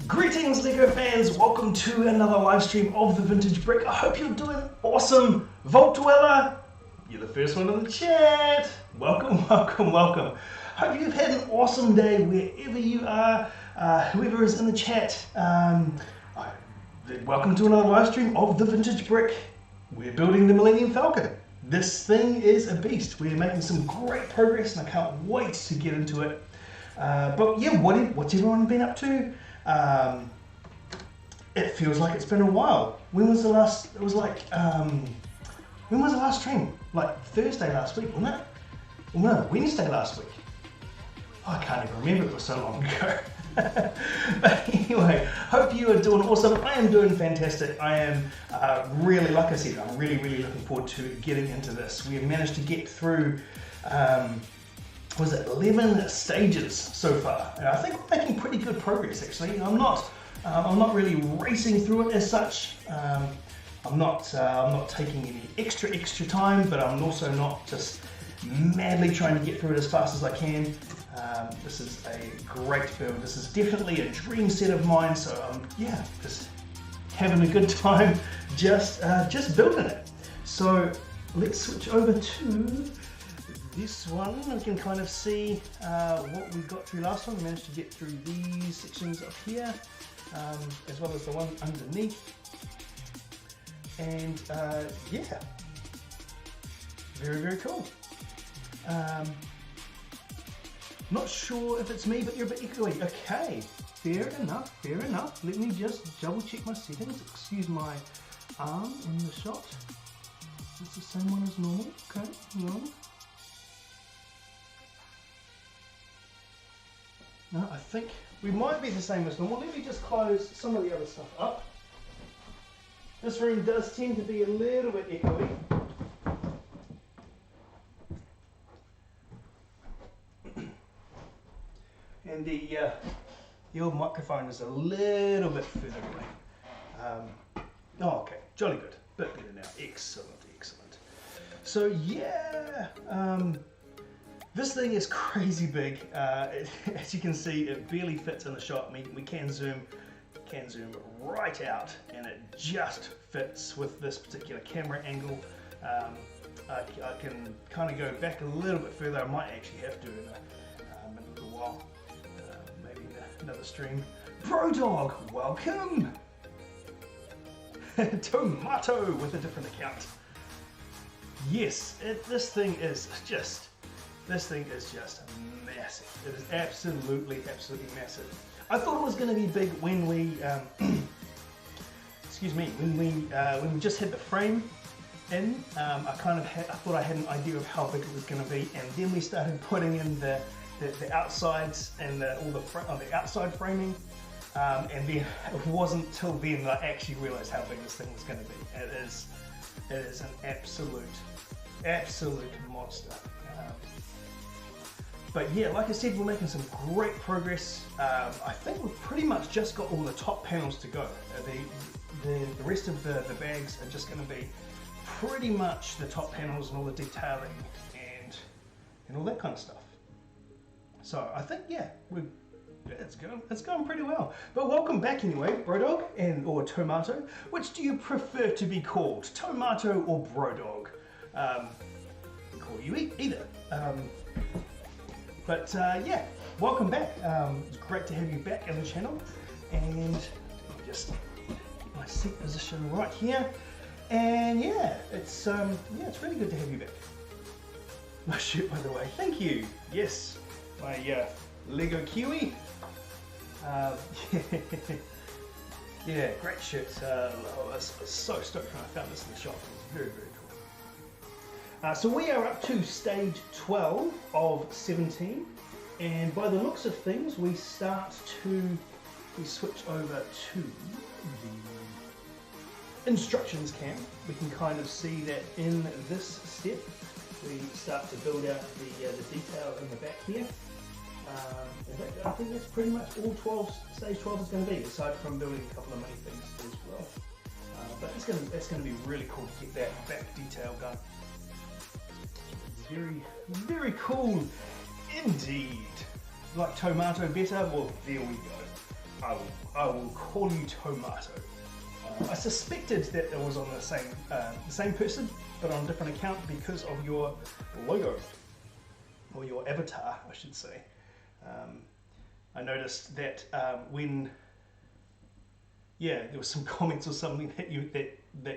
Greetings LEGO fans, welcome to another live stream of the Vintage Brick. I hope you're doing awesome. Vault Dweller, you're the first one in the chat. Welcome, welcome, welcome. Hope you've had an awesome day wherever you are, whoever is in the chat. Welcome to another live stream of the Vintage Brick. We're building the Millennium Falcon. This thing is a beast. We're making some great progress and I can't wait to get into it. But yeah, what's everyone been up to? It feels like it's been a while. When was the last? It was like when was the last stream? Like Thursday last week, wasn't it? Or no, Wednesday last week. Oh, I can't even remember. It was so long ago. But anyway, hope you are doing awesome. I am doing fantastic. I am really, like I said, I'm really looking forward to getting into this. We have managed to get through. Was it 11 stages so far? And I think we're making pretty good progress actually. I'm not really racing through it as such. I'm not taking any extra time, but I'm also not just madly trying to get through it as fast as I can. This is a great build. This is definitely a dream set of mine. So yeah, just having a good time, just building it. So let's switch over to this one. We can kind of see what we got through last time. We managed to get through these sections up here, as well as the one underneath. And yeah, very cool. Not sure if it's me, but you're a bit echoey. Okay, fair enough. Let me just double check my settings. Excuse my arm in the shot. It's the same one as normal. Okay, No, I think we might be the same as normal. Let me just close some of the other stuff up. This room does tend to be a little bit echoey. And the old microphone is a little bit further away. Oh, okay, jolly good. Bit better now. Excellent. So yeah. This thing is crazy big. As you can see, it barely fits in the shot. I mean, we can zoom right out, and it just fits with this particular camera angle. I can kind of go back a little bit further. I might actually have to in a little while, maybe another stream. Bro Dog, welcome. Tomato with a different account. Yes, this thing is just massive. It is absolutely massive. I thought it was going to be big when we, when we just had the frame in. I thought I had an idea of how big it was going to be, and then we started putting in the outsides and all the outside framing, and then it wasn't till then that I actually realized how big this thing was going to be. It is an absolute monster. But yeah, like I said, we're making some great progress. I think we've pretty much just got all the top panels to go. The rest of the bags are just going to be pretty much the top panels and all the detailing and all that kind of stuff. So I think yeah, it's going pretty well. But welcome back anyway, Brodog or Tomato. Which do you prefer to be called, Tomato or Brodog? Call you either. But yeah, welcome back. It's great to have you back on the channel, and just get my seat position right here. And yeah, it's really good to have you back. My shirt, by the way, thank you. Yes, my Lego Kiwi. Yeah, great shirt. I was so stoked when I found this in the shop. It was very cool. So we are up to stage 12 of 17, and by the looks of things we switch over to the instructions cam. We can kind of see that in this step we start to build out the detail in the back here. I think that's pretty much all stage 12 is going to be, aside from building a couple of mini things as well. But it's going to be really cool to get that back detail done. Very cool indeed. Like Tomato better? Well, there we go. I will call you Tomato. I suspected that it was on the same person, but on a different account because of your logo, or your avatar, I should say. I noticed that when, yeah, there was some comments or something that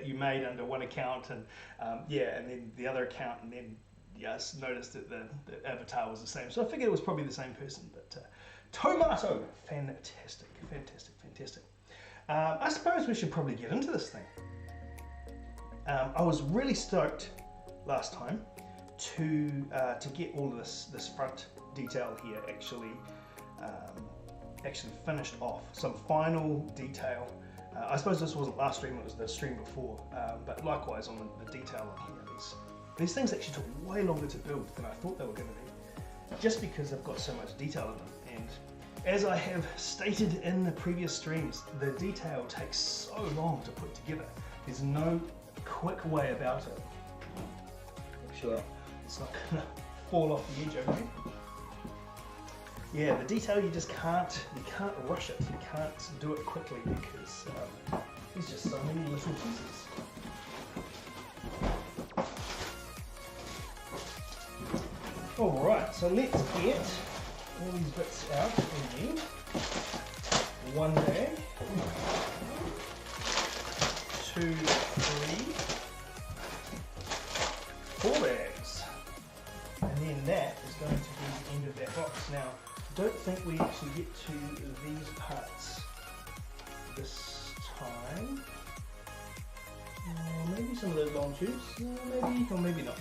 you made under one account, and yeah, and then the other account, and then yes, noticed that the avatar was the same. So I figured it was probably the same person. But Tomato, fantastic, fantastic, fantastic. I suppose we should probably get into this thing. I was really stoked last time to get all of this front detail here actually finished off. Some final detail. I suppose this wasn't last stream; it was the stream before. But likewise on the detail on here, these things actually took way longer to build than I thought they were going to be, just because they've got so much detail in them. And as I have stated in the previous streams, the detail takes so long to put together. There's no quick way about it. I'm sure it's not going to fall off the edge, okay? Yeah, the detail you can't rush it. You can't do it quickly because there's just so many little pieces. Alright, so let's get all these bits out in the one bag, 2, 3, 4 bags, and then that is going to be the end of that box. Now, I don't think we actually get to these parts this time. Maybe some of those long tubes, maybe, or maybe not.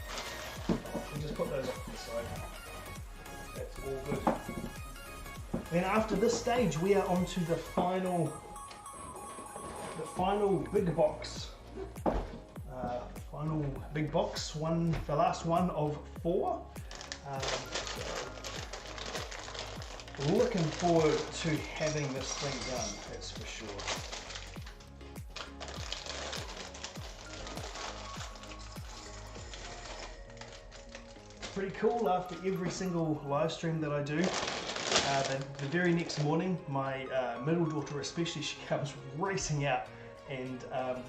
We'll just put those off to the side. That's all good. Then after this stage, we are on to the final big box. Final big box, the last one of 4. So looking forward to having this thing done, that's for sure. Pretty cool. After every single live stream that I do, the very next morning, my middle daughter especially, she comes racing out, and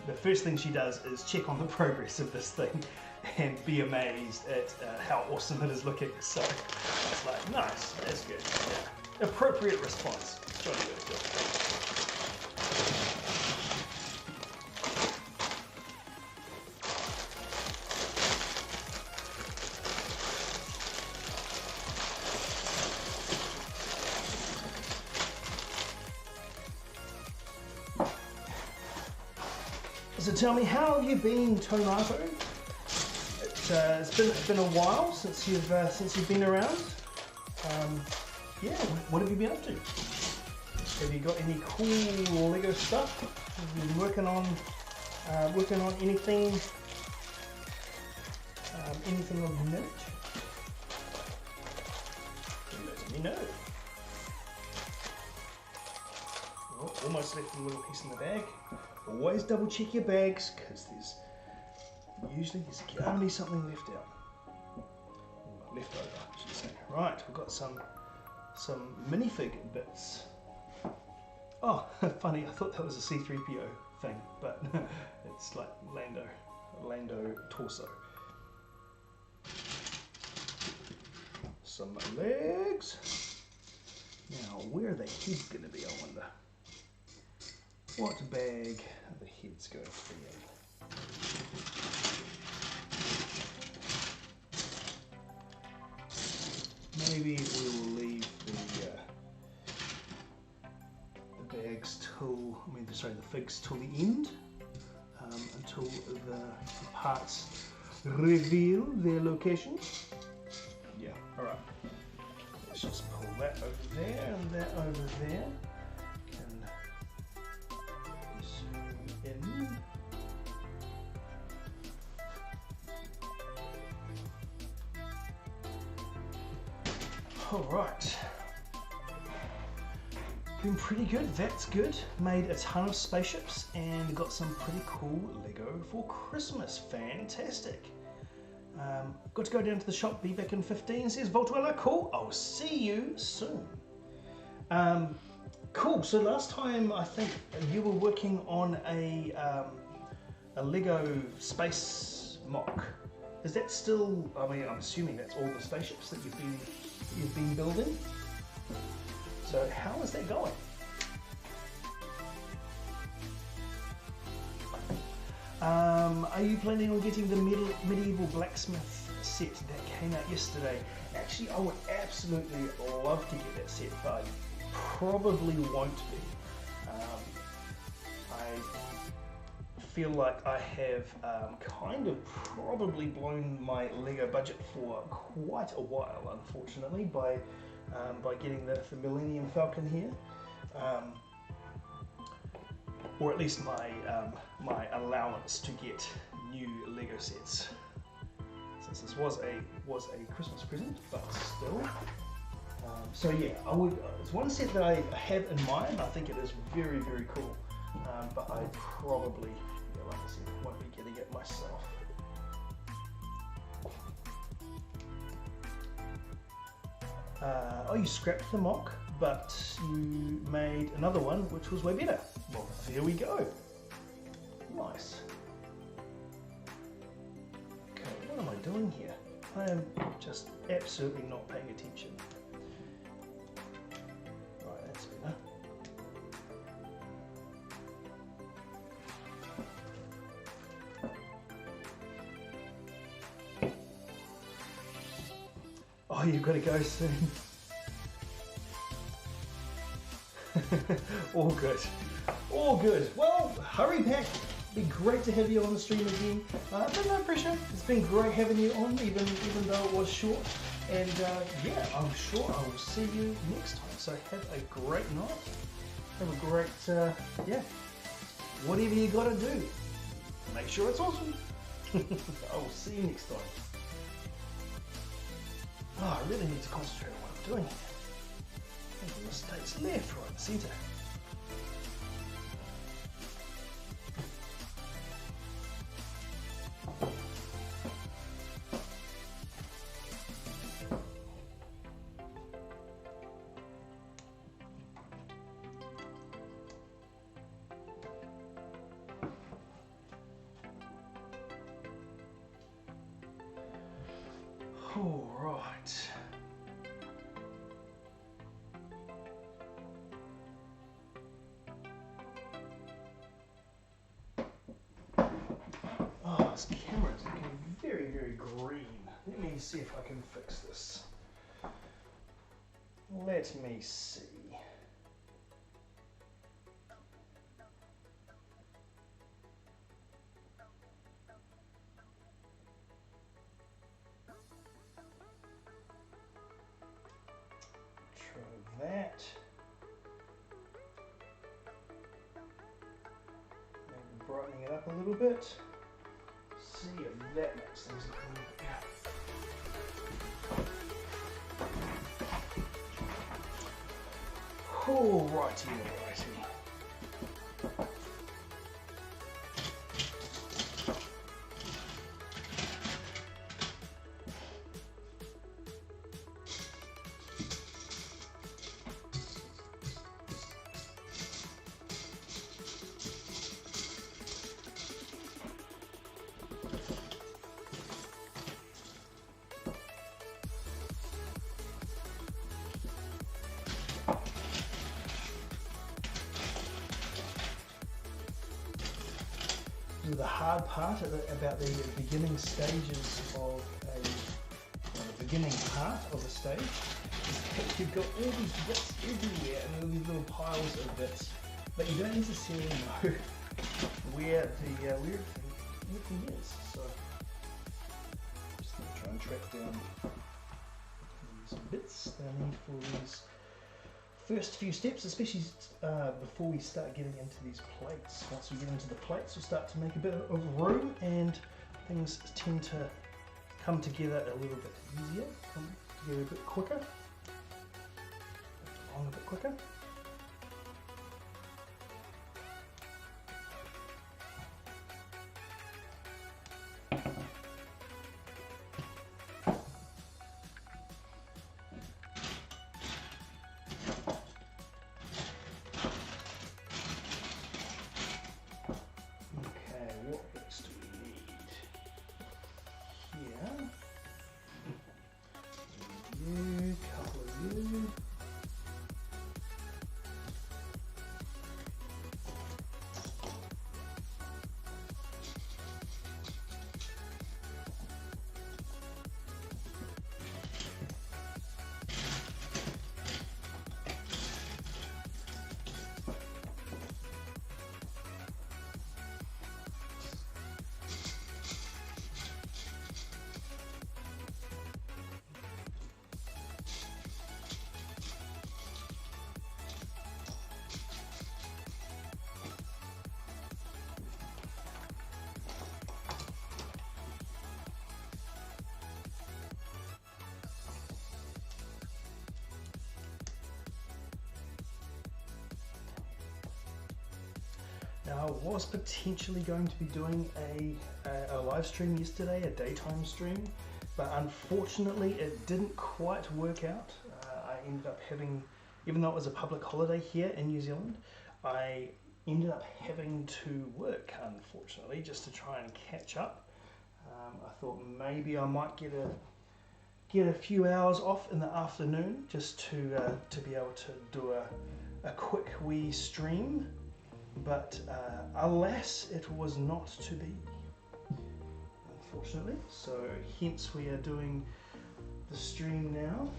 the first thing she does is check on the progress of this thing and be amazed at how awesome it is looking. So it's like, nice, that's good. Yeah. Appropriate response. Jolly good. So tell me, how have you been, Tomato? It's been a while since you've been around. Yeah, what have you been up to? Have you got any cool LEGO stuff? Have you been working on anything of note? Let me know. Oh, almost left a little piece in the bag. Always double check your bags, because there's going to be something left out. Left over, I should say. Right, we've got some minifig bits. Oh, funny, I thought that was a C-3PO thing, but it's like Lando torso. Some legs. Now, where are the heads going to be, I wonder? What bag are the heads going to be in? Maybe we will leave the bags till, the figs till the end, until the parts reveal their location. Yeah, alright. Let's just pull that over there and that over there. In. All right, been pretty good. That's good. Made a ton of spaceships and got some pretty cool LEGO for Christmas. Fantastic. Got to go down to the shop. Be back in 15. Says Voltuella. Cool. I'll see you soon. Cool. So last time I think you were working on a Lego space mock. Is that still? I mean, I'm assuming that's all the spaceships that you've been building. So how is that going? Are you planning on getting the medieval blacksmith set that came out yesterday? Actually, I would absolutely love to get that set, but I probably won't be. I feel like I have kind of probably blown my Lego budget for quite a while, unfortunately, by getting the Millennium Falcon here. Or at least my allowance to get new Lego sets. Since this was a Christmas present, but still. So yeah, it's one set that I have in mind. I think it is very, very cool, but I probably, like I said, won't be getting it myself. You scrapped the mock, but you made another one which was way better. Well, there we go. Nice. Okay, what am I doing here? I am just absolutely not paying attention. Right, that's better. Oh, you've got to go soon. All good. All good. Well, hurry back. Be great to have you on the stream again. But no pressure. It's been great having you on, even though it was short. And yeah, I'm sure I will see you next time. So have a great night. Have a great, yeah, whatever you got to do. Make sure it's awesome. I will see you next time. Oh, I really need to concentrate on what I'm doing here. Making mistakes left, right, and centre. All right. Oh, this camera is looking very, very green. Let me see if I can fix this. Let me see. Try that. Maybe brightening it up a little bit. See if that makes things look a little bit better. Alrighty, alrighty. The hard part about the beginning stages of the beginning part of a stage is that you've got all these bits everywhere and all these little piles of bits, but you don't necessarily know where everything is. So I'm just going to try and track down these bits that I need for these first few steps, especially before we start getting into these plates. Once we get into the plates, we'll start to make a bit of room and things tend to come together a little bit easier, come together a bit quicker, along a bit quicker. I was potentially going to be doing a live stream yesterday, a daytime stream, but unfortunately it didn't quite work out. I ended up having, even though it was a public holiday here in New Zealand, I ended up having to work, unfortunately, just to try and catch up. I thought maybe I might get a few hours off in the afternoon just to be able to do a quick wee stream, but alas, it was not to be, unfortunately. So hence we are doing the stream now.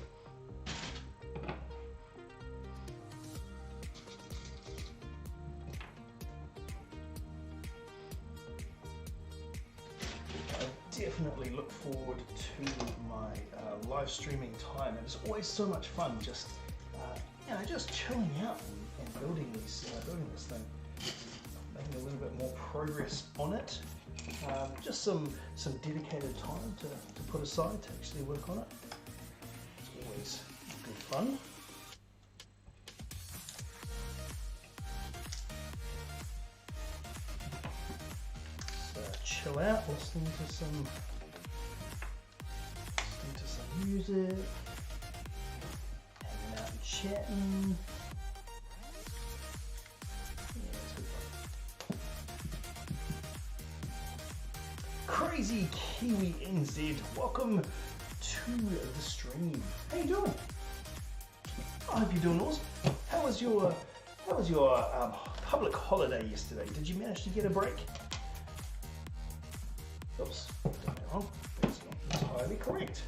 Definitely look forward to my live streaming time. It's always so much fun just just chilling out and building this thing, making a little bit more progress on it. Just some dedicated time to put aside to actually work on it. It's always good fun. Chill out, listening to some music, hanging out and chatting. Yeah, it's good fun. Crazy Kiwi NZ, welcome to the stream. How you doing? I hope you're doing awesome. How was your public holiday yesterday? Did you manage to get a break? Oops, done that wrong. That's not entirely correct.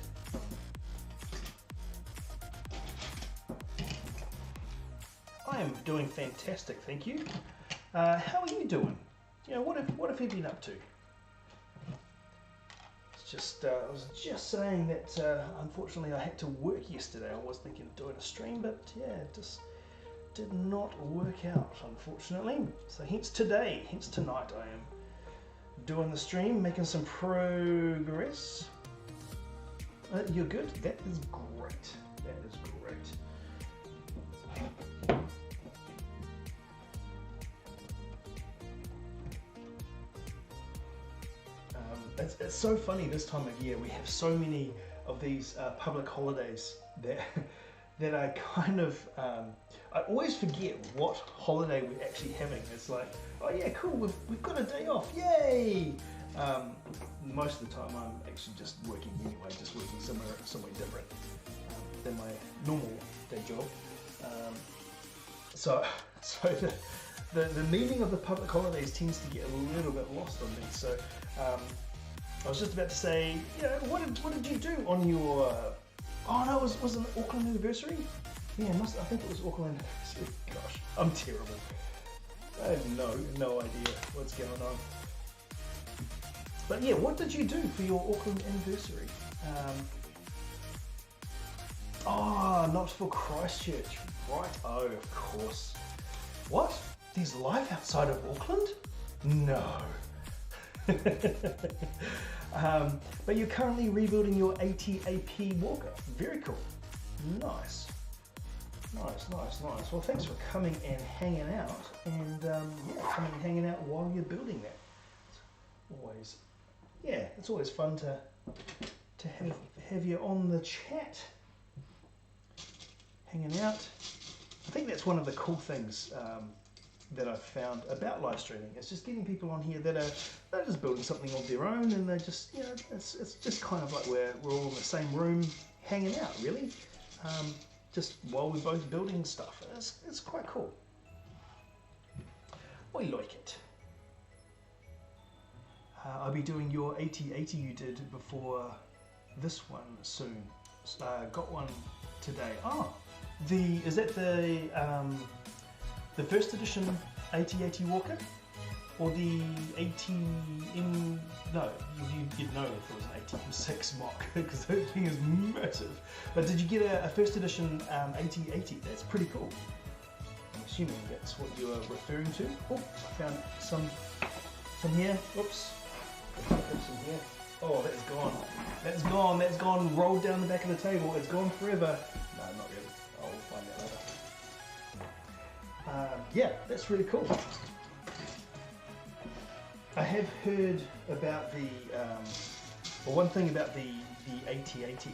I am doing fantastic, thank you. How are you doing? You know, what have you been up to? It's just, I was just saying that unfortunately I had to work yesterday. I was thinking of doing a stream, but yeah, it just did not work out, unfortunately. So hence tonight, I am doing the stream, making some progress. You're good? That is great. That is great. It's so funny this time of year. We have so many of these public holidays that I kind of, I always forget what holiday we're actually having. It's like, oh yeah, cool, we've got a day off, yay! Most of the time I'm actually just working anyway, just working somewhere different than my normal day job. So the meaning of the public holidays tends to get a little bit lost on me. So I was just about to say, you know, what did you do on your? Oh no, was it an Auckland anniversary? Yeah, I think it was Auckland anniversary. Gosh, I'm terrible. I have no idea what's going on. But yeah, what did you do for your Auckland anniversary? Not for Christchurch, right? Oh, of course. What? There's life outside of Auckland? No. But you're currently rebuilding your ATAP walker. Very cool. Nice. Well, thanks for coming and hanging out, and coming and hanging out while you're building that. It's always fun to have you on the chat, hanging out. I think that's one of the cool things that I've found about live streaming. It's just getting people on here that they're just building something of their own, and they're just, you know, it's just kind of like we're all in the same room hanging out, really. Just while we're both building stuff. It's quite cool. I like it. I'll be doing your AT80 you did before this one soon. Got one today. Is that the first edition AT80 Walker? Or the ATM, no, you'd know if it was an ATM6 mock, because that thing is massive. But did you get a first edition AT80? That's pretty cool. I'm assuming that's what you are referring to. Oh, I found some here. Oops. Some here. Oh, that's gone. That's gone, rolled down the back of the table. It's gone forever. No, not really. I'll find out later. Yeah, that's really cool. I have heard about the, well, one thing about the AT-AT,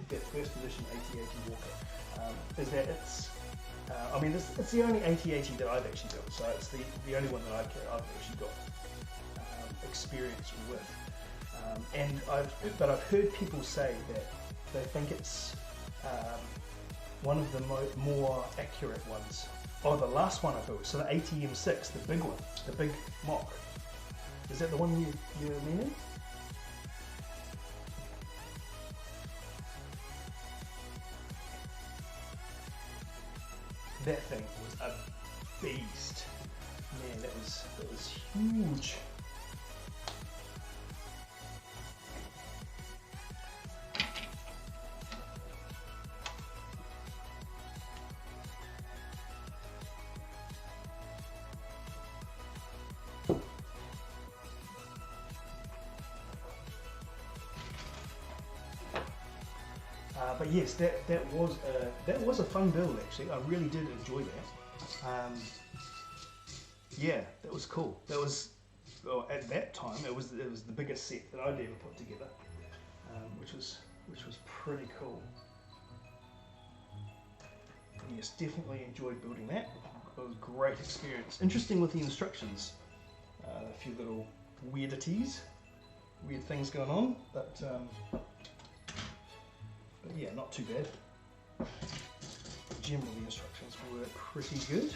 the first edition AT-AT Walker, is that it's, I mean, it's the only AT-AT that I've actually built, so it's the only one that I've actually got experience with. But I've heard people say that they think it's one of the more accurate ones. Oh, the last one I built, so the ATM6, the big one, the big mock. Is that the one you're meaning? That thing was a beast. Man, that was huge. But yes, that was a fun build actually. I really did enjoy that. Yeah, that was cool. That was, well, at that time it was the biggest set that I'd ever put together, which was pretty cool. Yes, definitely enjoyed building that. It was a great experience. Interesting with the instructions. A few little weird things going on, but yeah, not too bad. Generally, the instructions were pretty good.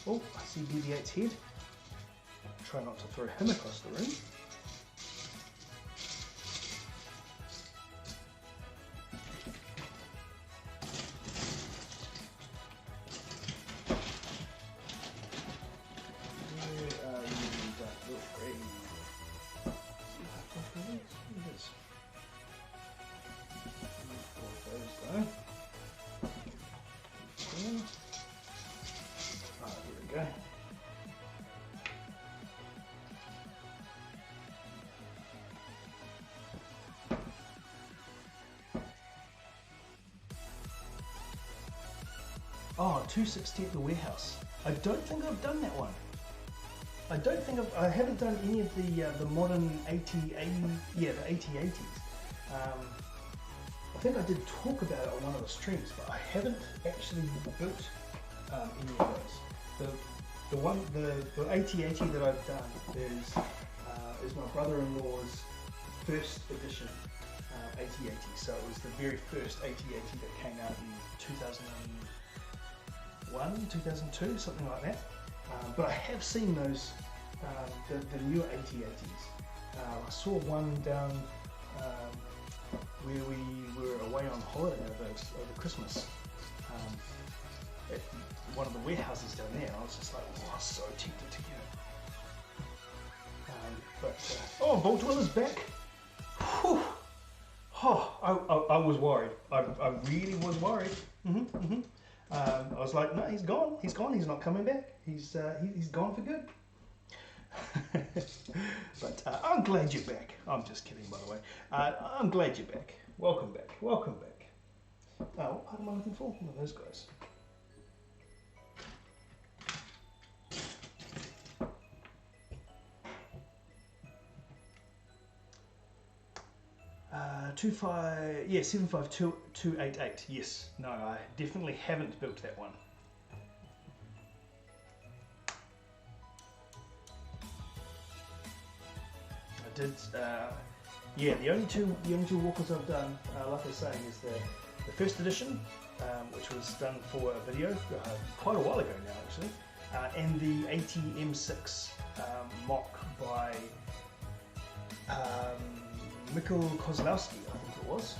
Oh, I see BB-8's head. Try not to throw him across the room. Where are you, Dark Wilfred? What is those go. Ah, there we go. Oh, 260 at the warehouse. I don't think I've done that one. I haven't done any of the modern the AT-ATs. I think I did talk about it on one of the streams, but I haven't actually built any of those. The AT-AT that I've done is my brother-in-law's first edition AT-AT. So it was the very first AT-AT that came out in 2001, 2002, something like that. But I have seen those, the newer AT-ATs. I saw one down where we were away on holiday over Christmas at one of the warehouses down there. I was just like, oh, I was so tempted to get it. Oh, Bolt Dweller's back. Whew. Oh, I was worried. I really was worried. I was like, no, he's gone. He's gone. He's not coming back. He's gone for good. But I'm glad you're back. I'm just kidding, by the way. I'm glad you're back. Welcome back. Welcome back. What part am I looking for? One of those guys. Yeah, 752288. Yes. No, I definitely haven't built that one. I did. Yeah, the only two walkers I've done, like I was saying, is the first edition, which was done for a video quite a while ago now, actually, and the ATM6 mock by Mikkel Kozlowski, I think it was.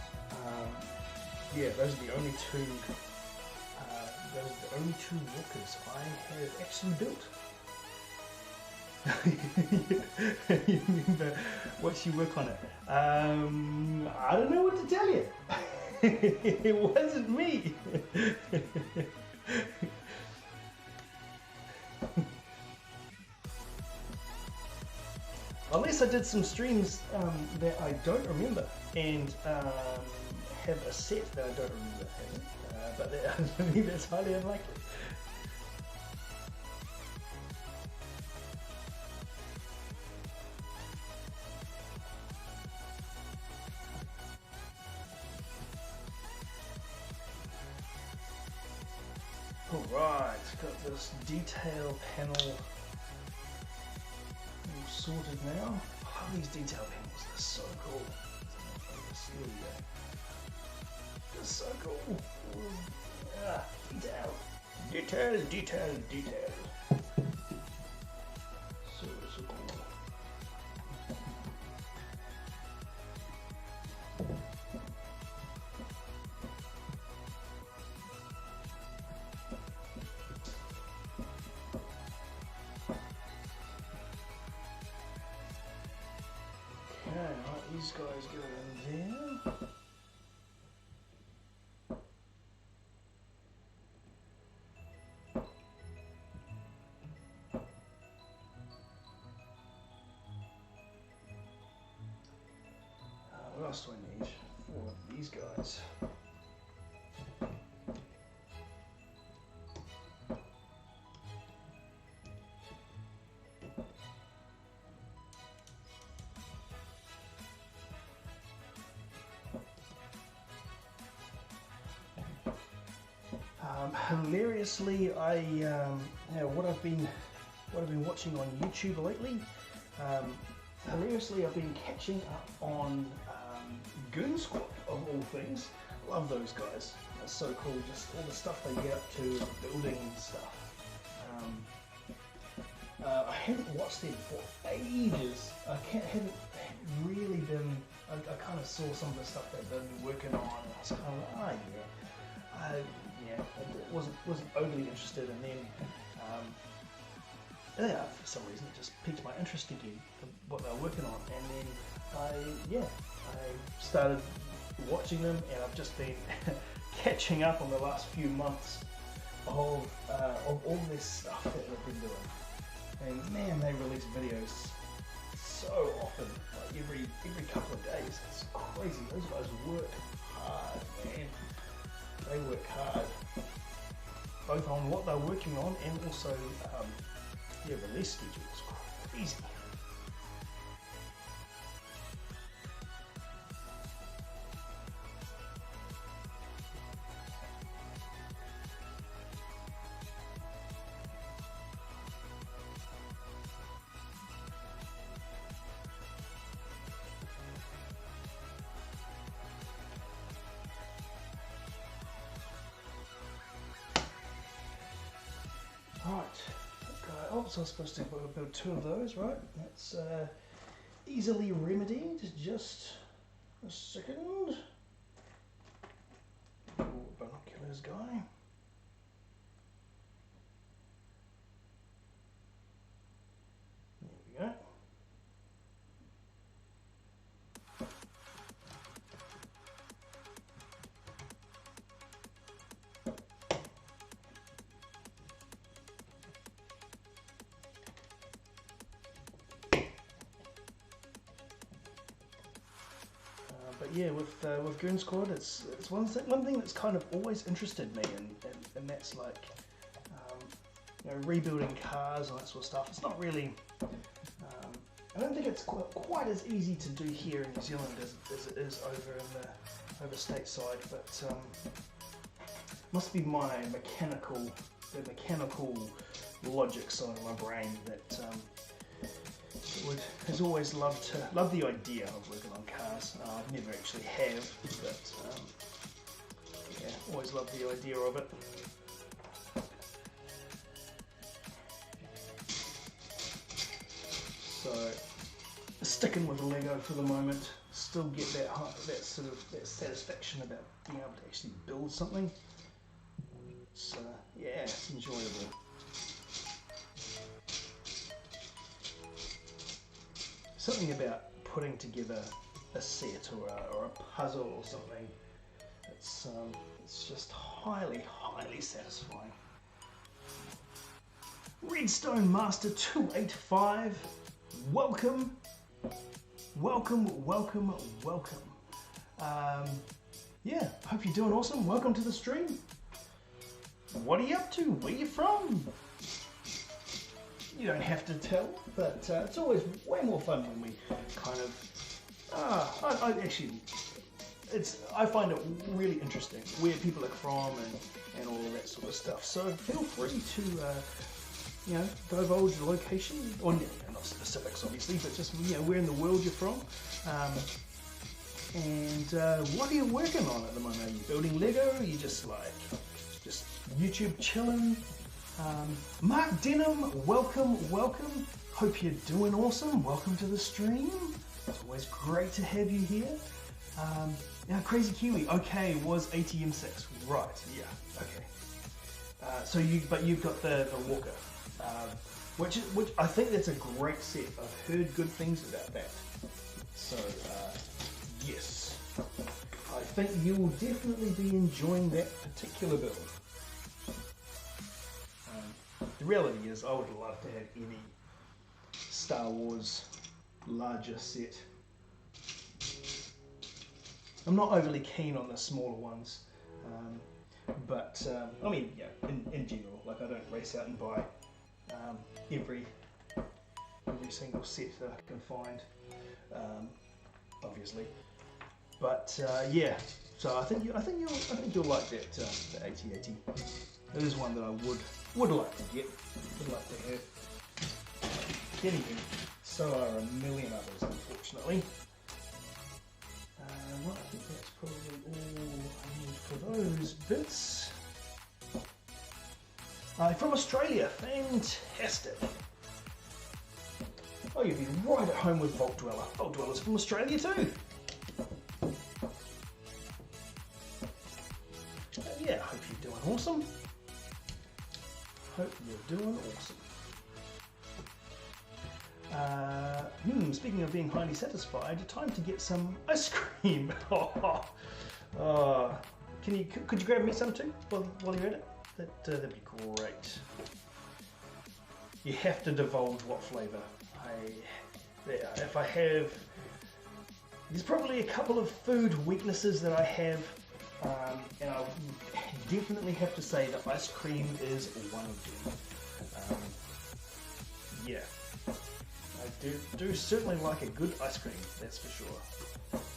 Yeah, those are the only two. Those are the only two walkers I have actually built. You remember watch you work on it? I don't know what to tell you. It wasn't me. Unless I did some streams that I don't remember and have a set that I don't remember having, but for me that's highly unlikely. Alright, got this detail panel all sorted now. I love these detail panels, they're so cool. Here we go. They're so cool. Yeah, detail. Detail, detail, detail. So cool. Okay, right, these guys go in there. What else do I need for these guys? Hilariously, what I've been watching on YouTube lately. Hilariously, I've been catching up on Goon Squad, of all things. Love those guys. That's so cool. Just all the stuff they get up to, building stuff. I haven't watched them for ages. I haven't really been. I kind of saw some of the stuff that they've been working on, and I was kind of like, I wasn't overly interested, and then for some reason it just piqued my interest again for what they were working on, and then I started watching them, and I've just been catching up on the last few months of all this stuff that they've been doing. And man, they release videos so often, like every couple of days. It's crazy. Those guys work hard, man. They work hard, both on what they're working on and also their release schedule is crazy. Right, okay. Oh, so I was supposed to build two of those, right? That's easily remedied. Just a second. Ooh, binoculars guy. There we go. But yeah, with Goon Squad, it's one thing that's kind of always interested me, and that's like rebuilding cars and that sort of stuff. It's not really. I don't think it's quite as easy to do here in New Zealand as it is over stateside, but must be my mechanical logic side of my brain that has always loved the idea of working on cars. I've never actually have, but always loved the idea of it. So sticking with Lego for the moment. Still get that satisfaction about being able to actually build something. So it's enjoyable. Something about putting together a set or a puzzle or something. It's just highly satisfying. Redstone Master 285, welcome. Hope you're doing awesome. Welcome to the stream. What are you up to? Where you from? You don't have to tell, but it's always way more fun when we kind of... I actually I find it really interesting where people are from and all of that sort of stuff. So feel free to divulge the location, or not specifics obviously, but just where in the world you're from. And what are you working on at the moment? Are you building Lego? Are you just YouTube chilling? Mark Denham, welcome. Hope you're doing awesome. Welcome to the stream. It's always great to have you here. Now, Crazy Kiwi, okay, was ATM6, right? Yeah, okay. So you've got the Walker, which I think that's a great set. I've heard good things about that. So yes, I think you will definitely be enjoying that particular build. The reality is, I would love to have any Star Wars larger set. I'm not overly keen on the smaller ones, but I mean, yeah, in general, like I don't race out and buy every single set that I can find, obviously. But yeah, so I think you'll like that the 8080. It is one that I would like to get, would like to have. Anyway, so are a million others, unfortunately. Well, I think that's probably all I need for those bits. From Australia, fantastic. Oh, you'd be right at home with Vault Dweller. Vault Dweller's from Australia too. Yeah, hope you're doing awesome. Hope you're doing awesome. Speaking of being highly satisfied, time to get some ice cream. Could you grab me some too while you're at it? That'd be great. You have to divulge what flavour. If I have, there's probably a couple of food weaknesses that I have, and I definitely have to say that ice cream is one of them. Yeah. I do certainly like a good ice cream, that's for sure.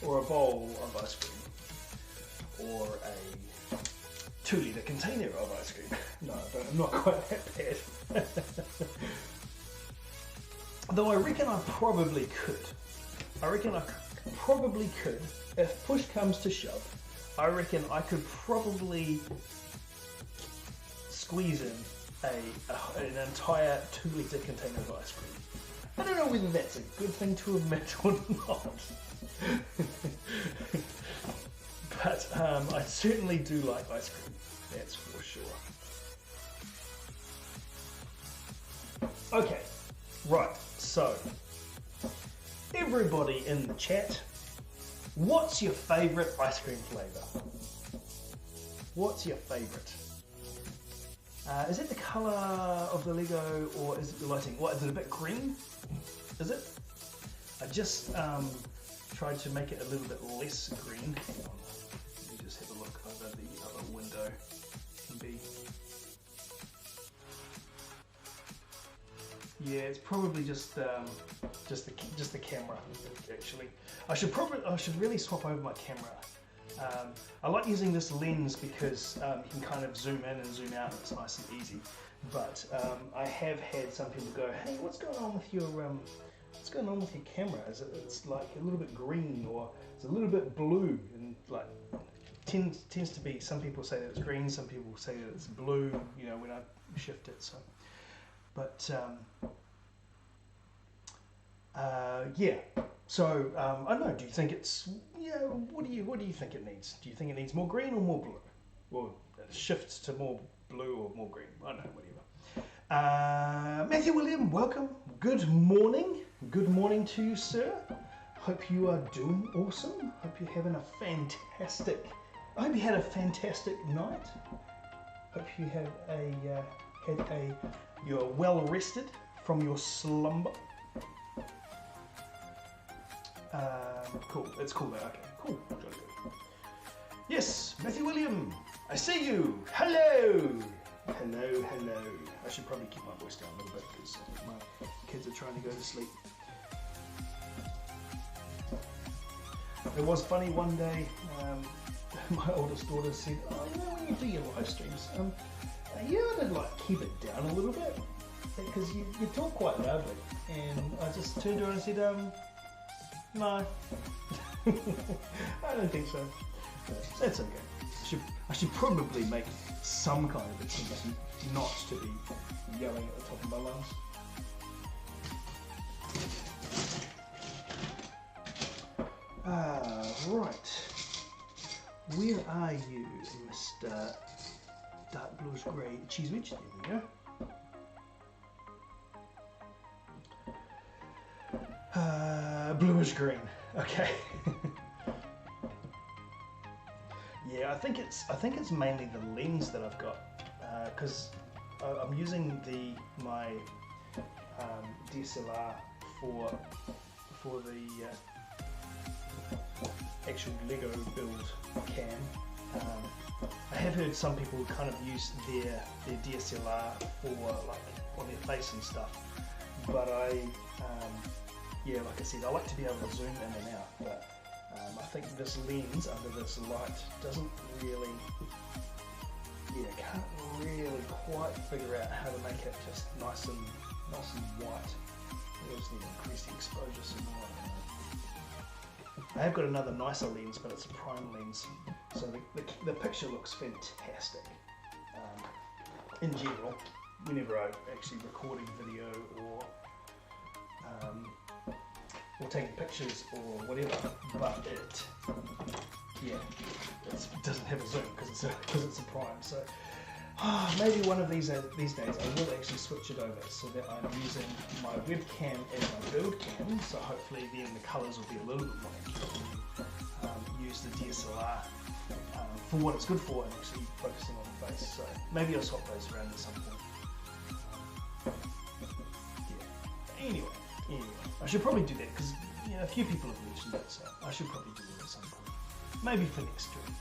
Or a bowl of ice cream. Or a 2-litre container of ice cream. No, I'm not quite that bad. Though I reckon I probably could. If push comes to shove, I reckon I could probably squeeze in an entire 2-litre container of ice cream. I don't know whether that's a good thing to admit or not. But I certainly do like ice cream, that's for sure. Okay, right, so everybody in the chat, what's your favourite ice cream flavour? What's your favourite? Is it the colour of the Lego or is it the lighting? What, is it a bit green? Is it? I just tried to make it a little bit less green. Hang on. Let me just have a look over the other window. Yeah, it's probably just the camera actually. I should really swap over my camera. I like using this lens because you can kind of zoom in and zoom out and it's nice and easy. But I have had some people go, hey, what's going on with your camera? It's like a little bit green or it's a little bit blue, and like tends to be, some people say that it's green, some people say that it's blue, when I shift it. So, but yeah. So I don't know. Do you think it's What do you think it needs? Do you think it needs more green or more blue? Or it shifts to more blue or more green? I don't know. Whatever. Matthew William, welcome. Good morning. Good morning to you, sir. Hope you are doing awesome. Hope you're having a fantastic. I hope you had a fantastic night. Hope you had you're well rested from your slumber. Cool. It's cool though. Okay. Cool. Yes, Matthew William. I see you. Hello. Hello. I should probably keep my voice down a little bit because my kids are trying to go to sleep. It was funny one day. my oldest daughter said, oh, you know, when you do your live streams, you ought to like keep it down a little bit because you talk quite loudly. And I just turned to her and said, no, I don't think so. That's okay. I should probably make some kind of attempt not to be yelling at the top of my lungs. Right. Where are you, Mr. Dark Bluish Grey Cheese Wedge? There we go. Bluish green. Okay. Yeah, I think it's mainly the lens that I've got, because I'm using my DSLR for the actual Lego build cam. I have heard some people kind of use their DSLR for like on their face and stuff, but yeah, like I said, I like to be able to zoom in and out, but I think this lens under this light doesn't really, can't really quite figure out how to make it just nice and white. I just need to increase the exposure some more. I have got another nicer lens, but it's a prime lens, so the picture looks fantastic. In general, whenever I'm actually recording video or taking pictures or whatever, but it doesn't have a zoom because it's a prime. So maybe one of these days I will actually switch it over so that I'm using my webcam as my build cam. So hopefully then the colours will be a little bit more accurate. Use the DSLR for what it's good for and actually focusing on the face. So maybe I'll swap those around at some point. Anyway, I should probably do that because a few people have mentioned it, so I should probably do that at some point. Maybe for next stream.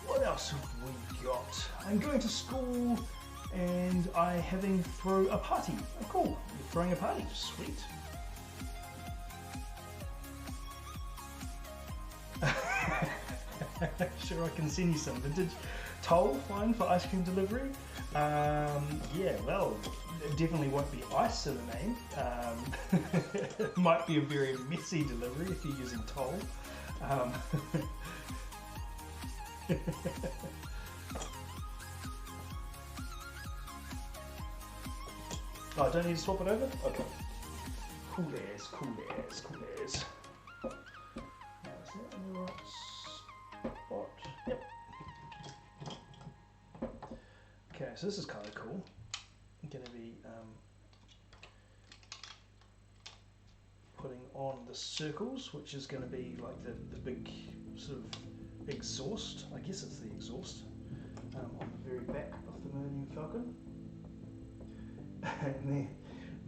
What else have we got? I'm going to school and I'm having throw a party. Oh, cool. You're throwing a party. Sweet. Sure, I can send you some vintage. Toll, fine for ice cream delivery. Yeah, well, it definitely won't be ice in the name. It might be a very messy delivery if you're using toll. Oh, I don't need to swap it over? Okay. Cool as. Now, is that in the right spot? Yep. Okay, so this is kind of cool. I'm going to be putting on the circles, which is going to be like the big sort of exhaust. I guess it's the exhaust on the very back of the Millennium Falcon. And then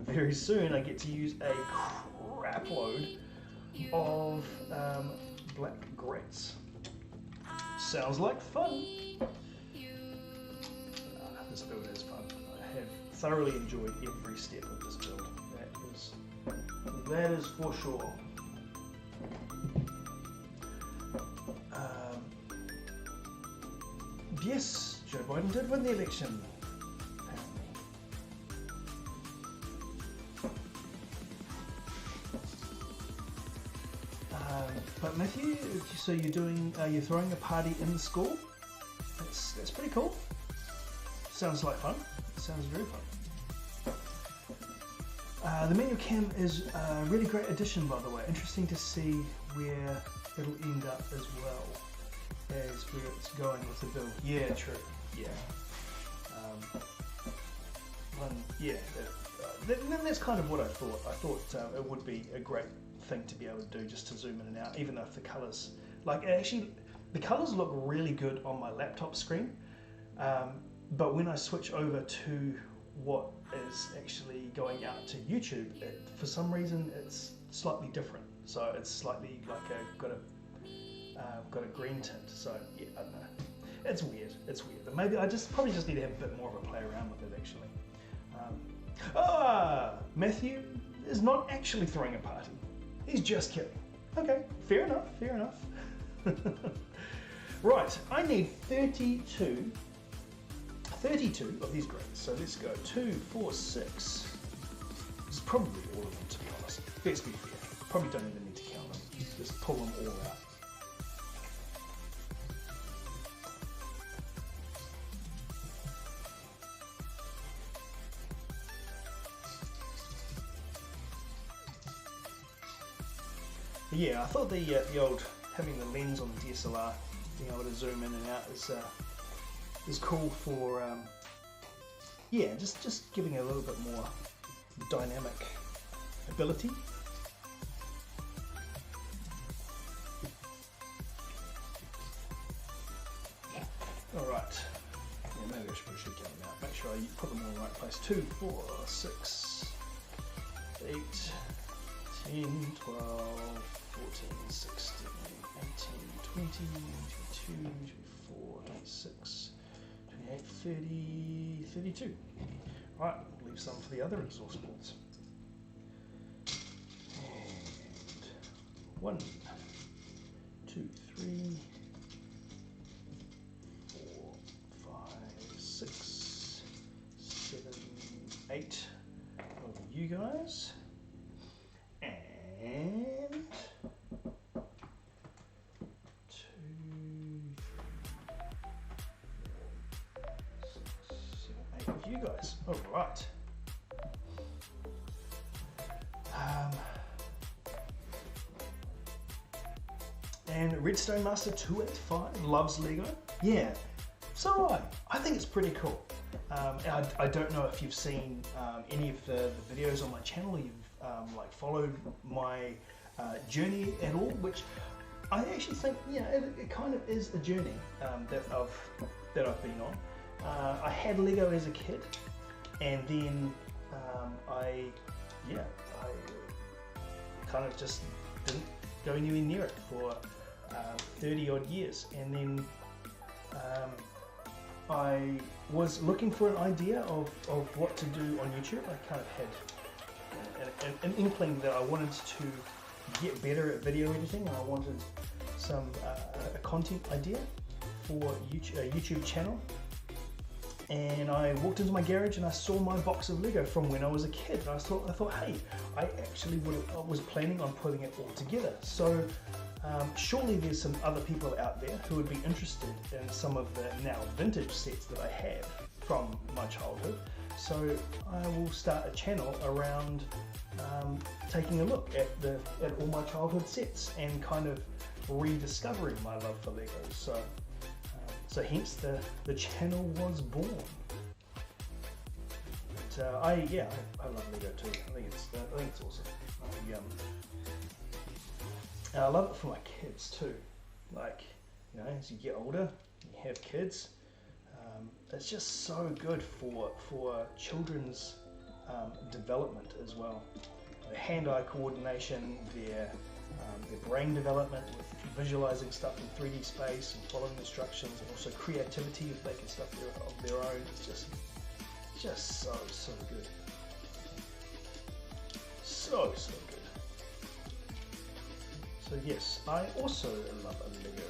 very soon I get to use a crap load of black grates. Sounds like fun. This build is fun. I have thoroughly enjoyed every step of this build. That is for sure. Yes, Joe Biden did win the election. But Matthew, so you're throwing a party in the school? That's pretty cool. Sounds like fun. Sounds very fun. The menu cam is a really great addition, by the way. Interesting to see where it'll end up as well as where it's going with the build. Yeah, true. Yeah. That's kind of what I thought. I thought it would be a great thing to be able to do, just to zoom in and out, even though if the colours, the colours look really good on my laptop screen, but when I switch over to what is actually going out to YouTube, for some reason it's slightly different. So it's slightly like got a green tint. So yeah, I don't know. It's weird. But maybe I probably just need to have a bit more of a play around with it actually. Matthew is not actually throwing a party. He's just kidding. Okay, fair enough, fair enough. Right, I need 32 of these grates. So let's go 2, 4, 6. This is probably all of them, to be honest. Let's be fair. Probably don't even need to count them. Just pull them all out. But yeah, I thought the old having the lens on the DSLR, being able to zoom in and out is cool for yeah, just giving it a little bit more dynamic ability. All right, yeah, maybe I should get them out. Make sure I put them in the right place. 2, 4, 6, 8, 10, 12, 14, 16, 18, 20, 22, 24, 26, 28, 30, 32. Right, leave some for the other exhaust ports. And 1, 2, 3, 4, 5, 6, 7, 8 of you guys. And 2, 6, 7, 8 of you guys. All right. And Redstone Master 285 loves Lego. Yeah, so I think it's pretty cool. I don't know if you've seen any of the videos on my channel. You've like followed my journey at all, which I actually think, yeah, it kind of is a journey that I've been on. I had Lego as a kid, and then I kind of just didn't go anywhere near it for 30 odd years, and then I was looking for an idea of what to do on YouTube. I kind of had an inkling that I wanted to get better at video editing. I wanted some a content idea for a YouTube channel, and I walked into my garage and I saw my box of Lego from when I was a kid, and I thought, hey, I actually was planning on putting it all together. So surely there's some other people out there who would be interested in some of the now vintage sets that I have from my childhood. So I will start a channel around taking a look at all my childhood sets and kind of rediscovering my love for Legos. So hence the channel was born. But I love Lego too. I think it's awesome. And I love it for my kids too. Like, you know, as you get older, you have kids. It's just so good for children's development as well. Their hand-eye coordination, their brain development with visualizing stuff in 3D space and following instructions, and also creativity of making stuff of their own. It's just so good. So good. So yes, I also love a Lego.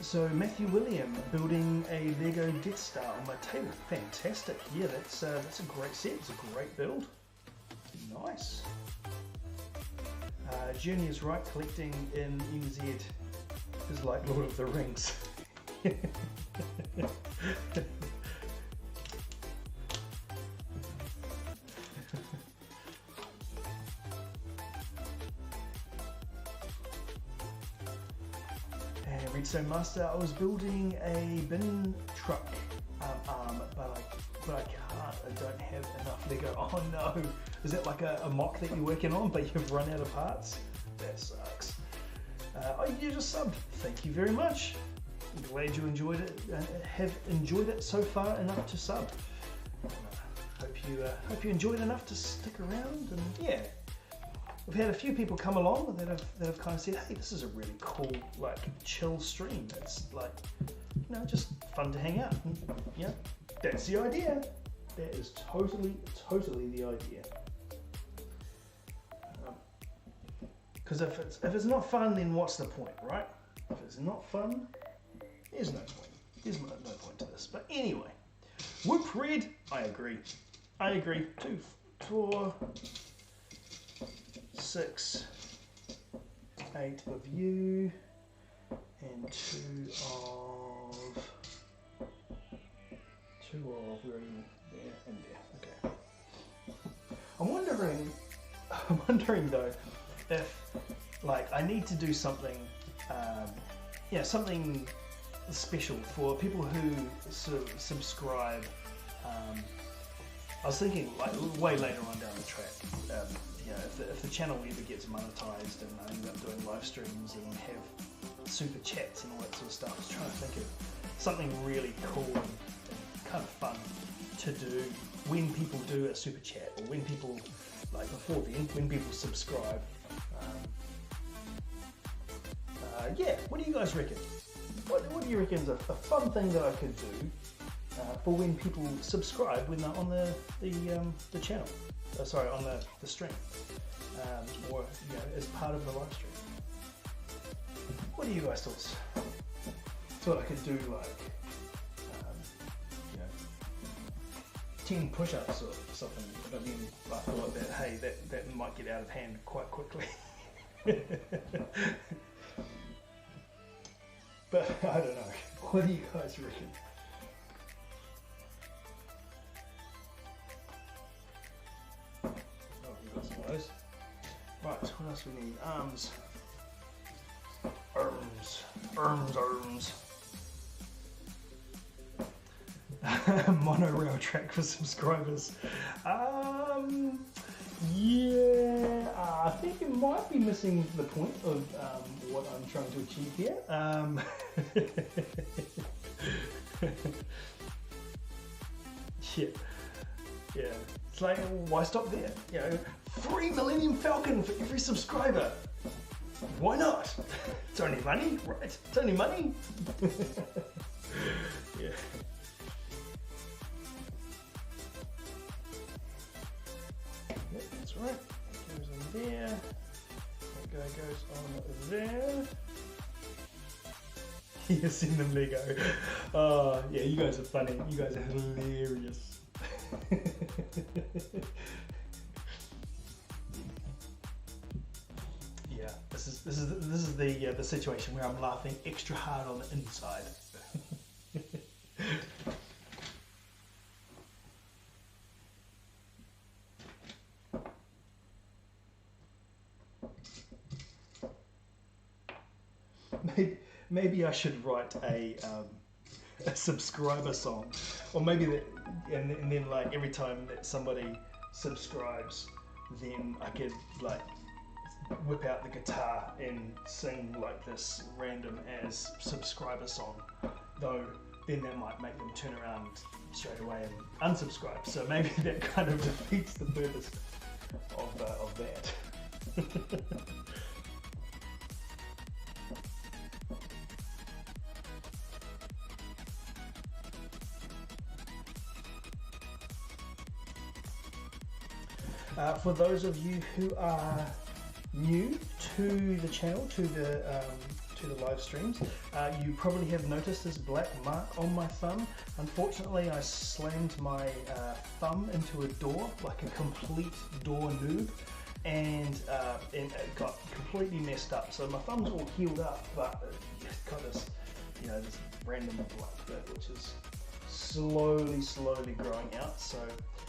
So Matthew William building a Lego Death Star on my table. Fantastic. Yeah, that's a great set. It's a great build. Nice. Journey is right. Collecting in NZ is like Lord of the Rings. Redstone Master, I was building a bin truck arm, but I can't. I don't have enough Lego. Oh no! Is that like a mock that you're working on, but you've run out of parts? That sucks. Oh, you just subbed. Thank you very much. I'm glad you enjoyed it. Have enjoyed it so far enough to sub. Hope you enjoyed enough to stick around. And yeah, we've had a few people come along that have kind of said, hey, this is a really cool, like, chill stream. It's like, you just fun to hang out. Yeah, that's the idea. That is totally the idea. Because if it's not fun, then what's the point, right? If it's not fun, there's no point. There's no point to this. But anyway, Whoop Red, I agree. 2, 4, 6, 8 of you, and 2 of where are you? There and there. Okay. I'm wondering though, if like I need to do something, something special for people who subscribe. I was thinking like way later on down the track, if the channel ever gets monetized and I end up doing live streams and have super chats and all that sort of stuff, I was trying to think of something really cool and kind of fun to do when people do a super chat, or when people, like before then, when people subscribe. What do you guys reckon? What do you reckon is a fun thing that I could do for when people subscribe when they're on the channel? Sorry, on the stream, or as part of the live stream. What are you guys' thoughts? So I could do like 10 push-ups or something, but then I thought that hey, that might get out of hand quite quickly. But I don't know. What do you guys reckon? Oh, we got some of those. Right, what else do we need? Arms. Monorail track for subscribers. I think it might be missing the point of what I'm trying to achieve here. Yeah. It's like, why stop there? Free Millennium Falcon for every subscriber. Why not? It's only money, right? It's only money. Yeah. That's right. That goes in there. That guy goes on there. You've seen them Lego. Oh, yeah, you guys are funny. You guys are hilarious. Yeah, this is the situation where I'm laughing extra hard on the inside. Maybe I should write a subscriber song, or maybe that, and then like every time that somebody subscribes, then I could like whip out the guitar and sing like this random as subscriber song. Though then that might make them turn around straight away and unsubscribe. So maybe that kind of defeats the purpose of that. For those of you who are new to the channel, to the live streams, you probably have noticed this black mark on my thumb. Unfortunately, I slammed my thumb into a door, like a complete door noob, and it got completely messed up. So my thumb's all healed up, but it's got this, this random black bit, which is slowly growing out. So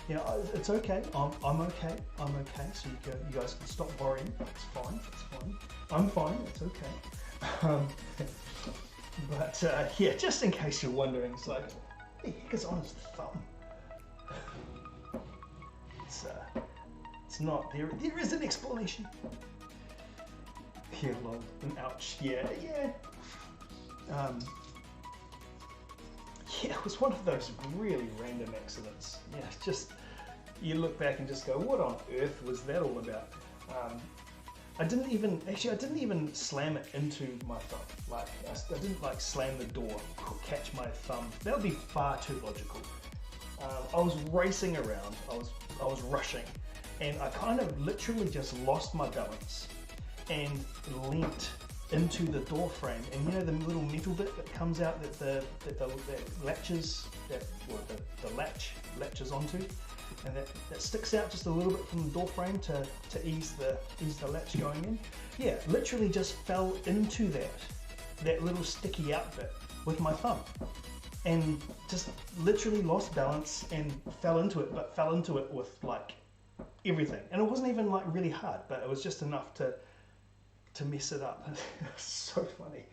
it's okay. I'm okay. So you guys can stop worrying. It's fine. I'm fine. It's okay. But just in case you're wondering, it's like, what the heck is on his thumb? It's not there. There is an explanation. Yeah, lol. And ouch. Yeah. It was one of those really random accidents. Yeah, just you look back and just go, what on earth was that all about? I didn't even slam it into my thumb. Like, I didn't like slam the door, catch my thumb. That would be far too logical. I was racing around, I was rushing, and I kind of literally just lost my balance and leant into the door frame. And you know the little metal bit that comes out that latches, the latch latches onto, and that sticks out just a little bit from the door frame to ease the latch going in. Yeah, literally just fell into that little sticky out bit with my thumb, and just literally lost balance and fell into it, but fell into it with like everything. And it wasn't even like really hard, but it was just enough to mess it up. It was so funny.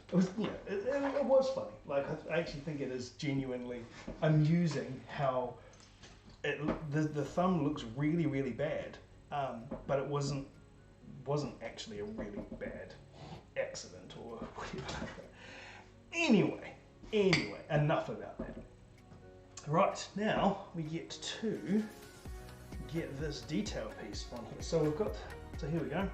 It was, yeah, it was funny. Like, I actually think it is genuinely amusing how the thumb looks really, really bad, but it wasn't actually a really bad accident or whatever. Anyway, enough about that. Right, now we get to get this detail piece on here. So here we go.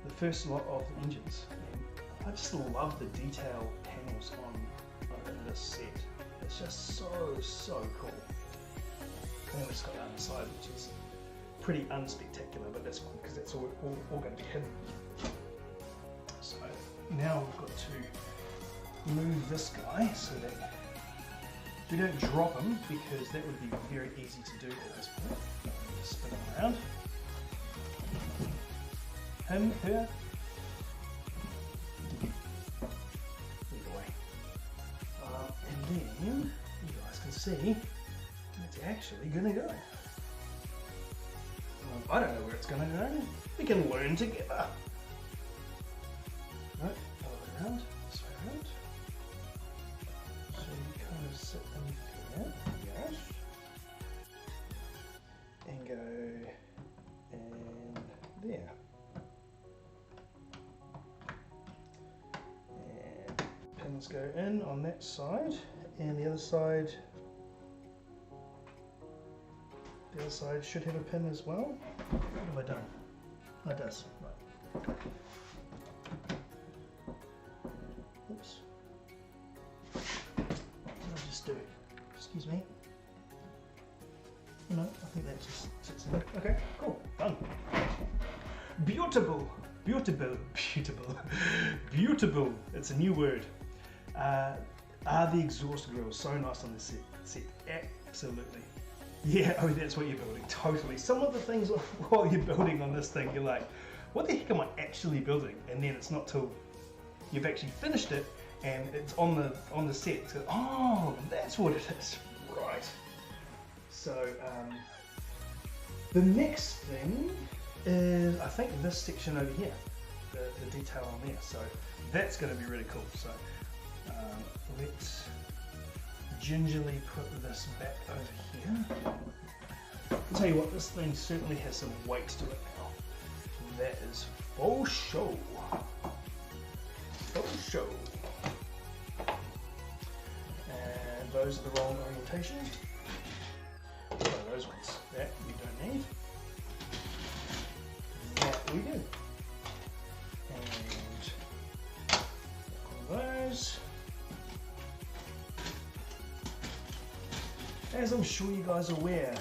The first lot of the engines. And I just love the detail panels on this set. It's just so cool. And then it's got down the side, which is pretty unspectacular, but that's cool because that's all going to be hidden. So now we've got to move this guy so that we don't drop him, because that would be very easy to do at this point. Spin him around. Him, her. Either way. And then you guys can see it's actually going to go. I don't know where it's going to go. We can learn together. Right, follow it around, this way around. So you kind of sit in here, yes, and go and there. And pins go in on that side, and the other side should have a pin as well. What have I done? Oh, it does. Right. Oops. What did I just do? Excuse me. No, I think that just sits in there. Okay, cool. Done. Beautiful. It's a new word. Are the exhaust grills so nice on this set? Absolutely. Yeah, oh, that's what you're building. Totally. Some of the things while you're building on this thing, you're like, what the heck am I actually building? And then it's not till you've actually finished it and it's on the set. So, oh, that's what it is. Right. So the next thing is, I think, this section over here, the detail on there. So that's going to be really cool. So let's gingerly put this back over here. I'll tell you what, this thing certainly has some weight to it now. That is for show. For show. And those are the wrong orientation. So those ones, that we don't need. That we do. And one of those. As I'm sure you guys are aware,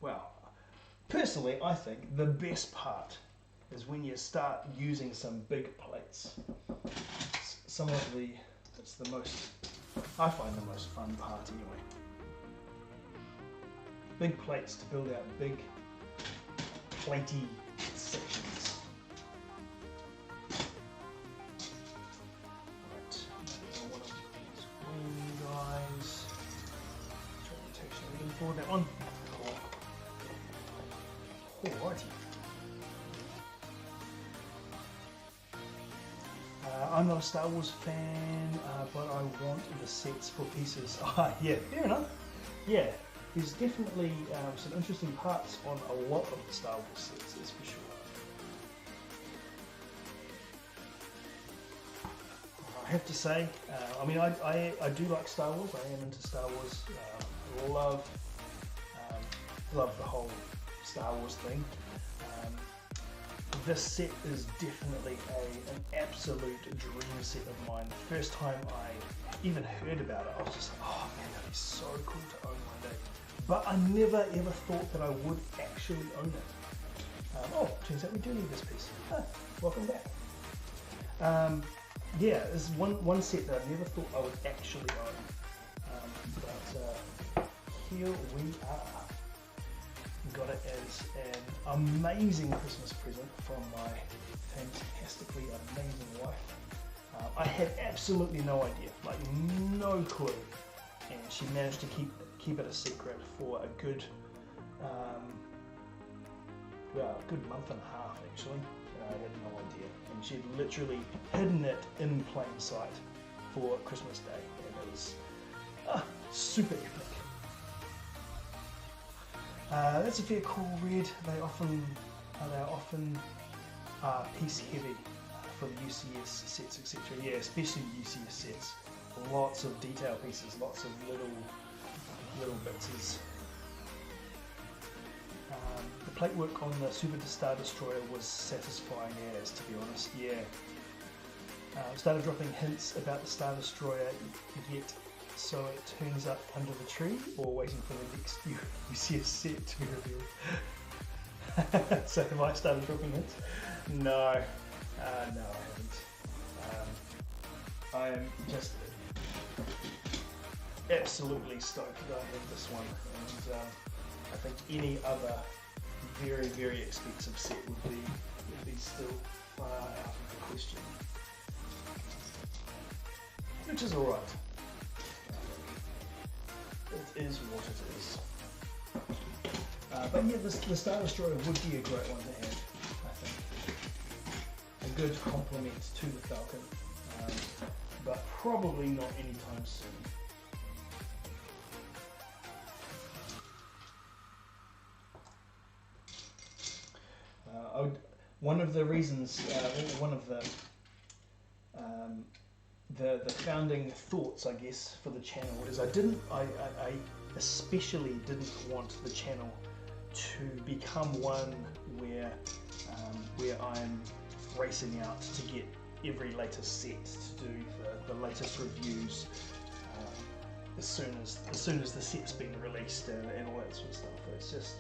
well, personally I think the best part is when you start using some big plates. I find the most fun part anyway. Big plates to build out big platey sections. Guys, orientation for that one. Alrighty. I'm not a Star Wars fan, but I want the sets for pieces. Yeah, fair enough. Yeah, there's definitely some interesting parts on a lot of the Star Wars sets, that's for sure. I have to say, I mean, I do like Star Wars. I am into Star Wars. Love the whole Star Wars theme. This set is definitely an absolute dream set of mine. The first time I even heard about it, I was just like, oh man, that'd be so cool to own one day. But I never ever thought that I would actually own it. Oh, turns out we do need this piece. Welcome back. Yeah, this is one set that I never thought I would actually own. But here we are. Got it as an amazing Christmas present from my fantastically amazing wife. I had absolutely no idea, like no clue, and she managed to keep it a secret for a good month and a half actually. I had no idea, and she'd literally hidden it in plain sight for Christmas Day, and it was super epic. That's a very cool red. They are often piece heavy for the UCS sets, etc. Yeah, especially UCS sets. Lots of detail pieces, lots of little bits. The plate work on the Super Star Destroyer was satisfying as, to be honest. Yeah. Started dropping hints about the Star Destroyer, yet so it turns up under the tree, or waiting for the next UCS set to be revealed. So have I started dropping hints? No, no I haven't. I am just absolutely stoked that I have this one, and I think any other very, very expensive set would be still far out of the question, which is alright. It is what it is. But yeah, the Star Destroyer would be a great one to have, I think. A good complement to the Falcon, but probably not anytime soon. One of the reasons, one of the founding thoughts, I guess, for the channel is I especially didn't want the channel to become one where I'm racing out to get every latest set, to do the latest reviews as soon as the set's been released and all that sort of stuff. It's just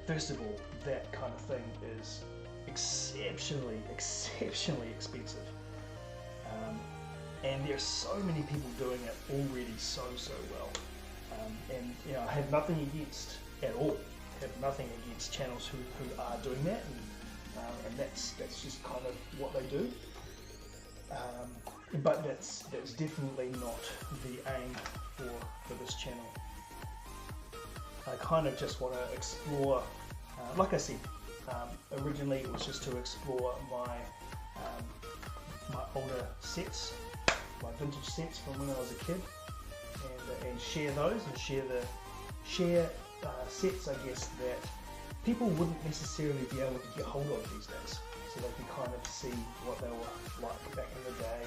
first of all, that kind of thing is exceptionally expensive. And there's so many people doing it already so well. And you know, I have nothing against at all. I have nothing against channels who are doing that, and that's just kind of what they do. But that's definitely not the aim for this channel. I kind of just want to explore, like I said, originally it was just to explore my older sets, my vintage sets from when I was a kid, and share those, and share sets, I guess, that people wouldn't necessarily be able to get hold of these days, so they can kind of see what they were like back in the day,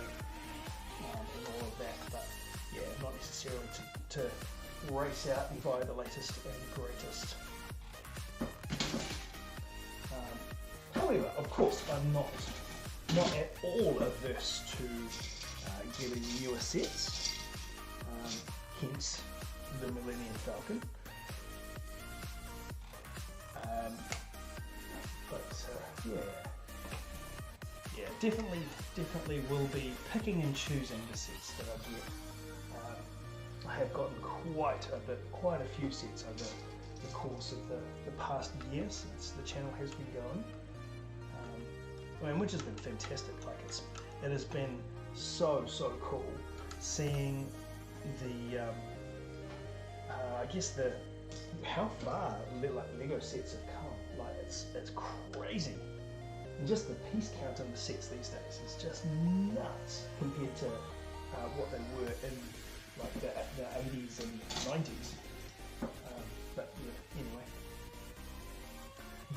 and all of that. But yeah, not necessarily to race out and buy the latest and greatest. However, of course, I'm not at all averse to getting newer sets, hence the Millennium Falcon. Yeah, definitely will be picking and choosing the sets that I get. I have gotten quite a few sets over the course of the past year since the channel has been going. Which has been fantastic. Like it has been so cool seeing the I guess how far LEGO sets have come. Like it's crazy, and just the piece count in the sets these days is just nuts compared to what they were in like the 80s and 90s. But yeah, anyway,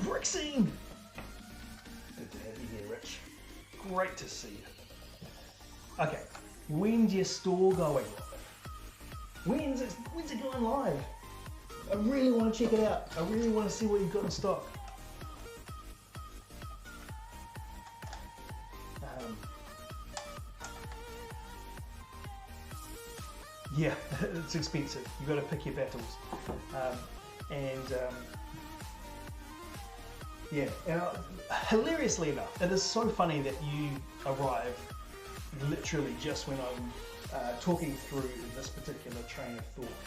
brick scene. Good to have you here, Rich. Great to see you. Okay, when's your store going? When's it going live? I really want to check it out. I really want to see what you've got in stock. Yeah, it's expensive. You've got to pick your battles. Yeah, hilariously enough, it is so funny that you arrive literally just when I'm talking through this particular train of thought.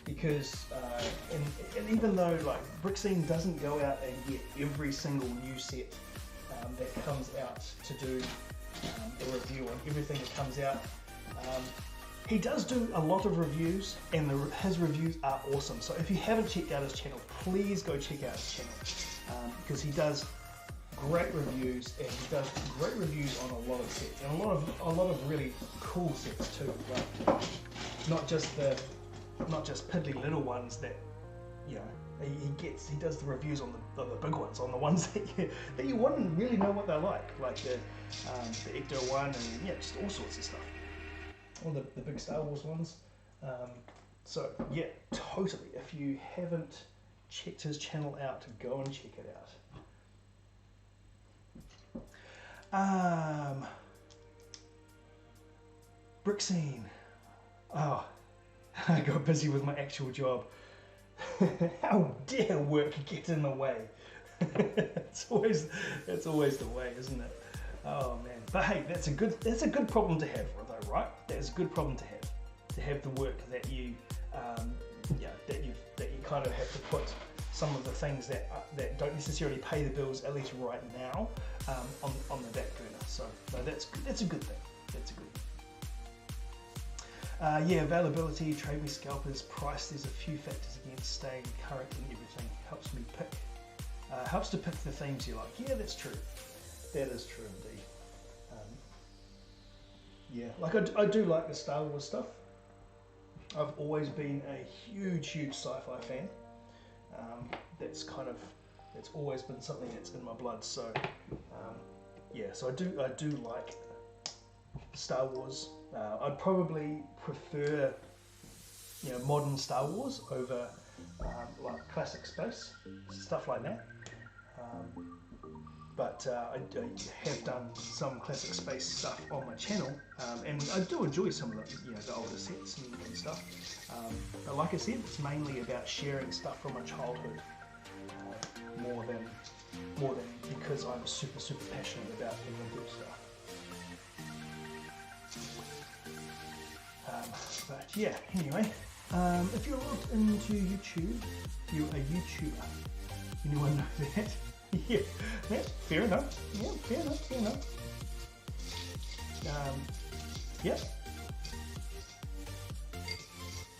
Because, and even though like Brixine doesn't go out and get every single new set that comes out to do a review on everything that comes out, he does do a lot of reviews, and his reviews are awesome. So if you haven't checked out his channel, please go check out his channel, because he does great reviews, and he does great reviews on a lot of sets, and a lot of really cool sets too. Like not just piddly little ones that, you know, he does the reviews on the big ones, on the ones that you wouldn't really know what they're like the Ecto one, and yeah, just all sorts of stuff. All the big Star Wars ones. So yeah, totally. If you haven't checked his channel out, go and check it out. Brixine. Oh, I got busy with my actual job. How dare work get in the way? It's always the way, isn't it? Oh man, but hey, that's a good problem to have, though, right? That's a good problem to have the work that you, that you kind of have to put some of the things that don't necessarily pay the bills, at least right now, on the back burner. So no, that's a good thing. That's a good thing. Yeah, availability, trade with scalpers, price. There's a few factors against staying current and everything. Helps to pick the themes you like. Yeah, that's true. That is true indeed. Yeah, like I do like the Star Wars stuff. I've always been a huge sci-fi fan. That's always been something that's in my blood. So yeah, so I do like Star Wars. I'd probably prefer, you know, modern Star Wars over like classic space, stuff like that. But I have done some classic space stuff on my channel, and I do enjoy some of the older sets and stuff. But like I said, it's mainly about sharing stuff from my childhood, more than because I'm super passionate about the vintage stuff. But yeah, anyway, if you're logged into YouTube, you're a YouTuber. Anyone know that? Yeah, fair enough. Yeah, fair enough.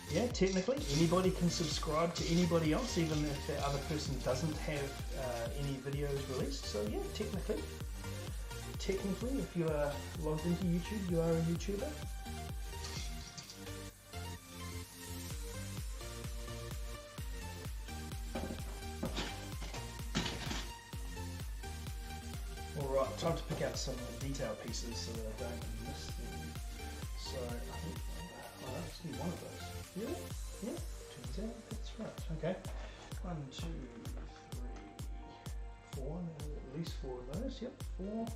Yeah, technically, anybody can subscribe to anybody else, even if that other person doesn't have any videos released. So yeah, technically, if you are logged into YouTube, you are a YouTuber. Alright, time to pick out some detail pieces so that I don't miss them. So I think I just need one of those. Yeah, turns out that's right. Okay. 1, 2, 3, 4. At least 4 of those. Yep, 4.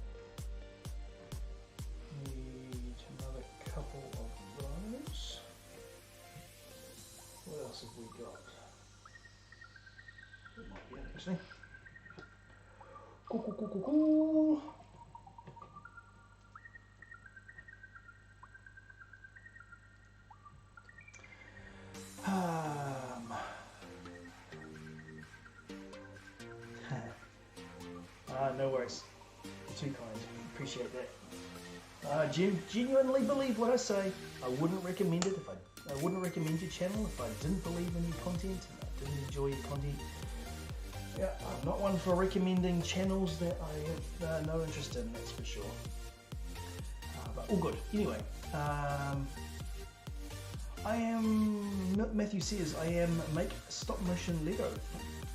Need another couple of those. What else have we got? It might be interesting. Cool. No worries. Too kind. Appreciate that. Genuinely believe what I say. I wouldn't recommend it I wouldn't recommend your channel if I didn't believe in your content and I didn't enjoy your content. Yeah, I'm not one for recommending channels that I have no interest in, that's for sure. But all good. Anyway, Matthew says, I make stop motion Lego.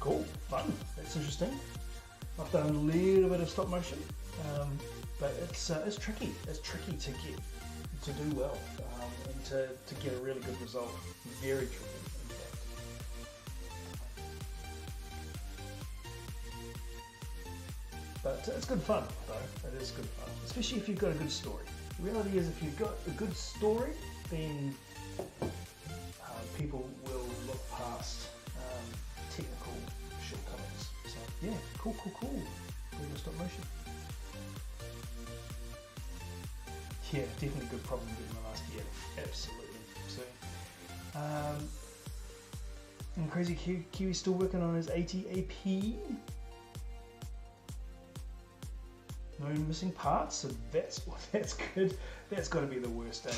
Cool, fun, that's interesting. I've done a little bit of stop motion, but it's tricky. It's tricky to do well and to get a really good result. Very tricky, in fact. But it's good fun, though. It is good fun, especially if you've got a good story. The reality is, if you've got a good story, then people will look past technical shortcomings. So yeah, cool. LEGO stop motion. Yeah, definitely good problem in the last year. Absolutely. So, and Crazy Kiwi's still working on his ATAP. No missing parts, so that's good. That's got to be the worst day.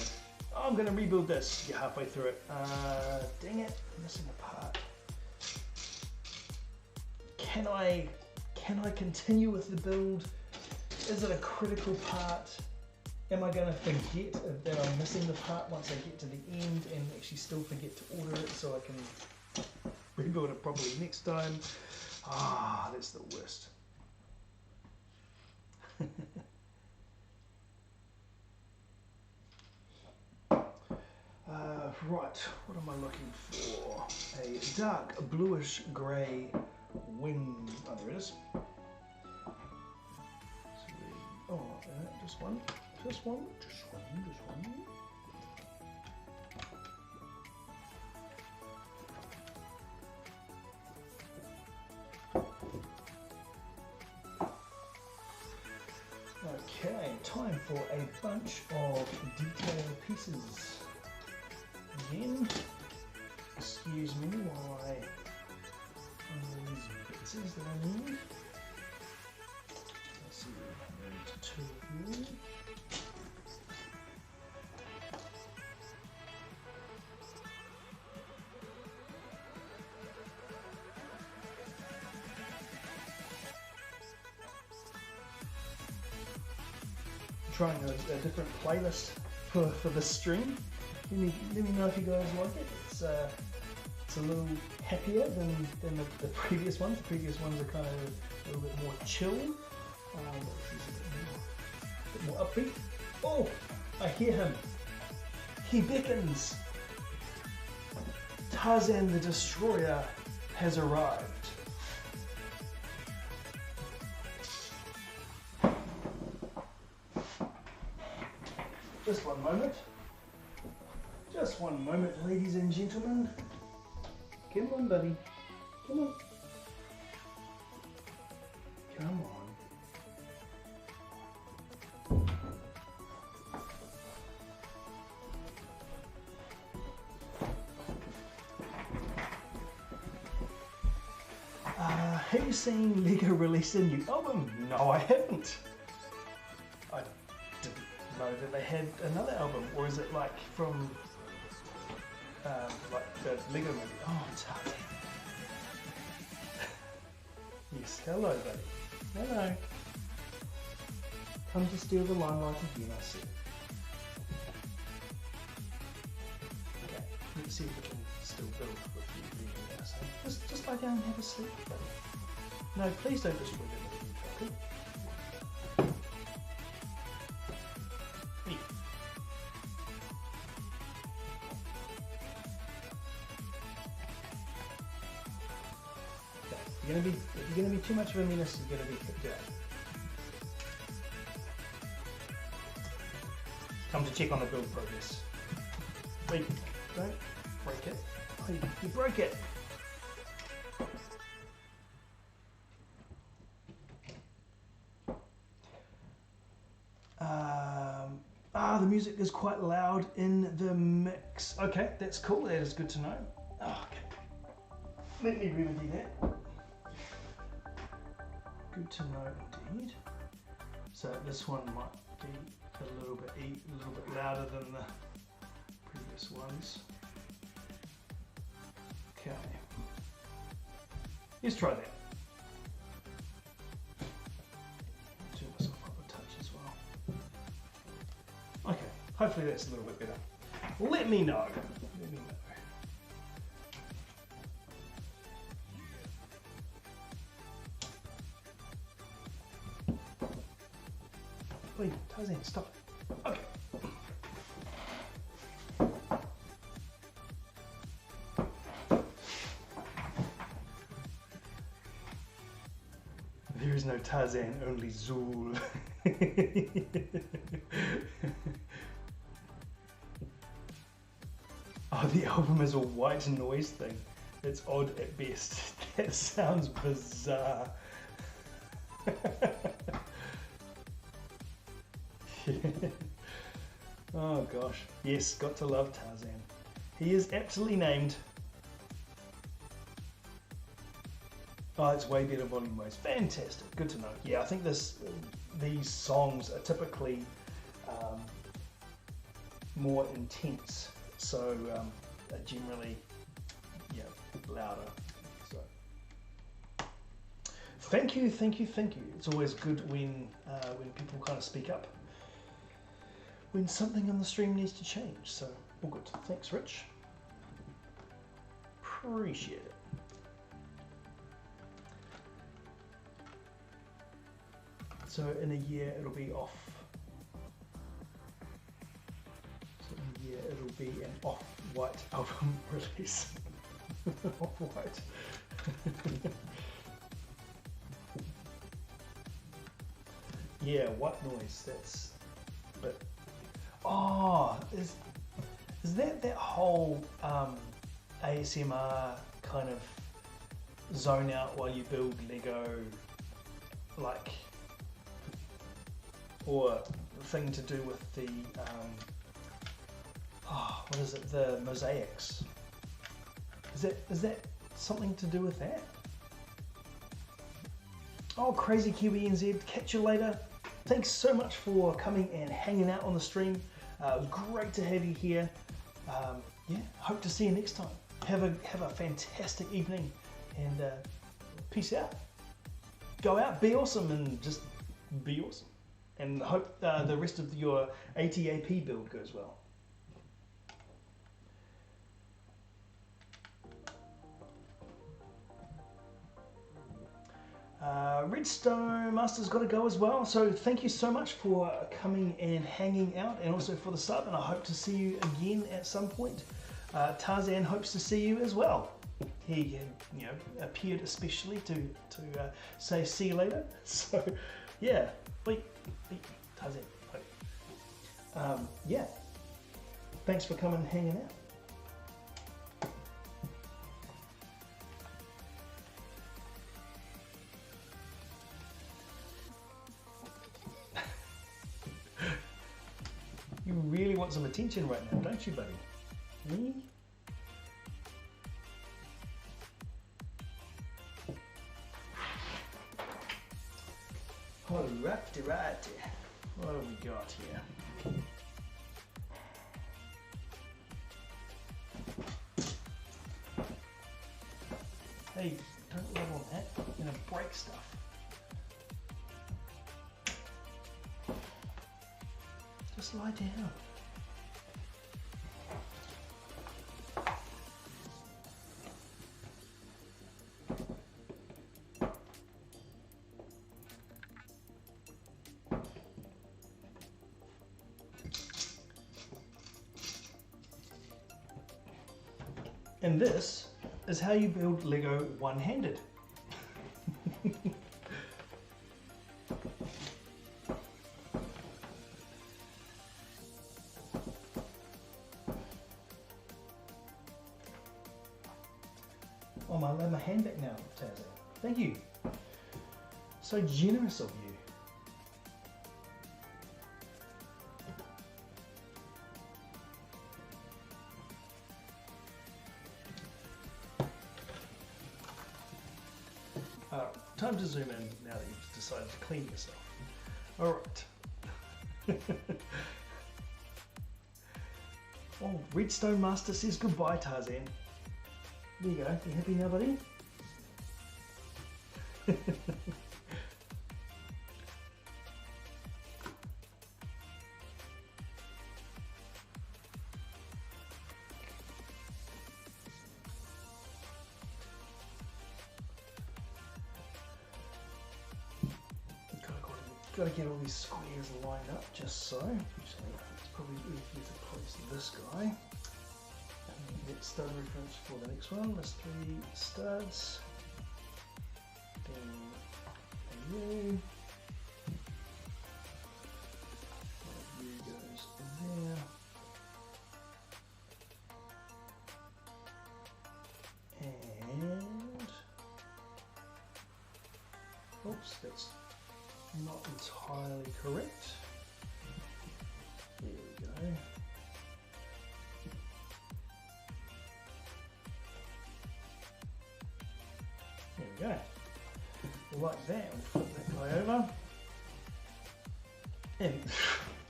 Oh, I'm gonna rebuild this. Get halfway through it. Dang it, missing a part. Can I continue with the build? Is it a critical part? Am I gonna forget that I'm missing the part once I get to the end and actually still forget to order it so I can rebuild it properly next time? Ah, that's the worst. Right, what am I looking for? A dark bluish grey wing. Oh, there it is. Oh, just one. Okay, time for a bunch of detail pieces. Again, excuse me while I find these pieces that I need. Let's see, I need two of you. Trying a different playlist for this stream. Let me know if you guys like it. It's a little happier than the previous ones. The previous ones are kind of a little bit more chill. This is a bit more upbeat. Oh, I hear him. He beckons. Tarzan the Destroyer has arrived. Just one moment. Just one moment, ladies and gentlemen. Come on, buddy. Come on. Come on. Have you seen LEGO release a new album? No, I haven't. I didn't know that they had another album, or is it like from like the LEGO movie? Oh, Tarzan. Yes, hello, buddy. Hello. Come to steal the limelight again, I see. Okay, let's see if we can still build with you leaving now. So just lie down and have a sleep, buddy. No, please don't destroy the living Falcon. If you're gonna be too much of a menace, you're gonna be kicked out. Come to check on the build progress. Wait, don't break it. Oh, you broke it. The music is quite loud in the mix. Okay, that's cool. That is good to know. Oh, okay. Let me remedy that. Good to know indeed. So this one might be a little bit louder than the previous ones. Okay. Let's try that. Turn myself up a touch as well. Okay, hopefully that's a little bit better. Let me know. Let me know. Wait, Tarzan, stop. Okay. There is no Tarzan, only Zool. Oh, the album is a white noise thing. It's odd at best. That sounds bizarre. Oh gosh. Yes, got to love Tarzan. He is aptly named. Oh, it's way better volume-wise. Fantastic. Good to know. Yeah, I think these songs are typically more intense, so generally, yeah, louder. So, thank you. It's always good when people kind of speak up when something on the stream needs to change. So, all good. Thanks, Rich. Appreciate it. So in a year it'll be off. So in a year it'll be an off-white album release. Off-white. Yeah, white noise. That's. But oh, is that whole ASMR kind of zone out while you build Lego, like? Or the thing to do with the, what is it, the mosaics? Is that something to do with that? Oh, Crazy Kiwi NZ, catch you later. Thanks so much for coming and hanging out on the stream. It was great to have you here. Yeah, hope to see you next time. Have a fantastic evening, and peace out. Go out, be awesome, and just be awesome. And hope the rest of your ATAP build goes well. Redstone Master's got to go as well. So thank you so much for coming and hanging out, and also for the sub. And I hope to see you again at some point. Tarzan hopes to see you as well. He, appeared especially to say see you later. So yeah. Wait, Tarzan. Yeah. Thanks for coming and hanging out. You really want some attention right now, don't you, buddy? Me? Alrighty, righty. What have we got here? Hey, don't love on that. You're gonna break stuff. Just lie down. And this is how you build Lego one-handed. Oh, I love my hand back now, Tarzan. Thank you. So generous of you. Time to zoom in now that you've decided to clean yourself. Alright. Oh, Redstone Master says goodbye, Tarzan. There you go. You happy now, buddy? Got to get all these squares lined up just so. Actually, it's probably easier to place this guy. And get stud reference for the next one. There's 3 studs. Then glue. Glue goes there. And oops, that's not entirely correct. There we go. There we go. Like that, we'll flip that guy over. And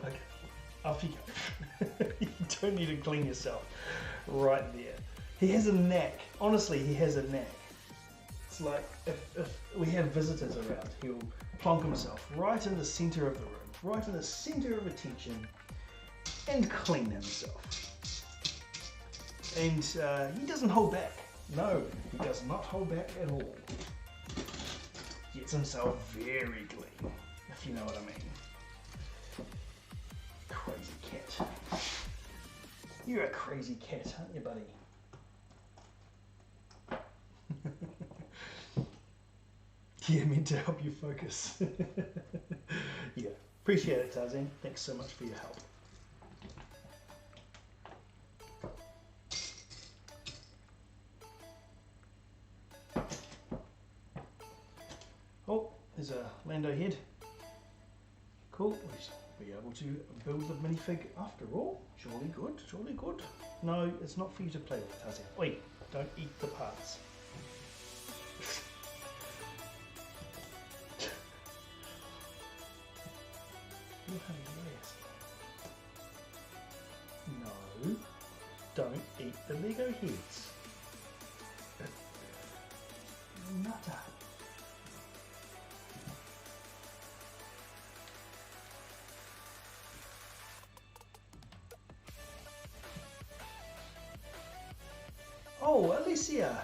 okay, off you go. You don't need to clean yourself. Right there. He has a knack. Honestly, he has a knack. It's like if we have visitors around, he'll plonk himself right in the center of the room, right in the center of attention, and clean himself. And he doesn't hold back. No, he does not hold back at all. Gets himself very clean, if you know what I mean. Crazy cat. You're a crazy cat, aren't you, buddy? Yeah, meant to help you focus. Yeah, appreciate it, Tarzan. Thanks so much for your help. Oh, there's a Lando head. Cool, we'll be able to build the minifig after all. Surely good, surely good. No, it's not for you to play with, Tarzan. Wait, don't eat the parts. No, don't eat the Lego heads. Nutter. Oh, Alicia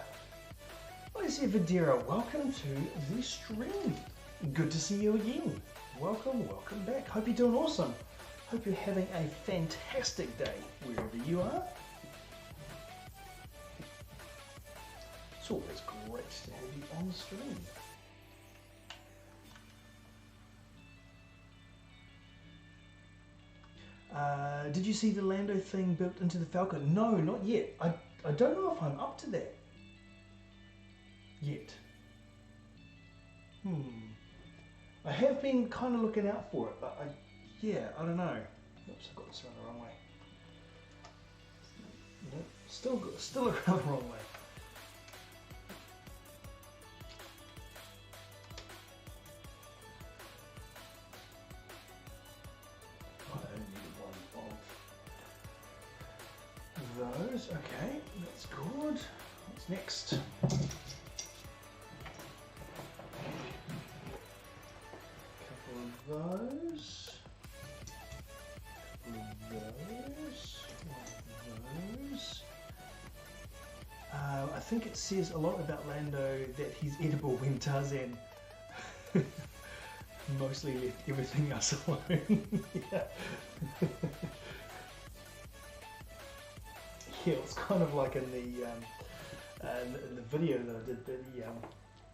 Videra, welcome to the stream. Good to see you again. Welcome back. Hope you're doing awesome. Hope you're having a fantastic day wherever you are. It's always great to have you on the stream. Did you see the Lando thing built into the Falcon? No, not yet. I don't know if I'm up to that yet. I have been kind of looking out for it, but I don't know. Oops, I got this around the wrong way. Nope, still around the wrong way. I only need one of those. Okay, that's good. What's next? Those, I think it says a lot about Lando that he's edible when Tarzan mostly left everything else alone. Yeah. Yeah, it's kind of like in the video that I did,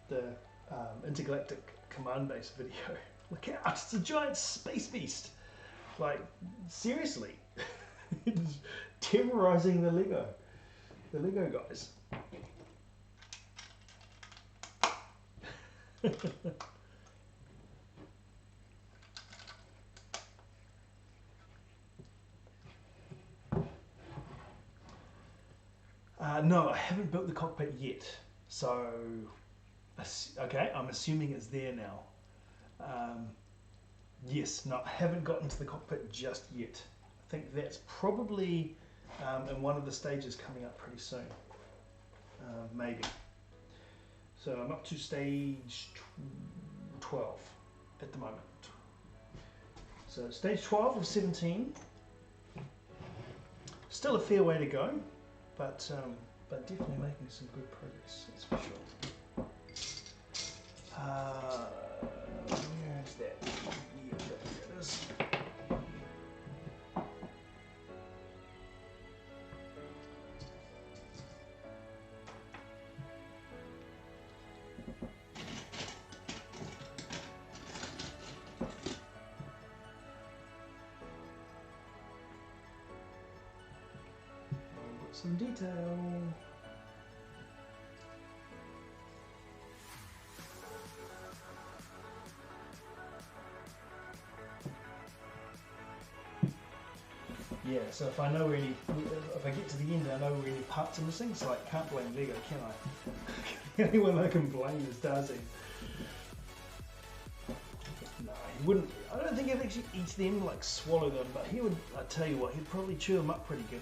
the intergalactic command base video. Look out, it's a giant space beast. Like, seriously. It's terrorizing the Lego guys. No, I haven't built the cockpit yet. So, okay, I'm assuming it's there now. Yes, no, I haven't gotten to the cockpit just yet. I think that's probably in one of the stages coming up pretty soon. Maybe. So I'm up to stage 12 at the moment. So stage 12 of 17. Still a fair way to go, but definitely making some good progress, that's for sure. Where is that? Yeah, there it is. Some detail. Yeah, so if I get to the end, I know where any parts are missing, so I can't blame LEGO, can I? The only one I can blame is Darcy. No, he wouldn't. I don't think he'd actually eat them, like swallow them, but he would, I tell you what, he'd probably chew them up pretty good.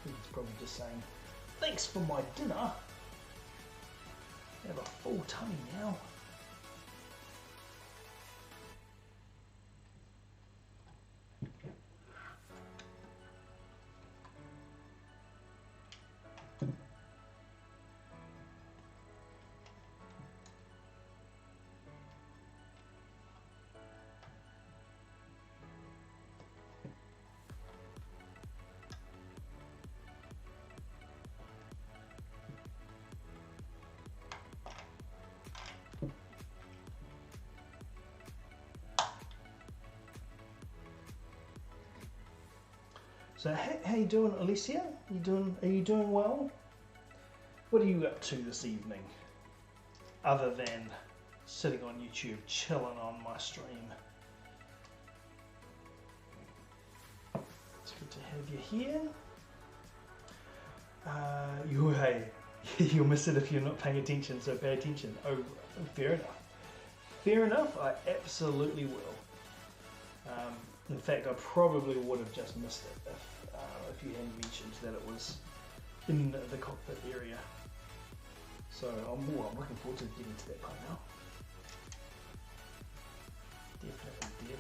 He's probably just saying, thanks for my dinner. I have a full tummy now. So how you doing, Alicia? Are you doing well? What are you up to this evening? Other than sitting on YouTube, chilling on my stream. It's good to have you here. Hey, you'll miss it if you're not paying attention, so pay attention. Oh, fair enough. Fair enough, I absolutely will. In fact, I probably would have just missed it if you hadn't mentioned that it was in the cockpit area. So I'm looking forward to getting to that part now. Definitely.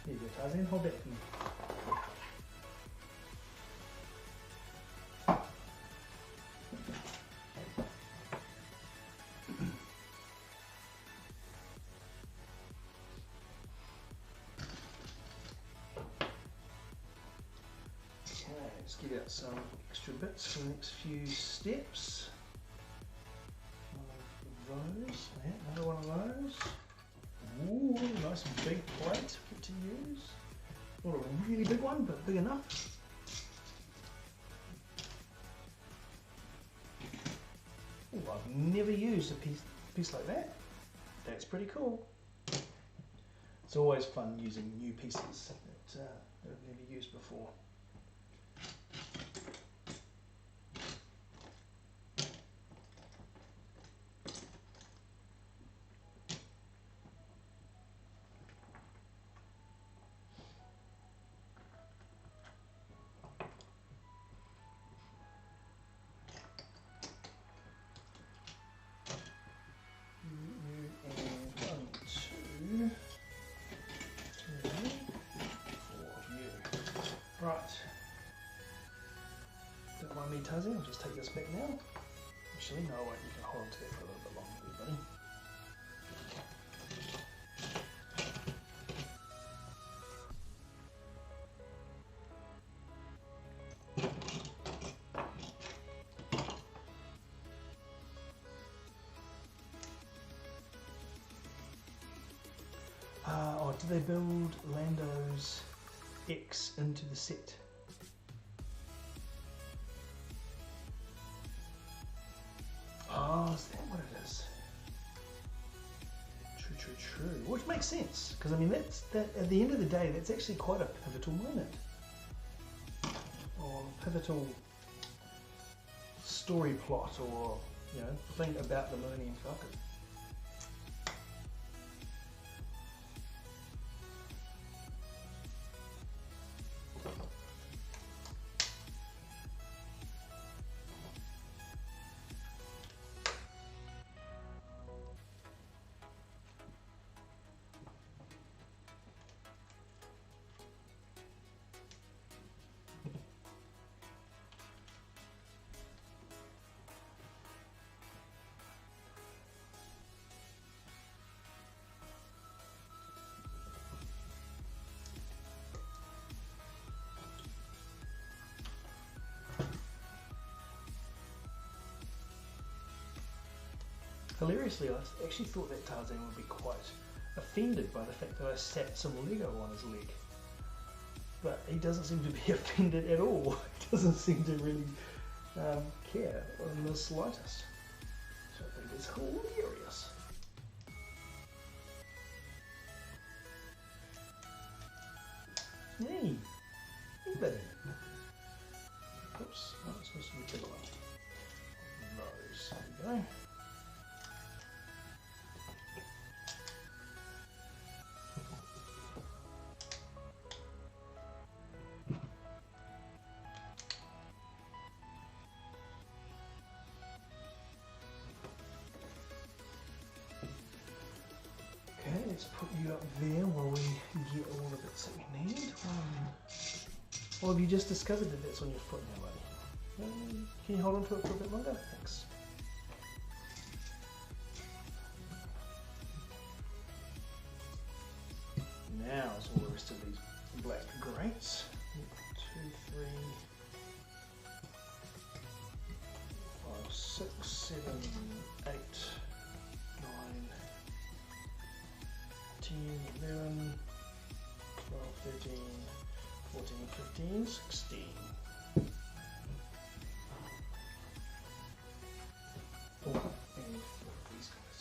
Here you go, Tarzan, hold that for me. Let's get out some extra bits for the next few steps. One of those, yeah, another one of those. Ooh, nice and big plate to use. Not a really big one, but big enough. Ooh, I've never used a piece like that. That's pretty cool. It's always fun using new pieces that I've never used before. Right. Don't mind me, Tazzy, I'll just take this back now. Actually, no, I won't. You can hold on to that for a little bit longer, buddy. Did they build Lando's X into the set? Oh, is that what it is? True. Which makes sense, because I mean that at the end of the day, that's actually quite a pivotal moment, or pivotal story plot, or thing about the Millennium Falcon. Hilariously, I actually thought that Tarzan would be quite offended by the fact that I stacked some Lego on his leg. But he doesn't seem to be offended at all. He doesn't seem to really care in the slightest. So I think it's hilarious. Hey! Hey buddy! Oops, oh, it's supposed to be a bigger one. Those, there we go. Okay, let's put you up there while we get all the bits that we need. Or have you just discovered that that's on your foot now, buddy? Can you hold on to it for a bit longer? Thanks. Now is all the rest of these black grates. 2, 3, 5, 6, 7, 8, 9, 10, 11, 12, 13, 14, 15, 16. Oh, and 4 of these guys.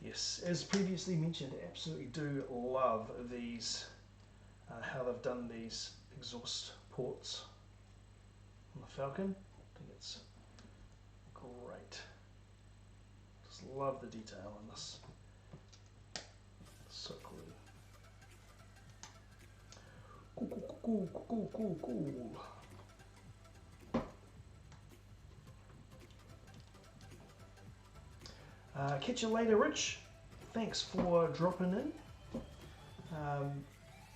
Yes, as previously mentioned, I absolutely do love these, how they've done these exhaust ports on the Falcon. I think it's great. Just love the detail on this. So cool. Cool. Catch you later, Rich. Thanks for dropping in.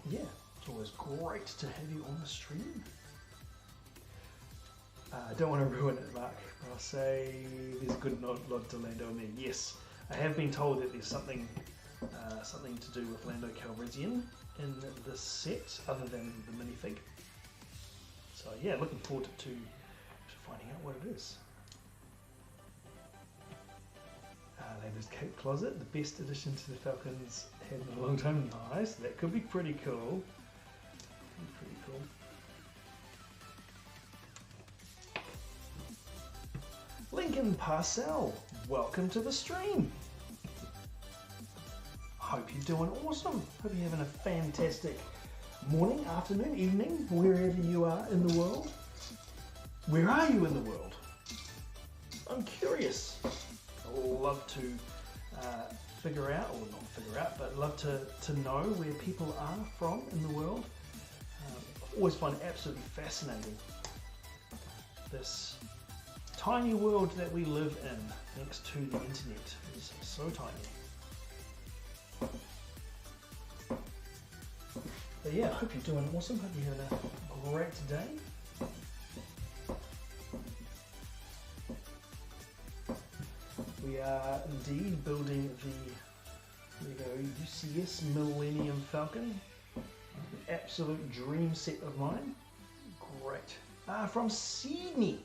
Yeah, it's always great to have you on the stream. I don't want to ruin it, Mark, but I'll say there's a good nod to Lando in there. Yes, I have been told that there's something to do with Lando Calrissian in this set, other than the minifig. So yeah, looking forward to finding out what it is. Lando's Cape Closet, the best addition to the Falcons had in a long time. Nice, that could be pretty cool. Pretty cool. Lincoln Parcell, welcome to the stream. Hope you're doing awesome. Hope you're having a fantastic morning, afternoon, evening, wherever you are in the world. Where are you in the world? I'm curious. I'd love to figure out, or not figure out, but love to know where people are from in the world. I've always find it absolutely fascinating, this tiny world that we live in, thanks to the internet. It's so tiny. But yeah, I hope you're doing awesome. Hope you're having a great day. We are indeed building the LEGO UCS Millennium Falcon. An absolute dream set of mine. Great. From Sydney.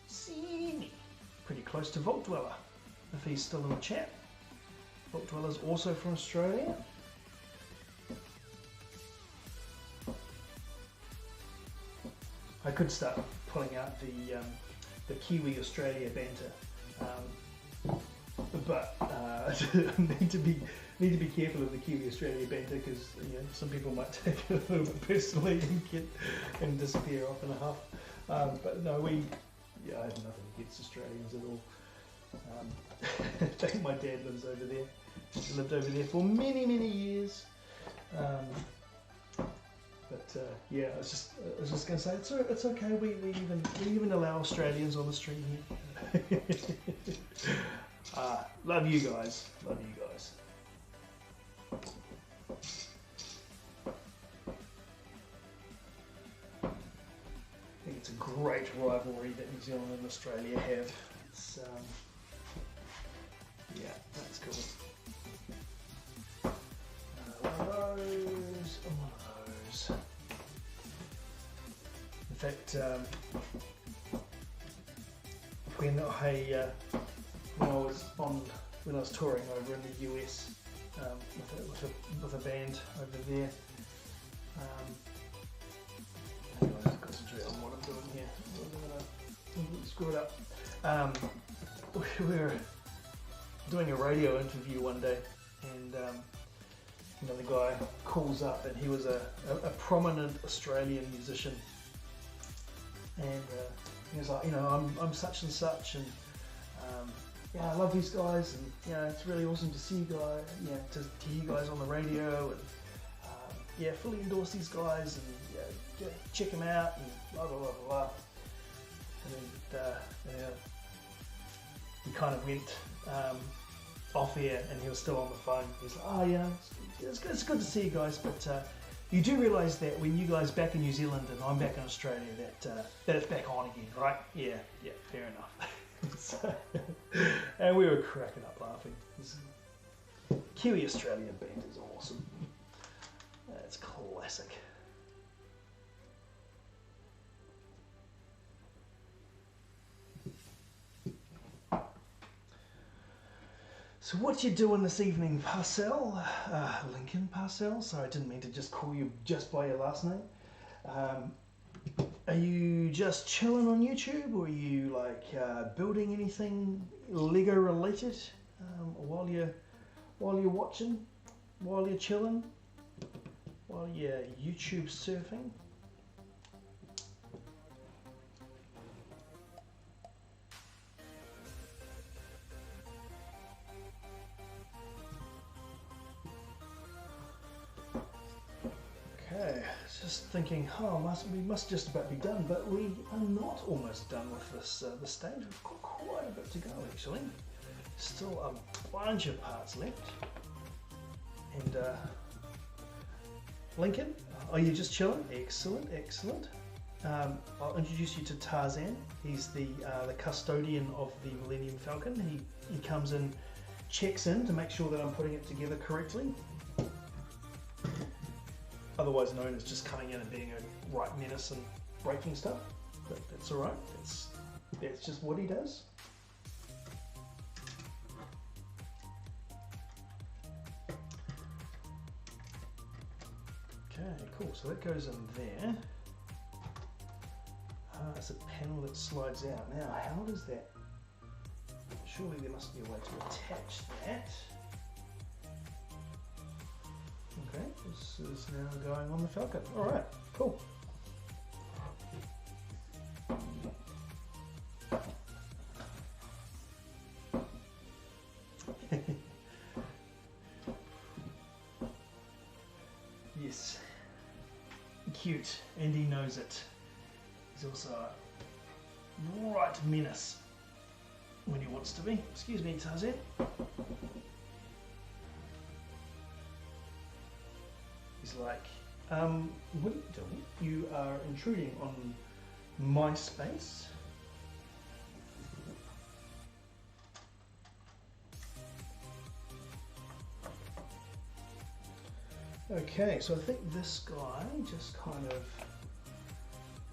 Sydney. Pretty close to Vault Dweller, if he's still in the chat. Vault Dweller's also from Australia. I could start pulling out the Kiwi Australia banter. But need to be careful of the Kiwi Australia banter, because some people might take it a little bit personally and disappear off in a huff. But no, I have nothing against Australians at all. I think my dad lives over there. He lived over there for many years. Yeah, I was just going to say it's okay. We even allow Australians on the stream here. Love you guys. Love you guys. I think it's a great rival rivalry that New Zealand and Australia have. It's, yeah, that's cool. One of those, and one of those. In fact, when I was touring over in the US with a band over there. Anyways, I've concentrate on what I'm doing here. I'm gonna screw it up. We were doing a radio interview one day, and the guy calls up, and he was a prominent Australian musician, and he was like, I'm such and such, and yeah, I love these guys, and it's really awesome to see you guys, to hear you guys on the radio, and yeah, fully endorse these guys, and check them out, and blah blah blah blah. And then he kind of went off air, and he was still on the phone. He's like, oh yeah, it's good to see you guys, but you do realise that when you guys back in New Zealand and I'm back in Australia, that it's back on again, right? Yeah, fair enough. So, and we were cracking up laughing. Kiwi Australian band is awesome. It's classic. So what you doing this evening, Parcel? Lincoln Parcel? Sorry, I didn't mean to just call you just by your last name. Are you just chilling on YouTube, or are you like building anything Lego related while you're watching, while you're chilling, while you're YouTube surfing? Okay, just thinking, we must just about be done, but we are not almost done with this stage. We've got quite a bit to go actually. Still a bunch of parts left. And Lincoln, are you just chilling? Excellent, excellent. I'll introduce you to Tarzan. He's the custodian of the Millennium Falcon. He comes in, checks in to make sure that I'm putting it together correctly. Otherwise known as just coming in and being a right menace and breaking stuff. But that's alright, that's just what he does. Okay, cool, so that goes in there. It's a panel that slides out. Now, how does that... Surely there must be a way to attach that. Okay, this is now going on the Falcon. Alright, cool. Yes. Cute, and he knows it. He's also a right menace when he wants to be. Excuse me, Tarzan. He's like, what are you doing? You are intruding on my space. Okay, so I think this guy just kind of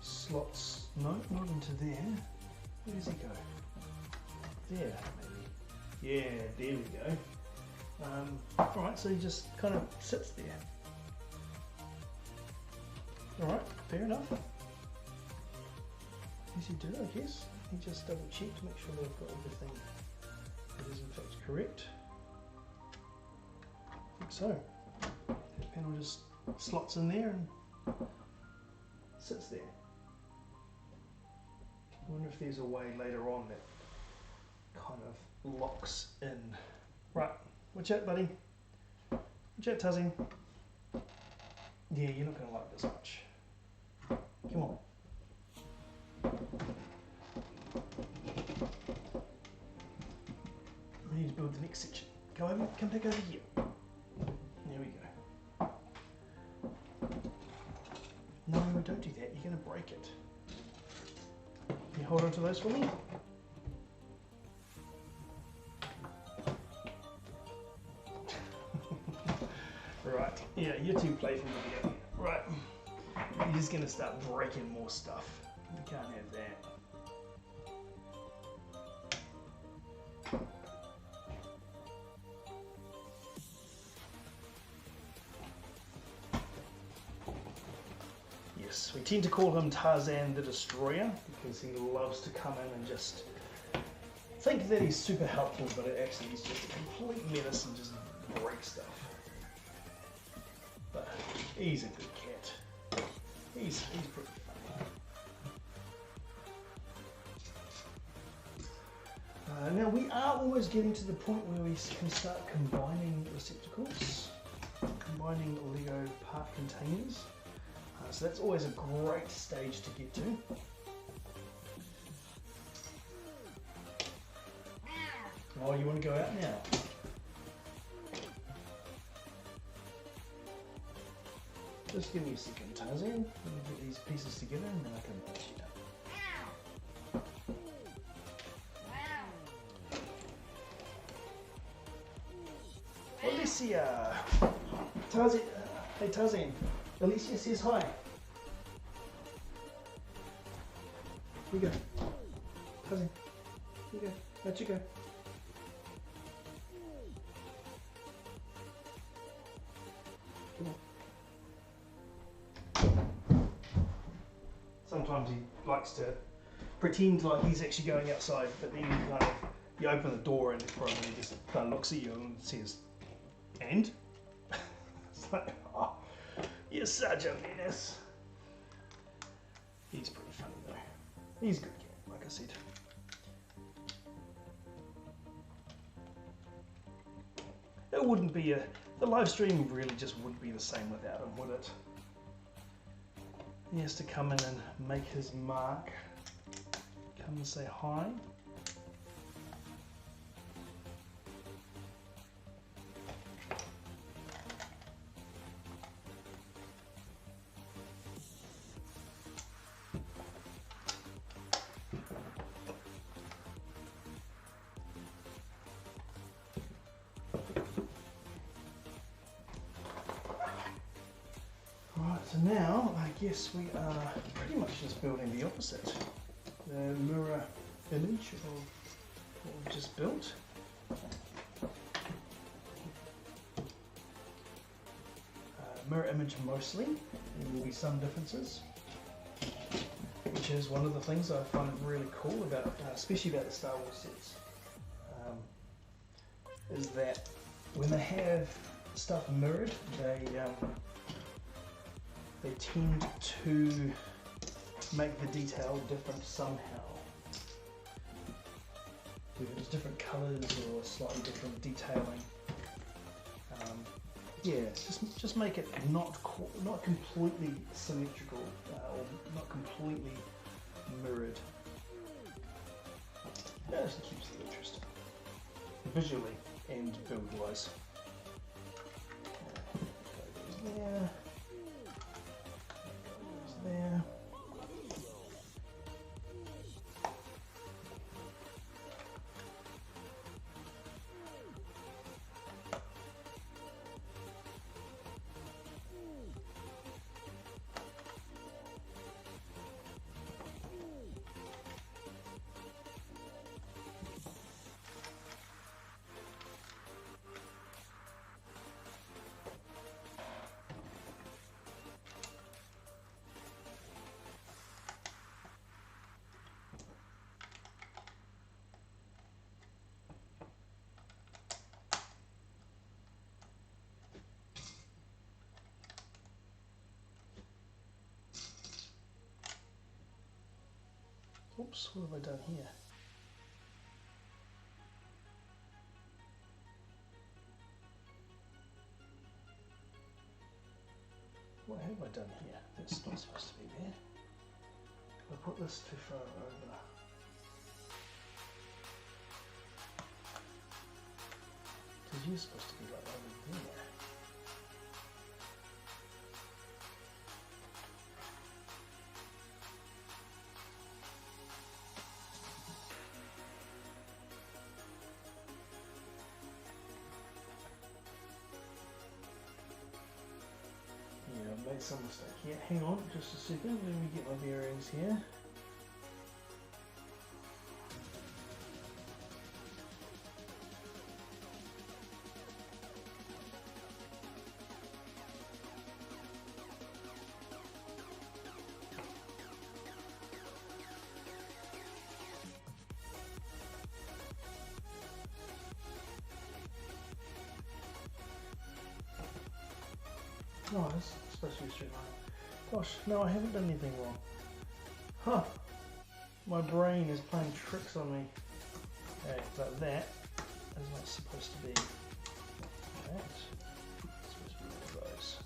slots, no, not into there. Where does he go? There, maybe. Yeah, there we go. Alright, so he just kind of sits there. Alright, fair enough. Yes, you do, I guess. You just double check to make sure that I've got everything that is in fact correct. I think so. That panel just slots in there and sits there. I wonder if there's a way later on that kind of locks in. Right, watch out, buddy. Watch out, Tuzzy. Yeah, you're not going to like this much. Come on. We need to build the next section. Go over, come back over here. There we go. No, don't do that. You're going to break it. You hold on to those for me? Right, yeah, you're too playful to be up here. Right, you're just gonna start breaking more stuff. We can't have that. Yes, we tend to call him Tarzan the Destroyer because he loves to come in and just think that he's super helpful, but actually he's just a complete menace and just break stuff. But he's a good cat. He's pretty funny. Now we are almost getting to the point where we can start combining receptacles, combining LEGO part containers. So that's always a great stage to get to. Oh, you want to go out now? Just give me a second, Tarzan. Let me get these pieces together and then I can let you know. Alicia! Tarzan, hey Tarzan, Alicia says hi. Here you go. Tarzan, here you go. Let you go. Come on. Sometimes he likes to pretend like he's actually going outside, but then you open the door and he just kind of looks at you and says, "And?" It's like, oh, you're such a menace. He's pretty funny though. He's a good cat, like I said. It wouldn't be the live stream really just wouldn't be the same without him, would it? He has to come in and make his mark. Come and say hi. Right, so now I guess we are pretty much just building the opposite. The mirror image of what we've just built. Mirror image mostly, there will be some differences, which is one of the things I find really cool about, especially about the Star Wars sets, is that when they have stuff mirrored, they tend to make the detail different somehow. Whether it's different colours or slightly different detailing. Yeah, just make it not completely symmetrical or not completely mirrored. That just keeps it interesting, visually and build-wise. There. There. Oops, what have I done here? What have I done here? That's not supposed to be there. I put this too far over. Because you're supposed to be like over there. made some mistake here. Hang on just a second, let me get my bearings here. Oh, this is supposed to be a straight line. Gosh, no, I haven't done anything wrong. Huh. My brain is playing tricks on me. Okay, but that is not supposed to be that. It's supposed to be one of those.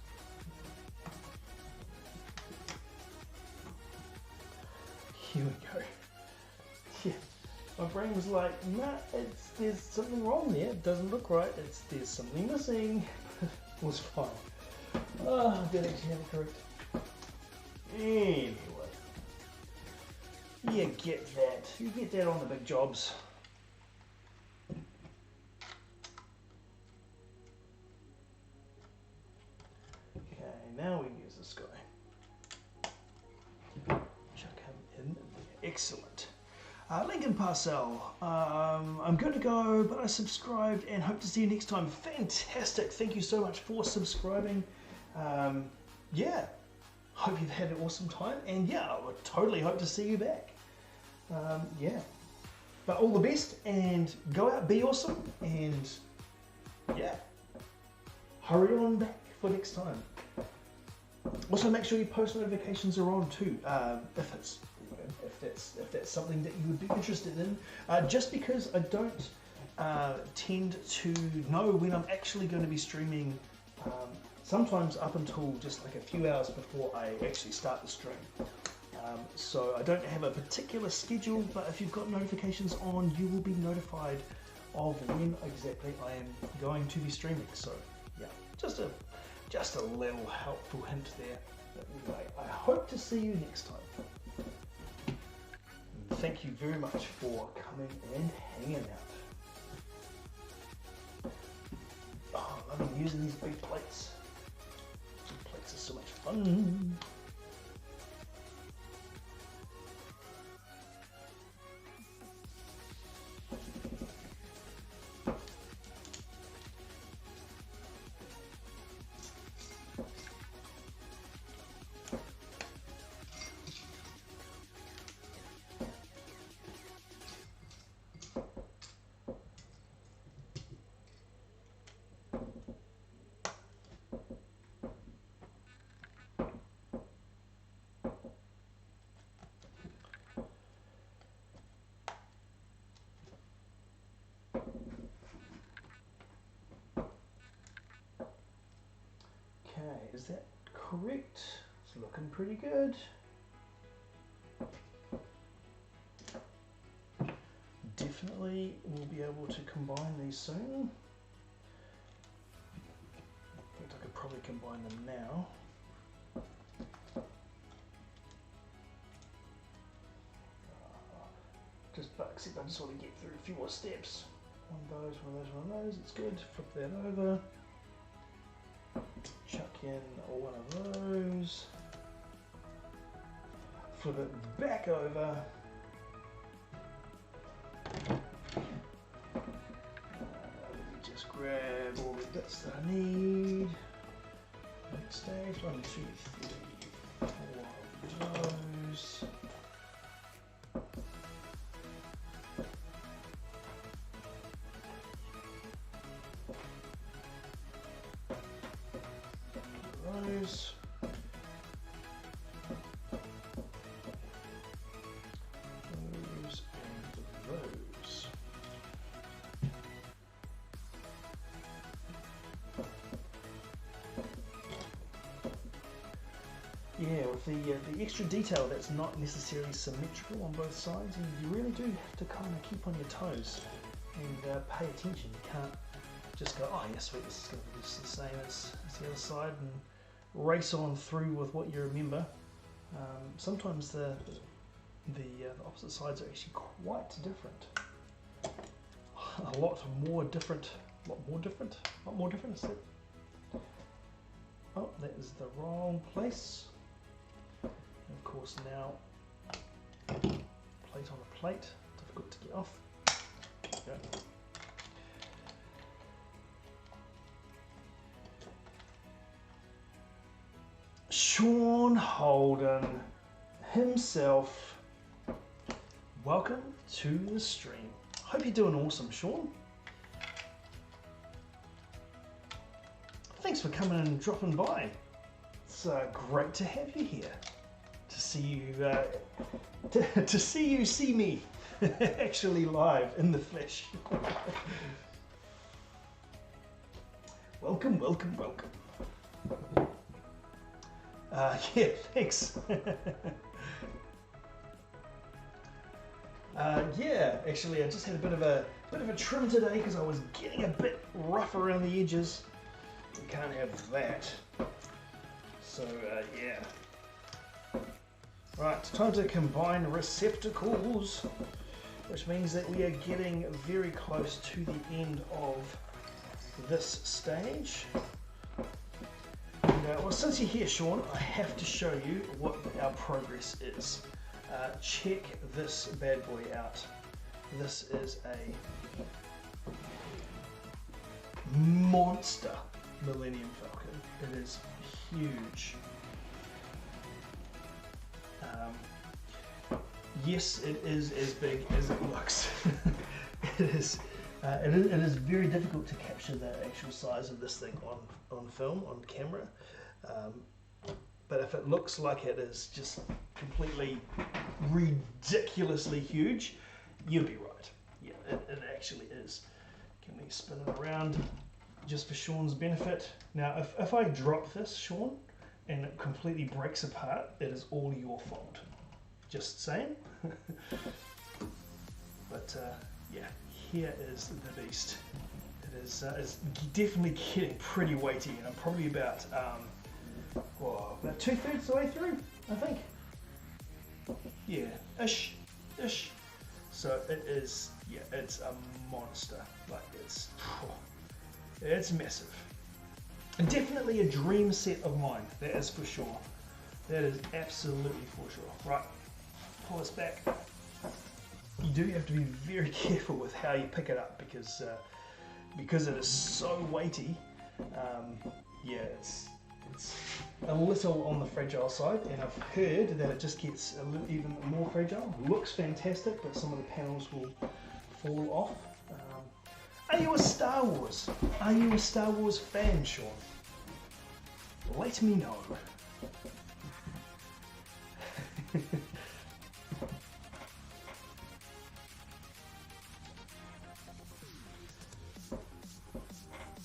Here we go. Yeah. My brain was like, nah, there's something wrong there. It doesn't look right. There's something missing. It was fine. Oh, I did actually have it correct. Anyway. You get that. You get that on the big jobs. Okay, now we can use this guy. Chuck him in there. Excellent. Lincoln Parcel. I'm good to go, but I subscribed and hope to see you next time. Fantastic. Thank you so much for subscribing. Yeah, hope you've had an awesome time, and yeah, I would totally hope to see you back. Yeah, but all the best, and go out, be awesome, and yeah, hurry on back for next time. Also, make sure your post notifications are on too, if that's something that you would be interested in. Just because I don't tend to know when I'm actually going to be streaming. Sometimes up until just like a few hours before I actually start the stream. So I don't have a particular schedule, but if you've got notifications on, you will be notified of when exactly I am going to be streaming. So yeah, just a little helpful hint there. But anyway, I hope to see you next time. And thank you very much for coming and hanging out. Oh, I love using these big plates. Plates are so much fun. Okay, is that correct? It's looking pretty good. Definitely we'll be able to combine these soon. In fact, I could probably combine them now. Except I just want to get through a few more steps. One of those, one of those, one of those. It's good. Flip that over. Chuck in one of those. Flip it back over. Let me just grab all the bits that I need. Next stage, 1, 2, 3, 4 of those. Yeah, with the extra detail that's not necessarily symmetrical on both sides, you really do have to kind of keep on your toes and pay attention. You can't just go, oh yeah, sweet, this is going to be just the same as the other side, and race on through with what you remember. Sometimes the opposite sides are actually quite different. A lot more different. Is it? Oh, that is the wrong place. And of course now, plate on a plate, difficult to get off. There we go. Sean Holden himself, welcome to the stream. Hope you're doing awesome, Sean. Thanks for coming and dropping by. It's great to have you here. To see you, to see me actually live in the flesh. Welcome, welcome, welcome. Yeah, thanks. Yeah, actually, I just had a bit of a trim today because I was getting a bit rough around the edges. We can't have that. So yeah. Right, time to combine receptacles, which means that we are getting very close to the end of this stage. Well, since you're here, Sean, I have to show you what our progress is. Check this bad boy out. This is a monster Millennium Falcon. It is huge. Yes, it is as big as it looks. It is very difficult to capture the actual size of this thing on film, on camera. But if it looks like it is just completely ridiculously huge, you'd be right. Yeah, it actually is. Can we spin it around just for Sean's benefit? Now, if I drop this, Sean, and it completely breaks apart, it is all your fault. Just saying. But yeah, here is the beast. It is it's definitely getting pretty weighty, and I'm probably about 2/3 the way through, I think. Yeah, ish. So it is, yeah, it's a monster. Like it's massive. And definitely a dream set of mine, that is for sure. That is absolutely for sure. Right, pull this back. You do have to be very careful with how you pick it up because it is so weighty. Yeah, it's a little on the fragile side, and I've heard that it just gets a little even more fragile. Looks fantastic, but some of the panels will fall off. Are you a Star Wars? Are you a Star Wars fan, Sean? Let me know.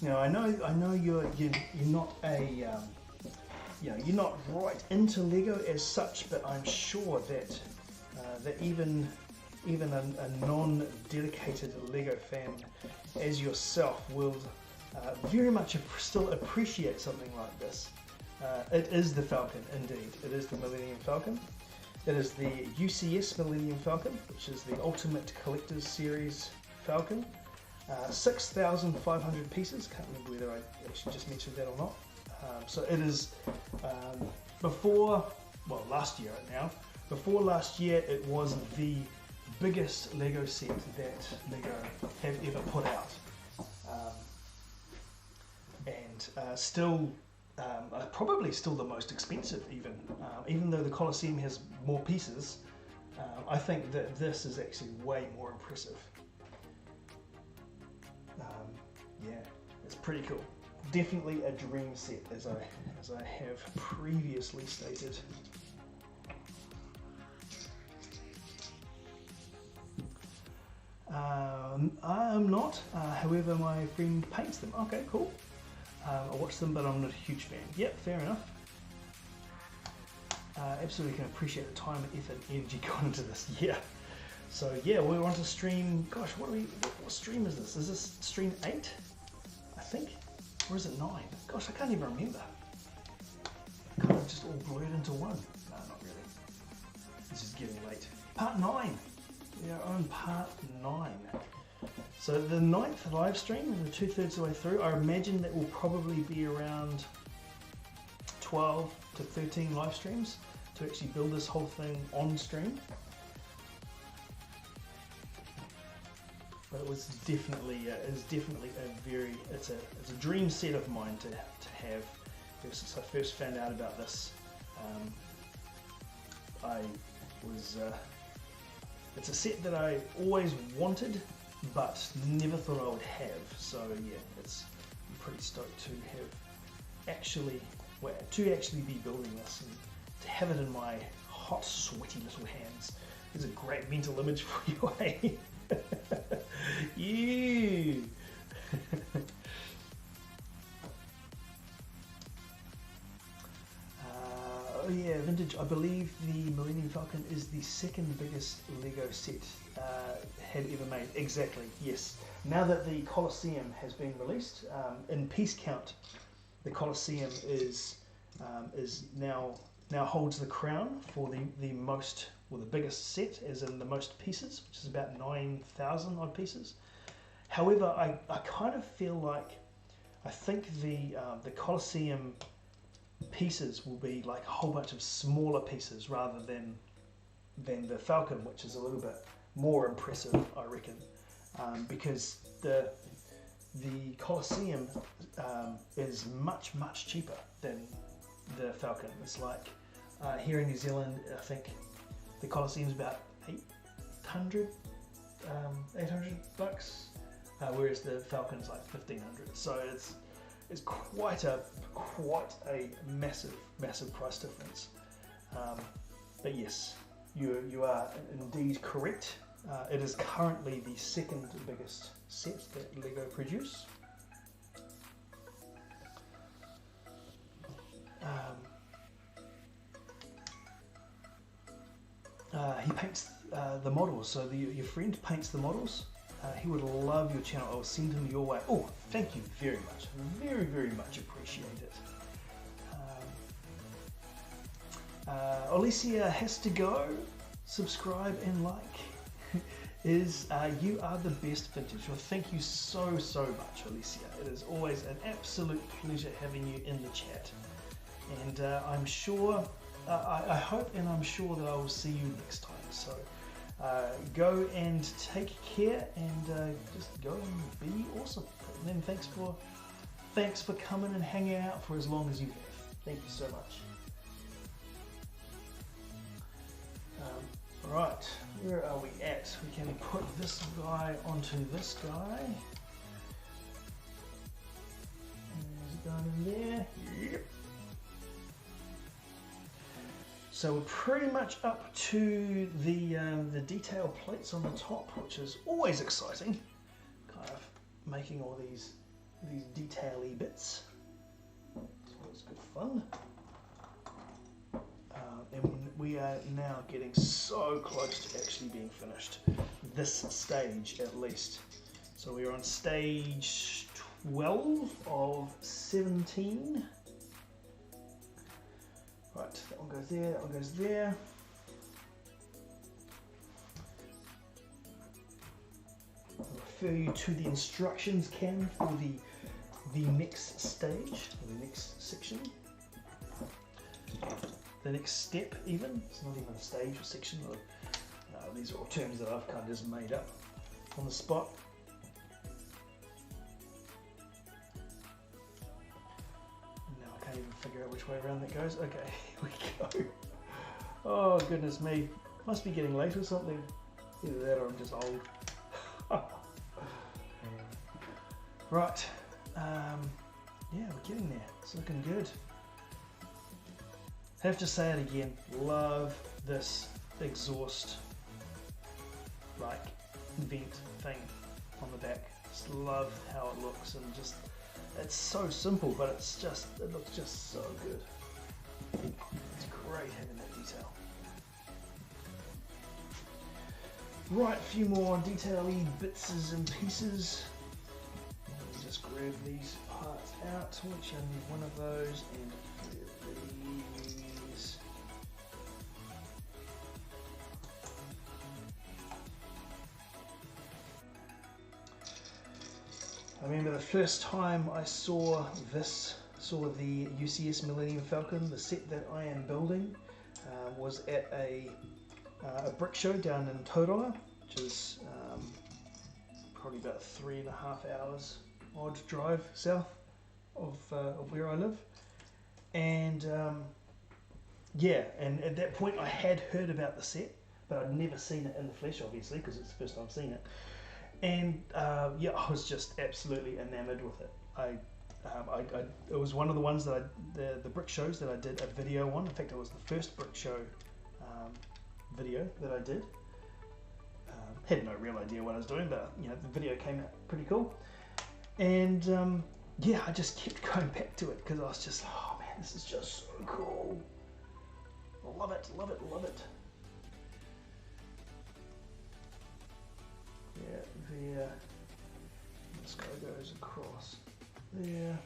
Now I know you're not a you're not right into Lego as such, but I'm sure that that even a non-dedicated Lego fan as yourself will very much still appreciate something like this. It is the Falcon, indeed. It is the Millennium Falcon. It is the UCS Millennium Falcon, which is the Ultimate Collector's Series Falcon. 6,500 pieces. Can't remember whether I actually just mentioned that or not. So it is last year now. Before last year, it was the biggest Lego set that Lego have ever put out, and still probably still the most expensive. Even though the Colosseum has more pieces, I think that this is actually way more impressive. Yeah, it's pretty cool. Definitely a dream set, as I have previously stated. I'm not, however my friend paints them. Okay, cool. I watch them, but I'm not a huge fan. Yep, fair enough. Absolutely can appreciate the time and effort and energy gone into this. Yeah. So yeah, we're on to stream, gosh, what stream is this? Is this stream 8? I think? Or is it 9? Gosh, I can't even remember. Kind of just all blurred into one. No, not really. This is getting late. Part 9. We are on part 9. So the 9th live stream, the 2/3 of the way through, I imagine that will probably be around 12 to 13 live streams to actually build this whole thing on stream. But it was definitely, it's a dream set of mine to have. Ever since I first found out about this, it's a set that I always wanted, but never thought I would have. So yeah, I'm pretty stoked to actually be building this and to have it in my hot, sweaty little hands. It's a great mental image for you, eh? You. Oh yeah, vintage. I believe the Millennium Falcon is the second biggest LEGO set had ever made. Exactly. Yes. Now that the Colosseum has been released in piece count, the Colosseum is now holds the crown for the most, or the biggest set, as in the most pieces, which is about 9,000 odd pieces. However, I kind of feel like, I think the Colosseum pieces will be like a whole bunch of smaller pieces rather than the Falcon, which is a little bit more impressive, I reckon, because the Colosseum is much cheaper than the Falcon. It's like here in New Zealand, I think the Colosseum is about 800 bucks, whereas the Falcon is like 1,500. So it's quite a massive price difference. But yes, you are indeed correct. It is currently the second biggest set that LEGO produce. He paints the models, so your friend paints the models. He would love your channel. I'll send him your way. Oh, thank you very much. Very much appreciate it. Alicia has to go. Subscribe and like. You are the best vintage. Well, thank you so much, Alicia. It is always an absolute pleasure having you in the chat. And I'm sure, I hope and I'm sure that I will see you next time. So go and take care, and just go and be awesome. And then thanks for coming and hanging out for as long as you have. Thank you so much. Right, where are we at? We can put this guy onto this guy. Is it going in there? Yep. So we're pretty much up to the detail plates on the top, which is always exciting. Kind of making all these detail-y bits. It's good fun. And we are now getting so close to actually being finished. This stage, at least. So we're on stage 12 of 17. Right, that one goes there, that one goes there. I'll refer you to the instructions can for the next stage, or the next section. The next step even. It's not even a stage or section. These are all terms that I've kind of just made up on the spot. Now I can't even figure out which way around that goes. Okay, here we go. Oh goodness me. Must be getting late or something. Either that or I'm just old. Right. Yeah, we're getting there. It's looking good. Have to say it again, love this exhaust like vent thing on the back. Just love how it looks, and just it's so simple, but it looks just so good. It's great having that detail. Right, a few more detail-y bits and pieces. Let me just grab these parts out, which I need one of those and three of these. I remember the first time I saw this saw the UCS Millennium Falcon, the set that I am building, was at a brick show down in Tauranga, which is probably about 3.5 hours odd drive south of where I live. And yeah, and at that point I had heard about the set, but I'd never seen it in the flesh, obviously, because it's the first time I've seen it. And yeah, I was just absolutely enamored with it. It was one of the ones that the brick shows that I did a video on. In fact, it was the first brick show video that I did. Had no real idea what I was doing, but you know, the video came out pretty cool. And yeah, I just kept going back to it because I was just, oh man, this is just so cool. Love it, love it, love it. Yeah, there. This guy goes across there.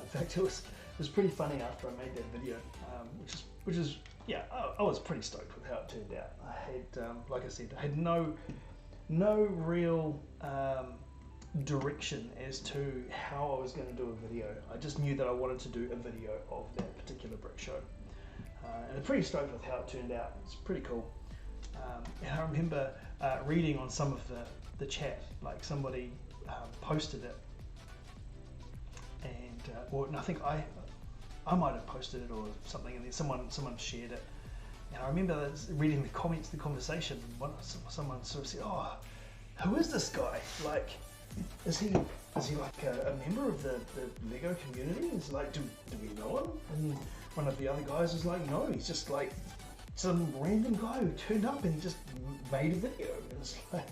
In fact, it was pretty funny after I made that video, which is yeah, I was pretty stoked with how it turned out. I had, like I said, I had no real direction as to how I was going to do a video. I just knew that I wanted to do a video of that particular brick show, and I'm pretty stoked with how it turned out. It's pretty cool. And I remember reading on some of the chat, like somebody posted it. And and I think I might have posted it or something, and then someone shared it. And I remember reading the comments, the conversation. Someone sort of said, "Oh, who is this guy? Like, is he like a member of the LEGO community? Is like, do we know him?" And one of the other guys was like, "No, he's just like some random guy who turned up and he just made a video." And it's like.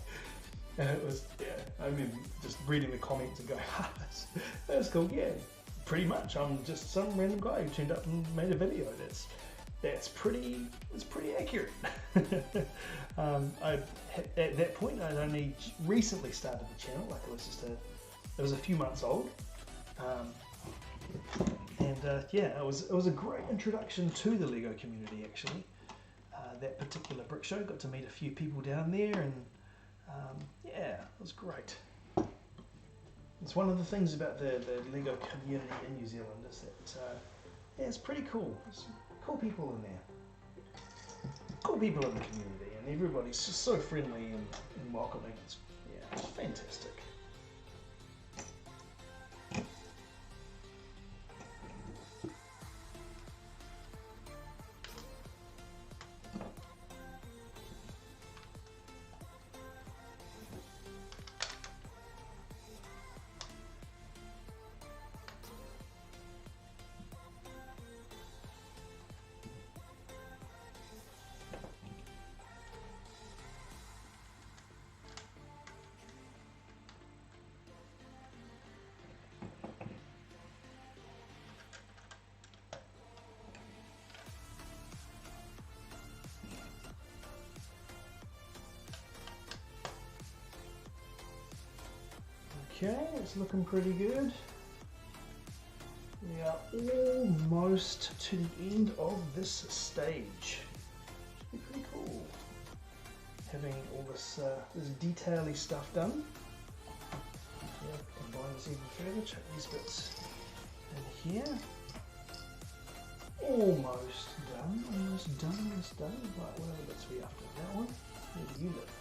And it was, yeah, I remember just reading the comments and going, ah, that's cool, yeah, pretty much. I'm just some random guy who turned up and made a video. It's pretty accurate. At that point, I'd only recently started the channel, like it was a few months old. Yeah, it was a great introduction to the LEGO community, actually. That particular brick show, got to meet a few people down there, and yeah, it was great. It's one of the things about the LEGO community in New Zealand is that yeah, it's pretty cool. There's cool people in there. Cool people in the community, and everybody's just so friendly and welcoming. It's fantastic. Okay, it's looking pretty good. We are almost to the end of this stage. Should be pretty cool. Having all this detail-y stuff done. Yeah, combine this even further, chuck these bits in here. Almost done, almost done. Right, what other bits are we after? That one? Where do you live?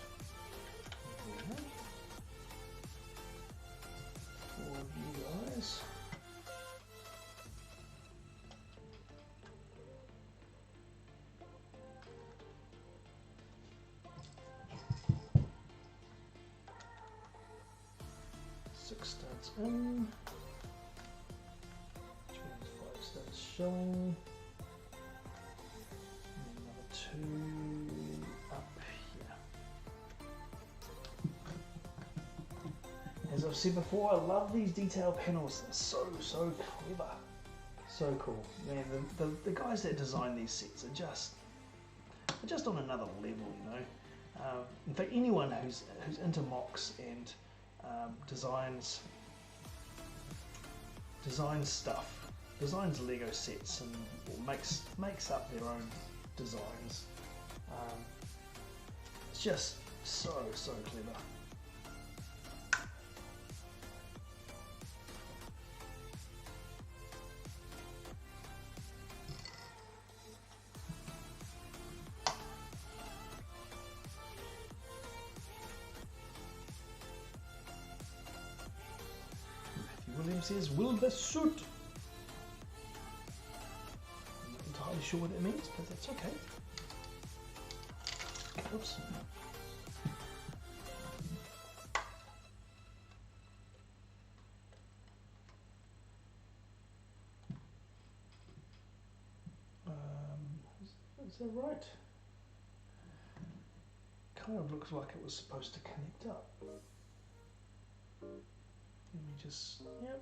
There. For you guys. Six studs in. Which means 5 studs showing. And another 2 up here. as I've said before, I love these detail panels. They're so clever. So cool. Man, the guys that design these sets are just on another level, you know. In fact, anyone who's into mocks and designs stuff, designs Lego sets and makes up their own designs. It's just so clever. William says, Wilbur suit. I'm not entirely sure what it means, but that's okay. Oops. Is that right? Kind of looks like it was supposed to connect up. Let me just, yep.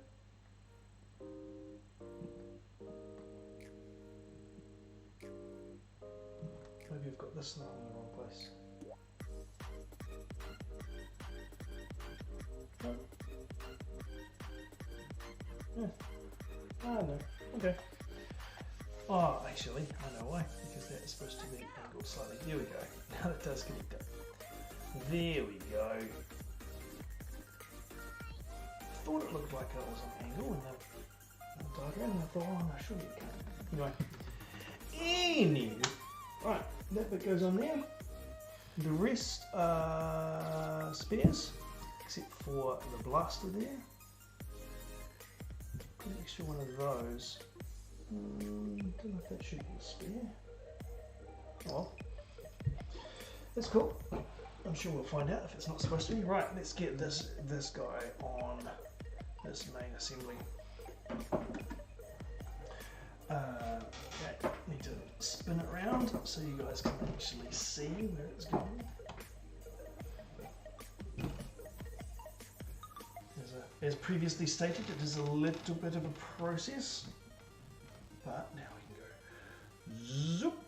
Maybe I've got this now in the wrong place. Oh. Yeah. Ah, no. Okay. Oh, actually, I know why. Because that is supposed to be angled slightly. There we go. Now it does connect up. There we go. I thought it looked like it was an angle in the diagram, and I thought, oh, no, surely it can't. Anyway, right, that bit goes on there. The rest are spares, except for the blaster there. Put an extra one of those. Don't know if that should be a spare. Oh, that's cool. I'm sure we'll find out if it's not supposed to be. Right, let's get this guy on this main assembly. Okay, need to spin it around so you guys can actually see where it's going. As previously stated, it is a little bit of a process, but now we can go zoop.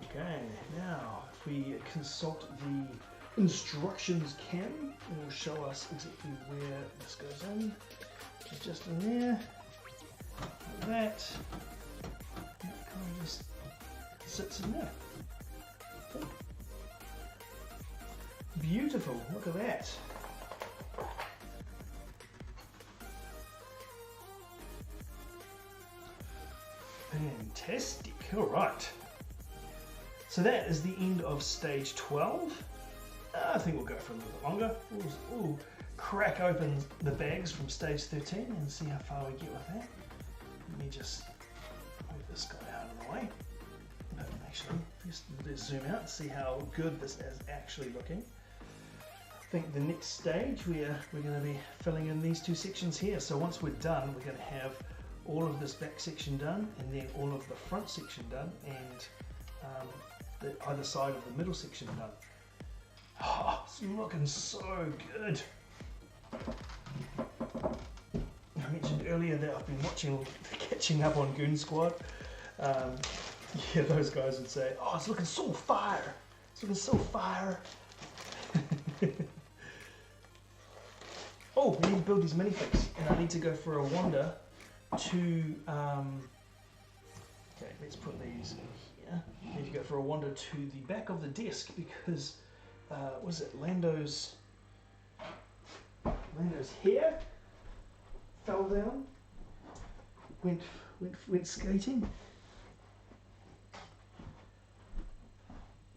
Okay, now if we consult the instructions cam, it will show us exactly where this goes in. It's just in there, like that. It kind of just sits in there. Okay. Beautiful, look at that. Fantastic, all right. So that is the end of stage 12. I think we'll go for a little bit longer. We'll crack open the bags from stage 13 and see how far we get with that. Let me just move this guy out of the way. But actually, let's zoom out and see how good this is actually looking. I think the next stage we're going to be filling in these two sections here. So once we're done, we're going to have all of this back section done and then all of the front section done and the either side of the middle section done. Oh, it's looking so good. I mentioned earlier that I've been catching up on Goon Squad. Yeah, those guys would say, oh, it's looking so fire. It's looking so fire. Oh, we need to build these minifigs, and I need to go for a wander to, okay, let's put these in here. I need to go for a wander to the back of the desk because, was it Lando's hair fell down, went skating,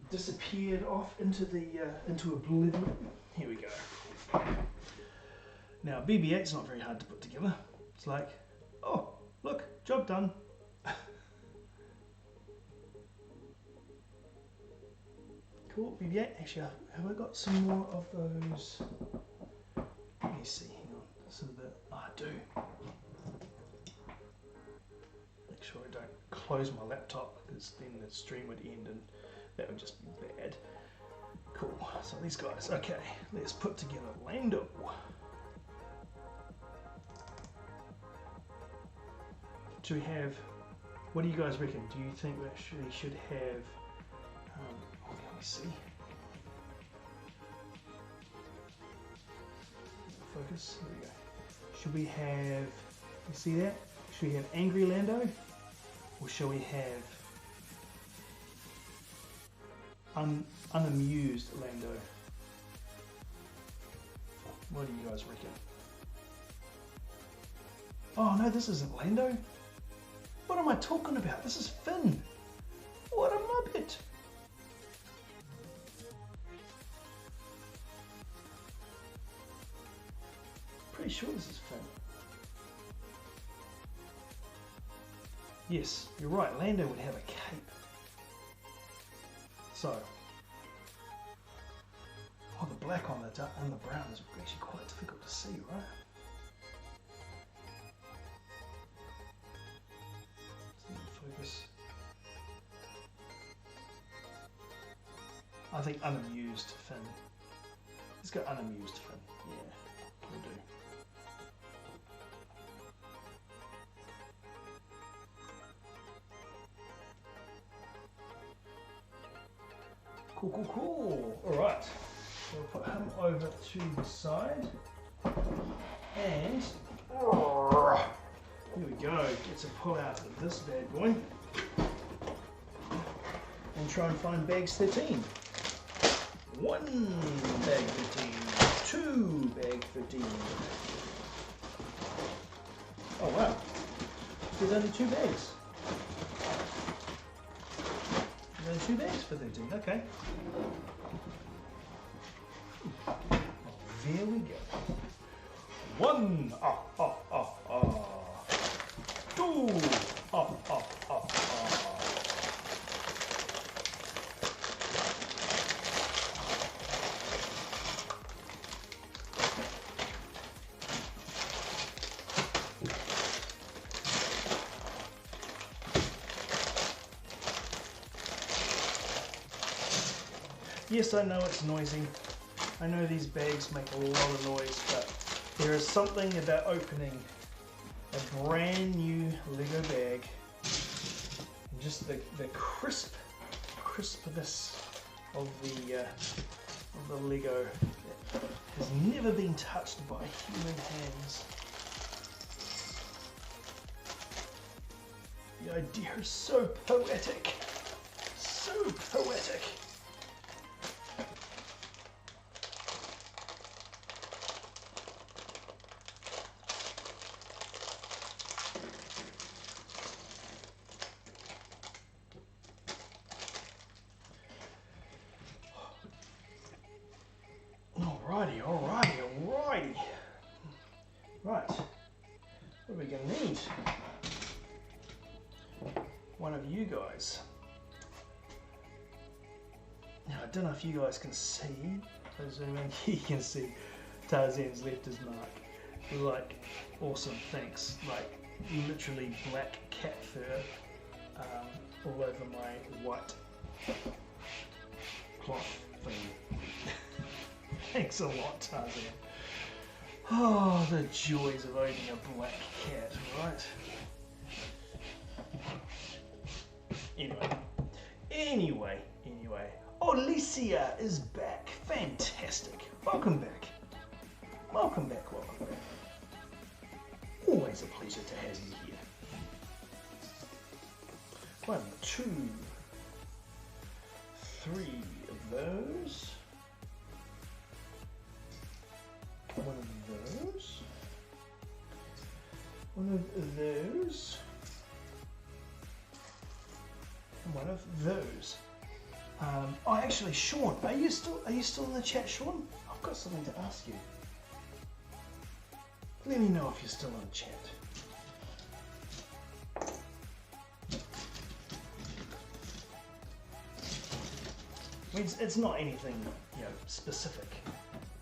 disappeared off into oblivion. Here we go. Now BB-8's not very hard to put together. It's like, oh look, job done. Cool, BB-8. Actually, have I got some more of those? Let me see, hang on. This is a bit, oh, I do. Make sure I don't close my laptop because then the stream would end and that would just be bad. Cool, so these guys, okay, let's put together Lando. Do we have, what do you guys reckon? Do you think we actually should have, let me see. Focus, there we go. Should we have, you see that? Should we have Angry Lando? Or shall we have unamused Lando? What do you guys reckon? Oh no, this isn't Lando. What am I talking about? This is Finn. What a muppet. Pretty sure this is Finn. Yes, you're right, Lando would have a cape. So, oh, the black on the brown is actually quite difficult to see, right? Focus. I think unamused Finn. Let's go unamused Finn. Yeah, we'll do. Cool, cool, cool. All right, we'll put him over to the side, and here we go. Get to pull out of this bad boy and try and find bags 13. 1 bag 13, 2 bag 13. Oh wow, there's only 2 bags. There's 2 bags for 13, okay. Oh, there we go. 1, 2, Yes, I know it's noisy. I know these bags make a lot of noise, but there is something about opening a brand new Lego bag and just the crispness of the Lego that has never been touched by human hands. The idea is so poetic, so poetic. Alrighty. Right, what are we going to need? One of you guys. Now, I don't know if you guys can see, presuming you can see Tarzan's left his mark. Like, awesome, thanks. Like, literally black cat fur all over my white cloth thing. Thanks a lot, Tarzan. Oh, the joys of owning a black cat, right? Anyway. Oh, Alicia is back. Fantastic. Welcome back. Always a pleasure to have you here. 1, 2, 3 of those. 1 of those. 1 of those. And 1 of those. Oh, actually, Sean, are you still in the chat, Sean? I've got something to ask you. Let me know if you're still in the chat. I mean, it's not anything, specific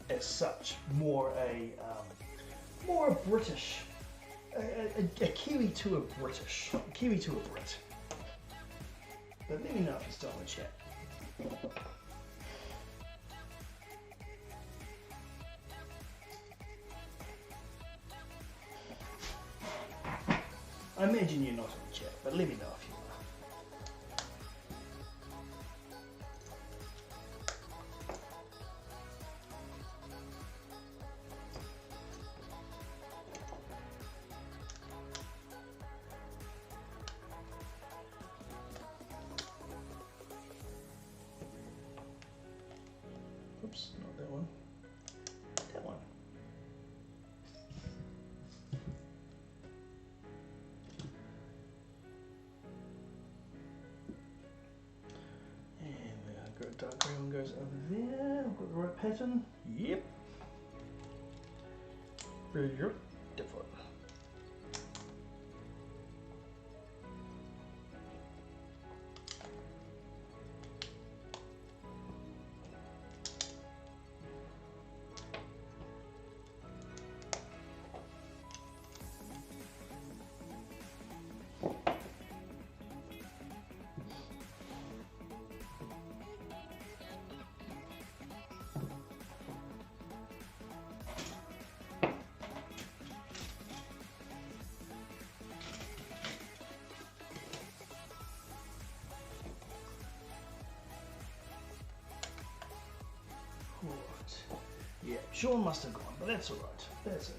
as such. More a British, a Kiwi to a British, a Kiwi to a Brit. but let me know if you still want to chat. I imagine you're not on the chat, but let me know if you are. Oops, not that one. That one. Dark green one goes over there. I've got the right pattern. Yep. Yep. Different. Yeah, Sean must have gone, but that's all right. That's okay.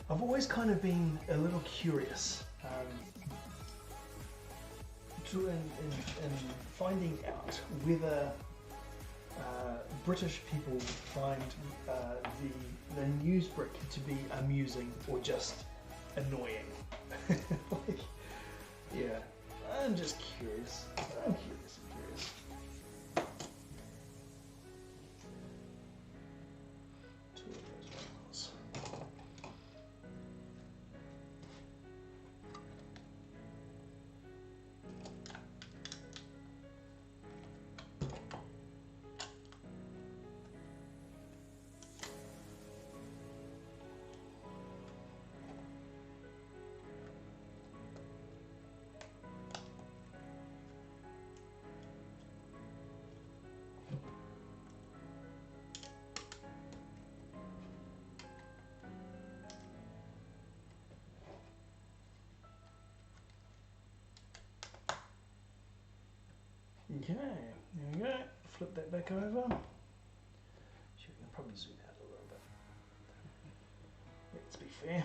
I've always kind of been a little curious in finding out whether British people find the news brick to be amusing or just annoying. Like, yeah. I'm just curious. I'm curious. Two of those ones. Okay, there we go. Flip that back over. Sure, we can probably zoom out a little bit. Let's be fair.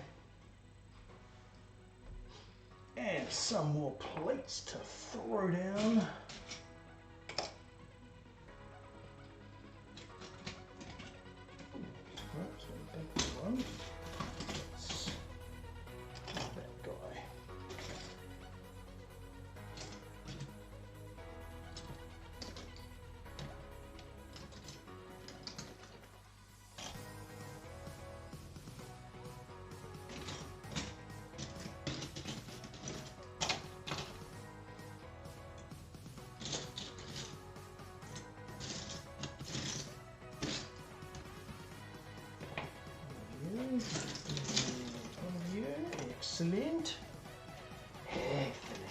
And some more plates to throw down. Right, so back one. That's that guy. Excellent. Excellent.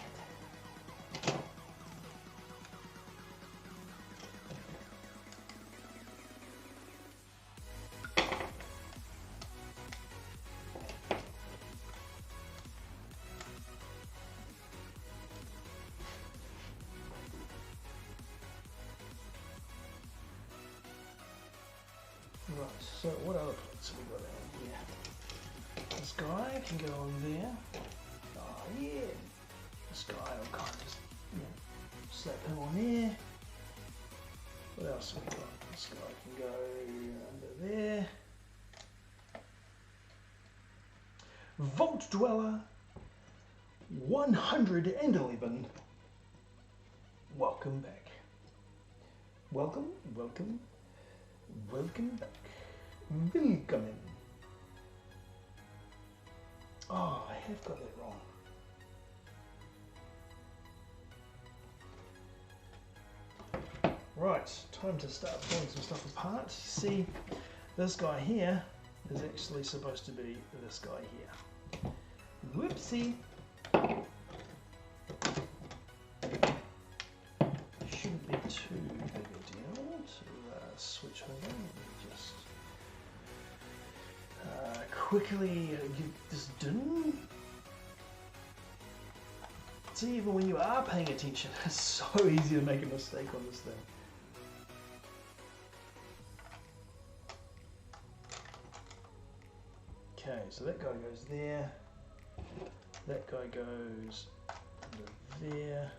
Right, so what other plates have we got out here? This guy can go on there. Oh yeah. This guy will kind of just, slap him on there. What else have we got? This guy can go under there. Vault Dweller 111. Welcome back. Welcome back. Willkommen. Oh, I have got that wrong. Right, time to start pulling some stuff apart. See, this guy here is actually supposed to be this guy here. Whoopsie. Shouldn't be too big a deal to switch over. Let me just quickly get this done. See, even when you are paying attention, it's so easy to make a mistake on this thing. Okay, so that guy goes there. That guy goes under there.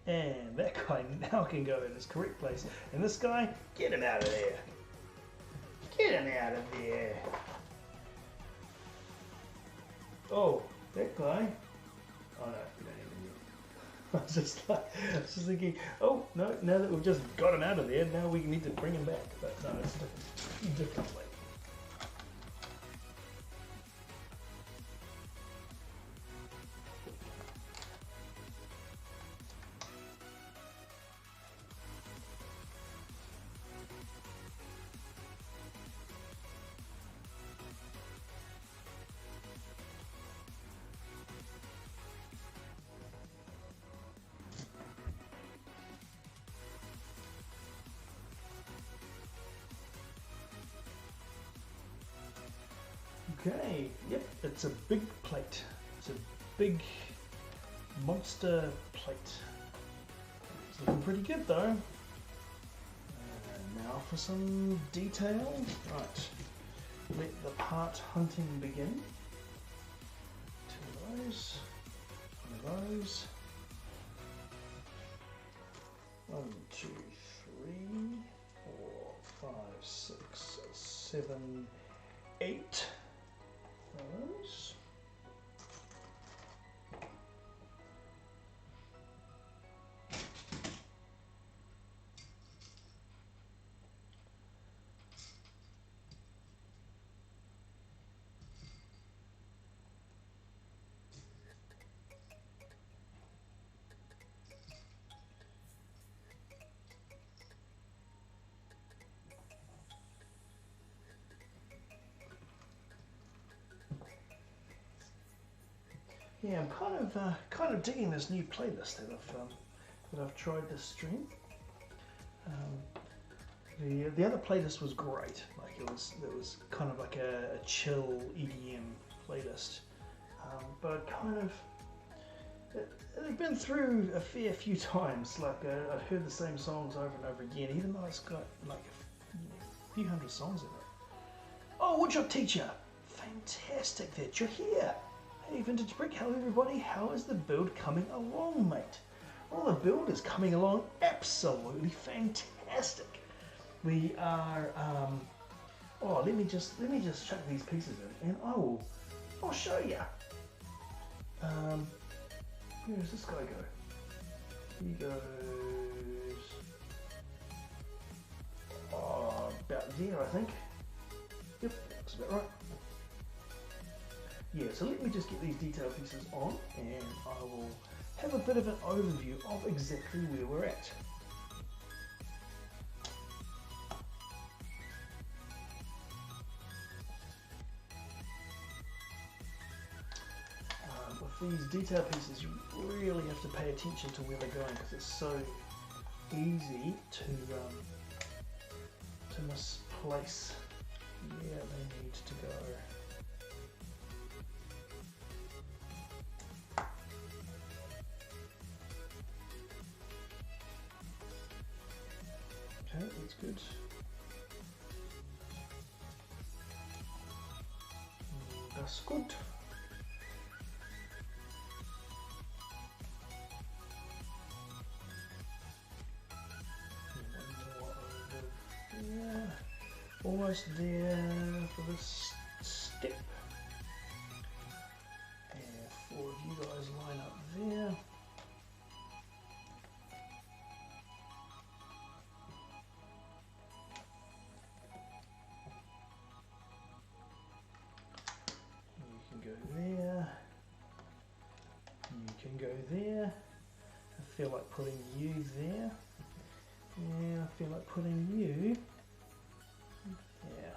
And that guy now can go in his correct place. And this guy, get him out of there. Get him out of there. Oh, that guy. Oh no, we don't even need him. I was just thinking, oh no, now that we've just got him out of there, now we need to bring him back. But no, it's differently. Okay, yep, it's a big plate. It's a big monster plate. It's looking pretty good though. And now for some detail. Right, let the part hunting begin. Two of those, one of those. 1, 2, 3, 4, 5, 6, 7, 8. Those. Yeah, I'm kind of digging this new playlist that I've tried this stream. The other playlist was great. Like it was kind of like a chill EDM playlist, but I've been through a fair few times. Like I've heard the same songs over and over again, even though it's got like a few hundred songs in it. Oh, woodshop teacher, fantastic that you're here. Hey Vintage Brick, hello everybody, how is the build coming along, mate? Well, the build is coming along absolutely fantastic. We are, oh, let me just chuck these pieces in and I'll show you. Where does this guy go? He goes, about there I think. Yep, that's about right. Yeah, so let me just get these detail pieces on and I will have a bit of an overview of exactly where we're at. With these detail pieces, you really have to pay attention to where they're going because it's so easy to misplace where they need to go. Okay, that's good. That's good. Yeah, almost there for this step. And 4 of you guys line up there. There. I feel like putting you there. Yeah, I feel like putting you. Yeah.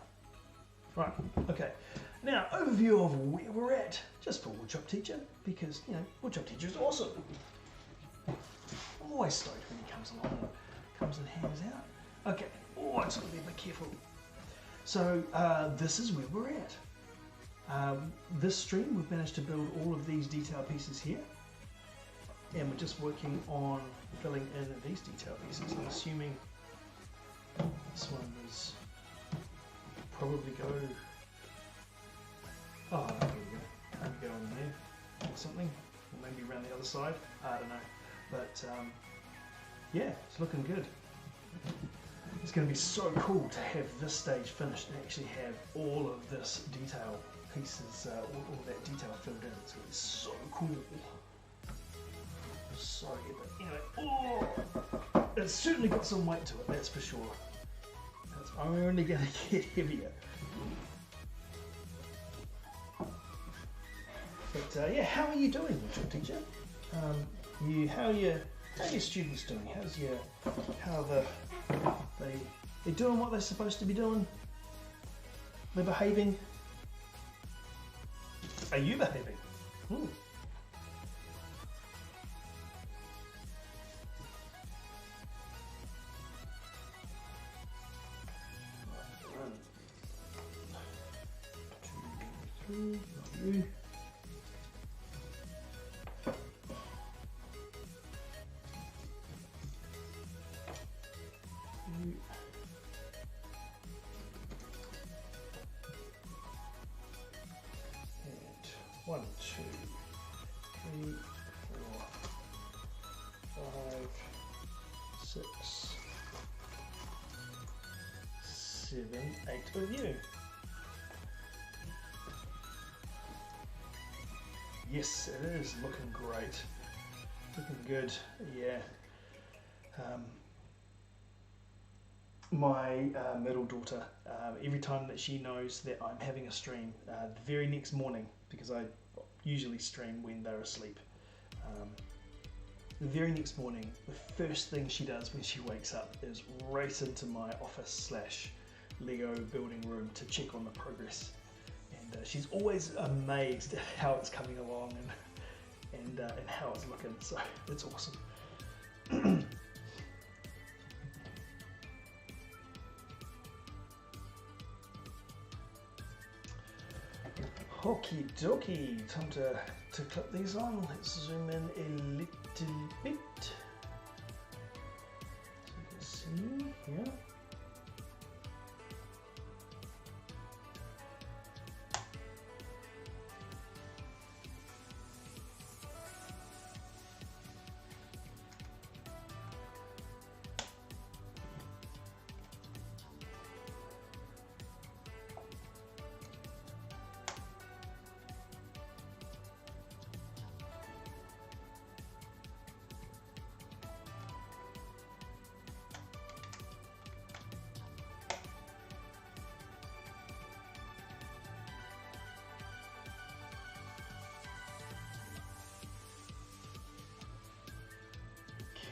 Right, okay. Now, overview of where we're at, just for Woodshop Teacher, because, you know, Woodshop Teacher is awesome. I'm always stoked when he comes along, comes and hangs out. Okay, oh, I just got to be a bit careful. So, this is where we're at. This stream, we've managed to build all of these detail pieces here. And we're just working on filling in these detail pieces. I'm assuming this one is probably go. Oh, there we go. Maybe go on there or something, or maybe around the other side. I don't know, but yeah, it's looking good. It's going to be so cool to have this stage finished and actually have all of this detail pieces, all of that detail filled in. It's going to be so cool. So epic. Anyway, oh, it's certainly got some weight to it, that's for sure. It's only going to get heavier. But yeah, how are you doing, Woodshop Teacher? How are your students doing? They doing what they're supposed to be doing? They're behaving? Are you behaving? Ooh. Three, and 1, 2, 3, 4, 5, 6, 7, 8 of you. Yes, it is looking great. Looking good, yeah. My middle daughter, every time that she knows that I'm having a stream, the very next morning, because I usually stream when they're asleep, the very next morning, the first thing she does when she wakes up is race into my office / Lego building room to check on the progress. And she's always amazed at how it's coming along and how it's looking, so it's awesome. Okie dokie, time to clip these on. Let's zoom in a little bit. So you can see here.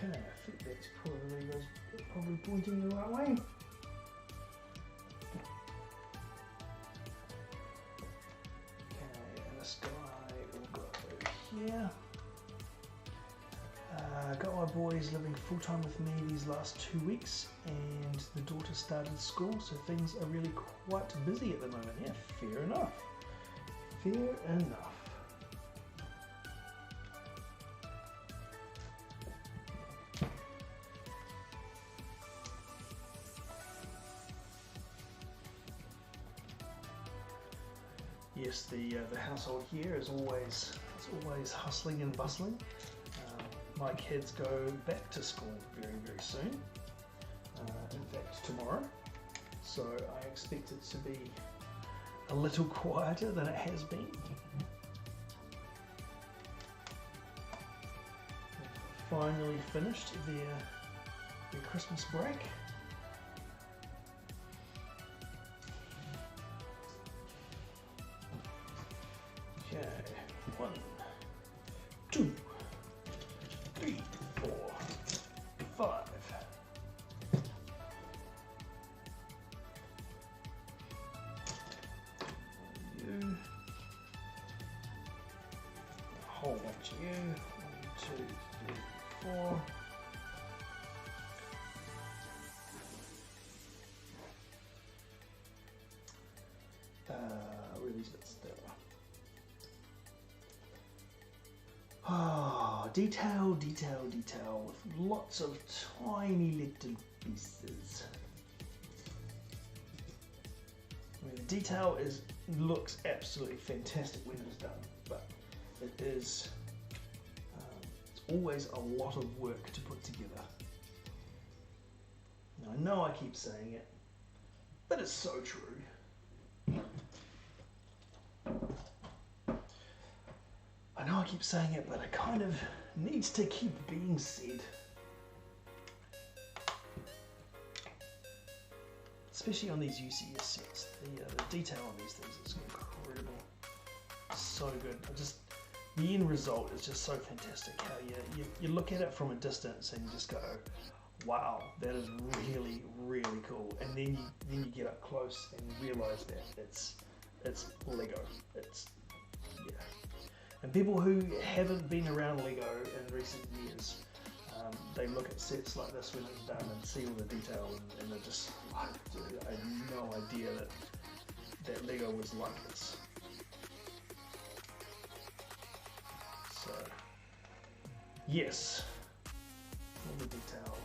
Okay, I think that's probably pointing the right way. Okay, and this guy will go here. Got my boys living full time with me these last 2 weeks, and the daughter started school, so things are really quite busy at the moment. Yeah, fair enough. Fair enough. Yes, the household here is always hustling and bustling. My kids go back to school very, very soon. In fact, tomorrow. So I expect it to be a little quieter than it has been. Finally finished their Christmas break. Okay, 1, 2, 3, 4, 5. You. got you. 1, 2, 3, 4. Where are these bits? There. Ah, detail, detail, detail, with lots of tiny little pieces. I mean, the detail looks absolutely fantastic when it's done, but it is it's always a lot of work to put together. Now, I know I keep saying it, but it's so true. I know I keep saying it, but it kind of needs to keep being said. Especially on these UCS sets, the detail on these things is incredible. So good. The end result is just so fantastic. How you look at it from a distance and you just go, wow, that is really, really cool. And then you get up close and realize that it's Lego. Yeah. And people who haven't been around Lego in recent years, they look at sets like this when it's done and see all the detail, and they're just like, I had no idea that Lego was like this. So, yes, all the detail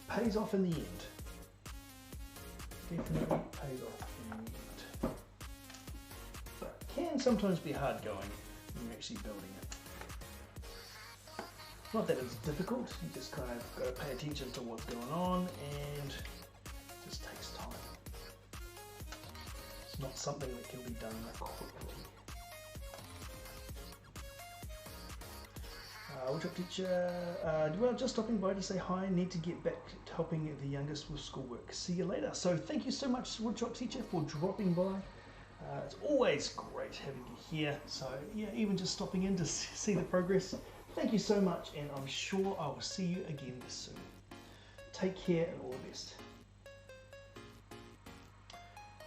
pays off in the end. Definitely pays off in the end. But can sometimes be hard going when you're actually building it. Not that it's difficult, you just kind of got to pay attention to what's going on, and it just takes time. It's not something that can be done quickly. What's up, teacher? Well, just stopping by to say hi. Need to get back to helping the youngest with schoolwork. See you later. So thank you so much, Woodshop teacher, for dropping by. It's always great having you here. So yeah, even just stopping in to see the progress. Thank you so much, and I'm sure I will see you again soon. Take care and all the best.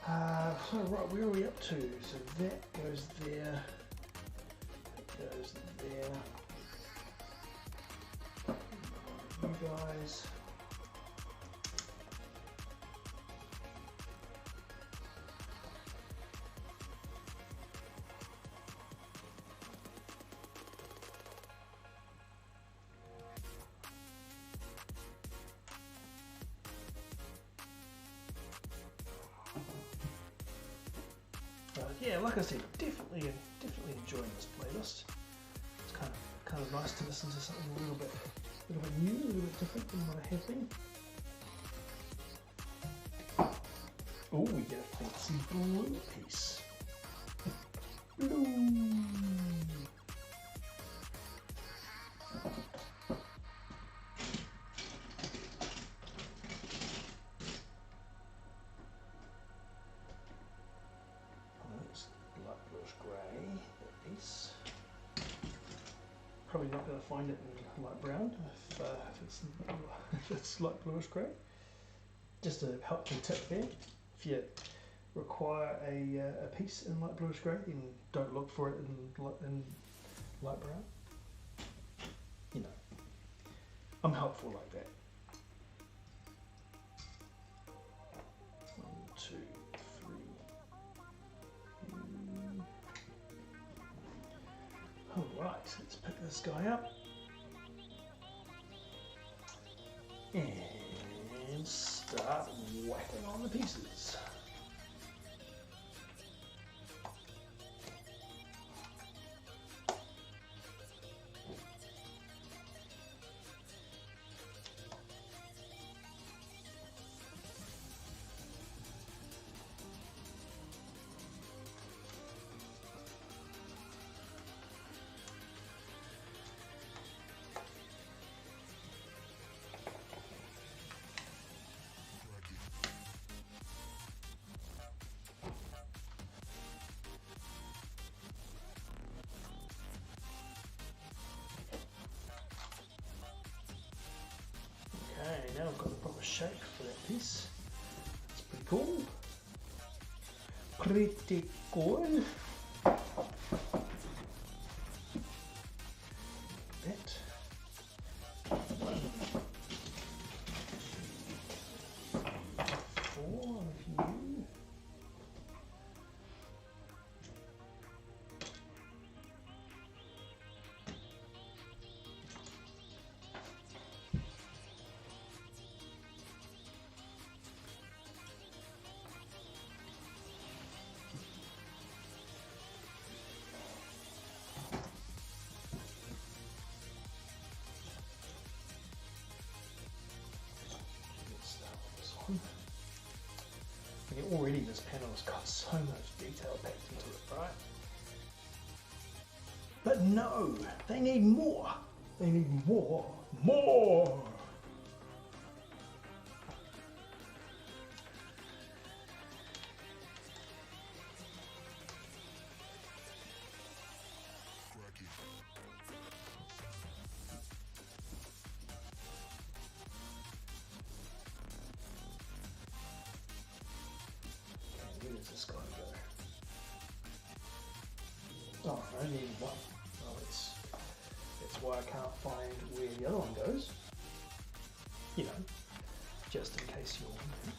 So right, where are we up to? So that goes there. That goes there. You guys. Yeah, like I said, definitely enjoying this playlist. It's kind of nice to listen to something a little bit new, a little bit different than what I have been. Oh, we get a fancy blue piece. Blue. Probably not going to find it in light brown if it's light bluish grey. Just a helpful tip there. If you require a piece in light bluish grey, then don't look for it in light brown. You know, I'm helpful like that. 1, 2, 3. Alright, let's pick this guy up and start whacking on the pieces. Okay, now I've got the proper shape for that piece. It's pretty cool. Pretty cool. already this panel's got so much detail packed into it, right? But no, they need more. They need more. Where does this guy go? Oh, I only need one. Oh, that's why I can't find where the other one goes. You know, just in case you're wondering.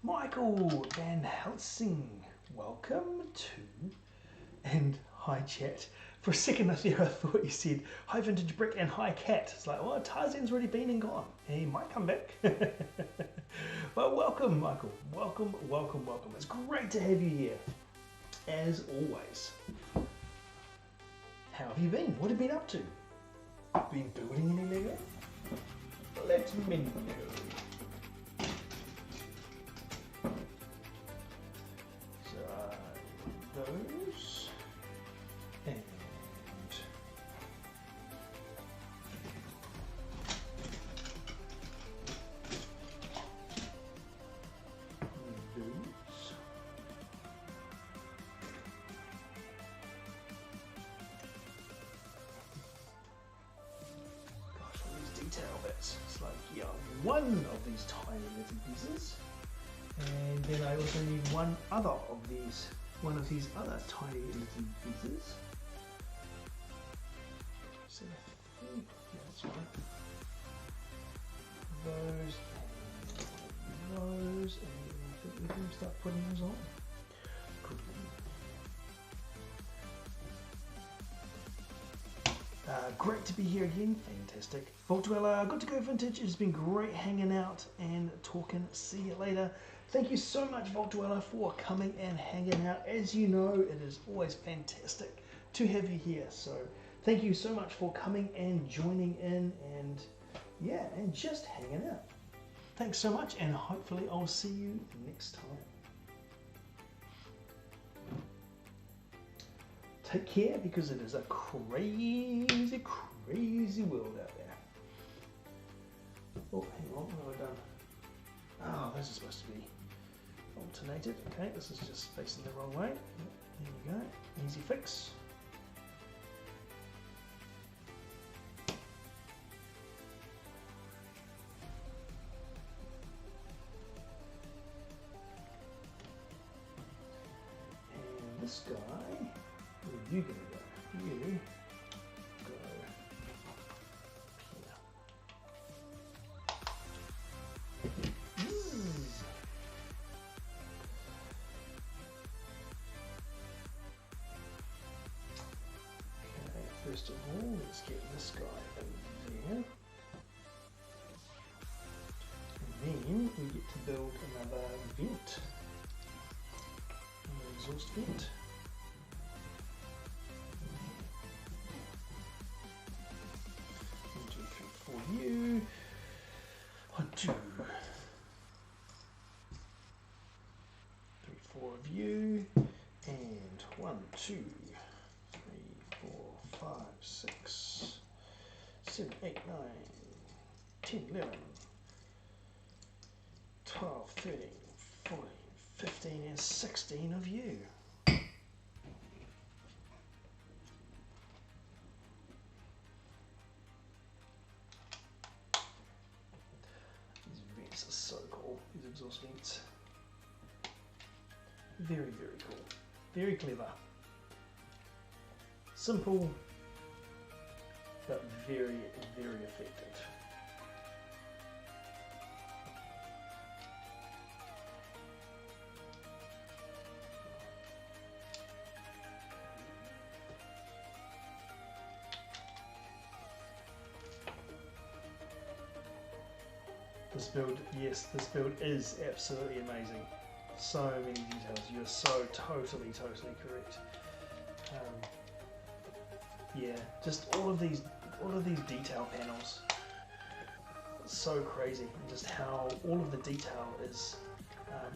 Michael Van Helsing, welcome to, and hi chat. For a second there I thought you said hi Vintage Brick and hi Cat. It's like, well, Tarzan's already been and gone. He might come back. But welcome Michael, welcome. It's great to have you here, as always. How have you been? What have you been up to? Been building any Lego? Let me know. Those and those. Gosh, all these detail bits. It's like, yeah, one of these tiny little pieces, and then I also need one of these other tiny little pieces. So I think that's right. Those and those, and I think we can start putting those on. Cool. Great to be here again, fantastic. Vault Dweller, good to go Vintage. It's been great hanging out and talking. See you later. Thank you so much, Vault Dweller, for coming and hanging out. As you know, it is always fantastic to have you here. So thank you so much for coming and joining in, and yeah, and just hanging out. Thanks so much, and hopefully I'll see you next time. Take care, because it is a crazy, crazy world out there. Oh, hang on, what have I done? Oh, this is supposed to be alternated. Okay, this is just facing the wrong way. There we go, easy fix. And this guy, where are you gonna go? You go here. Okay, first of all, let's get this guy over there. And then we get to build another vent. Another exhaust vent. 1, 2, 3, 4 you. 1, 2, 3, 4 of you, and 1, 2, 3, 4, 5, 6, 7, 8, 9, 10, 11, 12, 13, 14, 15, and 16 of you. These are so cool, these exhaust vents. Very, very cool. Very clever. Simple, but very, very effective. This build, yes, this build is absolutely amazing. So many details. You're so totally correct. Yeah, just all of these detail panels. So crazy, and just how all of the detail is.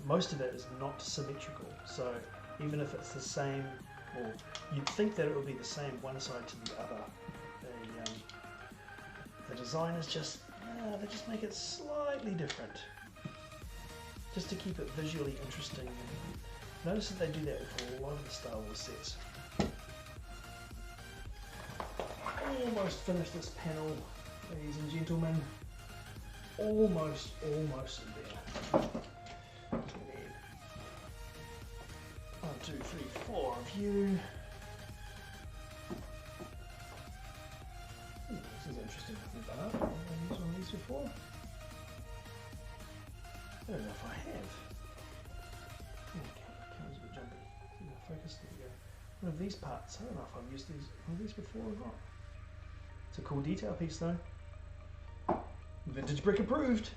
Most of it is not symmetrical. So even if it's the same, or you'd think that it would be the same one side to the other, the designers just they just make it slightly different, just to keep it visually interesting. Notice that they do that with a lot of the Star Wars sets. Almost finished this panel, ladies and gentlemen. Almost there. We need 1, 2, 3, 4 of you. This is interesting looking bar. Have I used one of these before? I don't know if I have. Okay, camera's a bit jumpy. Focus, there we go. One of these parts, I don't know if I've used one of these before or not. It's a cool detail piece though. Vintage brick approved.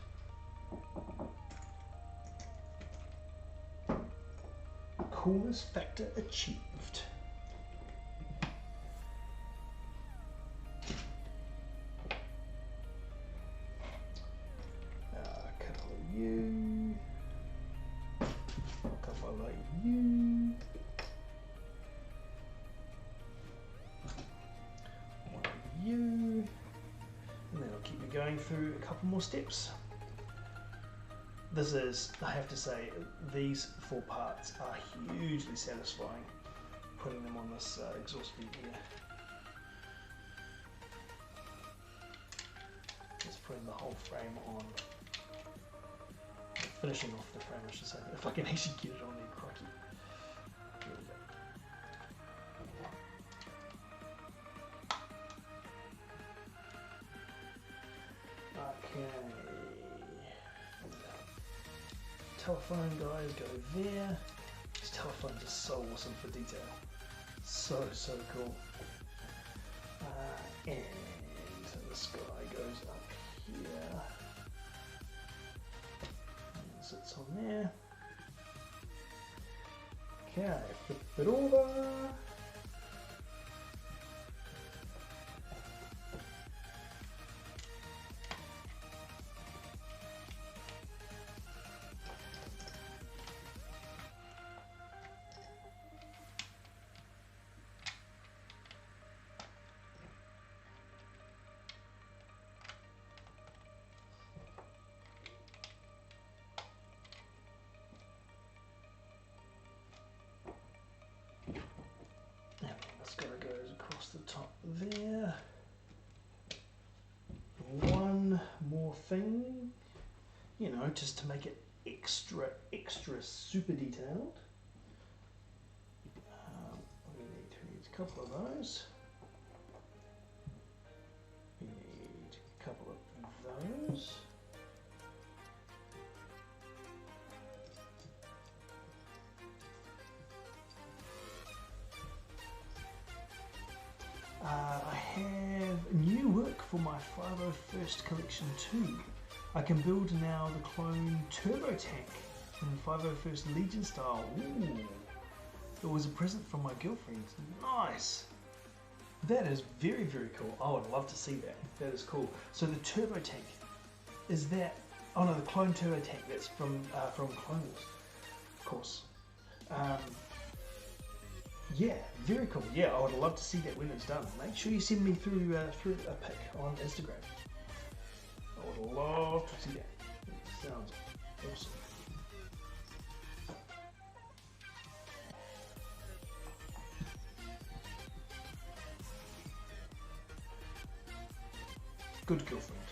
Coolness factor achieved. A couple of you. A couple of you. One of you. And then I'll keep me going through a couple more steps. This is, I have to say, these 4 parts are hugely satisfying, putting them on this exhaust vent here. Just putting the whole frame on. Finishing off the frame, I should say, if I can actually get it on there, crikey. Here we go. Okay. Telephone guys go there. This telephone's just so awesome for detail. So cool. And this guy goes up here. And sits on there. Okay, flip it over. Goes across the top there. One more thing, you know, just to make it extra super detailed. We need a couple of those. We need a couple of those. I have new work for my 501st collection too. I can build now the clone turbo tank in 501st Legion style. Ooh, it was a present from my girlfriend. Nice. That is very cool. I would love to see that. That is cool. So the turbo tank, is that? Oh no, the clone turbo tank. That's from Clone Wars, of course. Yeah, very cool. Yeah, I would love to see that when it's done. Make sure you send me through a pic on Instagram. I would love to see that. It sounds awesome. Good girlfriend.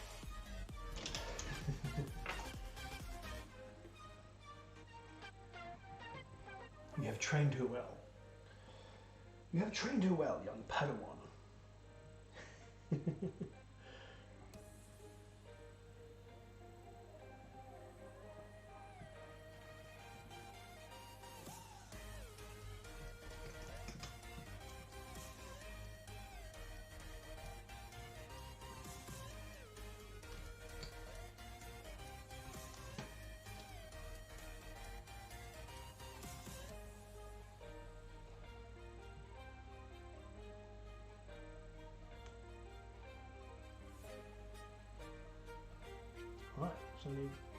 You have trained her well. You have trained her well, young Padawan.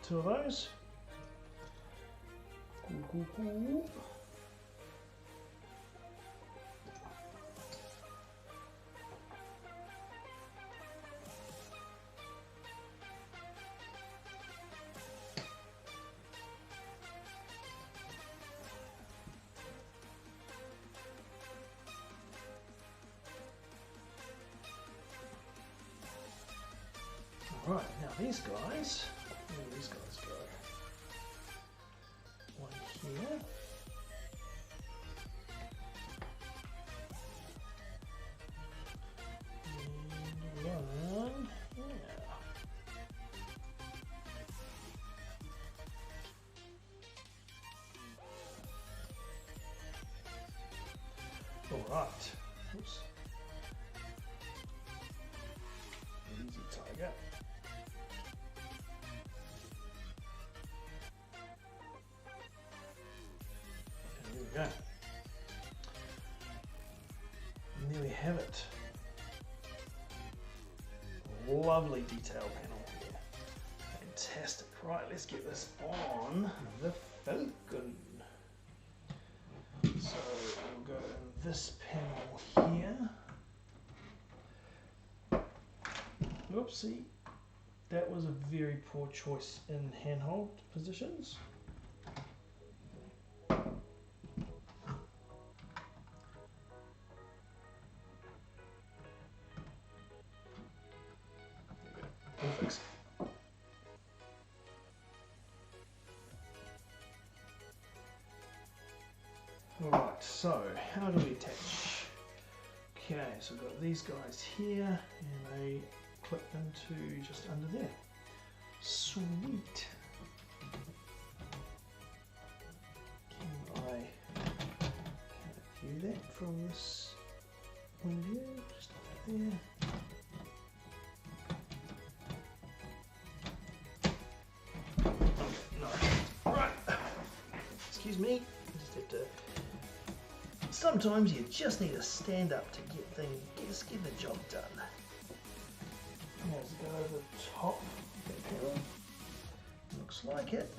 2 of those. Cool. Right, now these guys, where do these guys go? One here. And one here. Alright. Oops. Easy tiger. There we go. And there we have it. Lovely detail panel here. Fantastic. Right, let's get this on the Falcon. So we'll go in this panel here. Oopsie. That was a very poor choice in handhold positions. Perfect. Alright, so how do we attach? Okay, so we've got these guys here and they clip into just under there. Sweet. Can I view that from this point of view? Just under there. Excuse me, I just have to. Sometimes you just need to stand up to get the job done. Let's go over the top of the panel. Looks like it.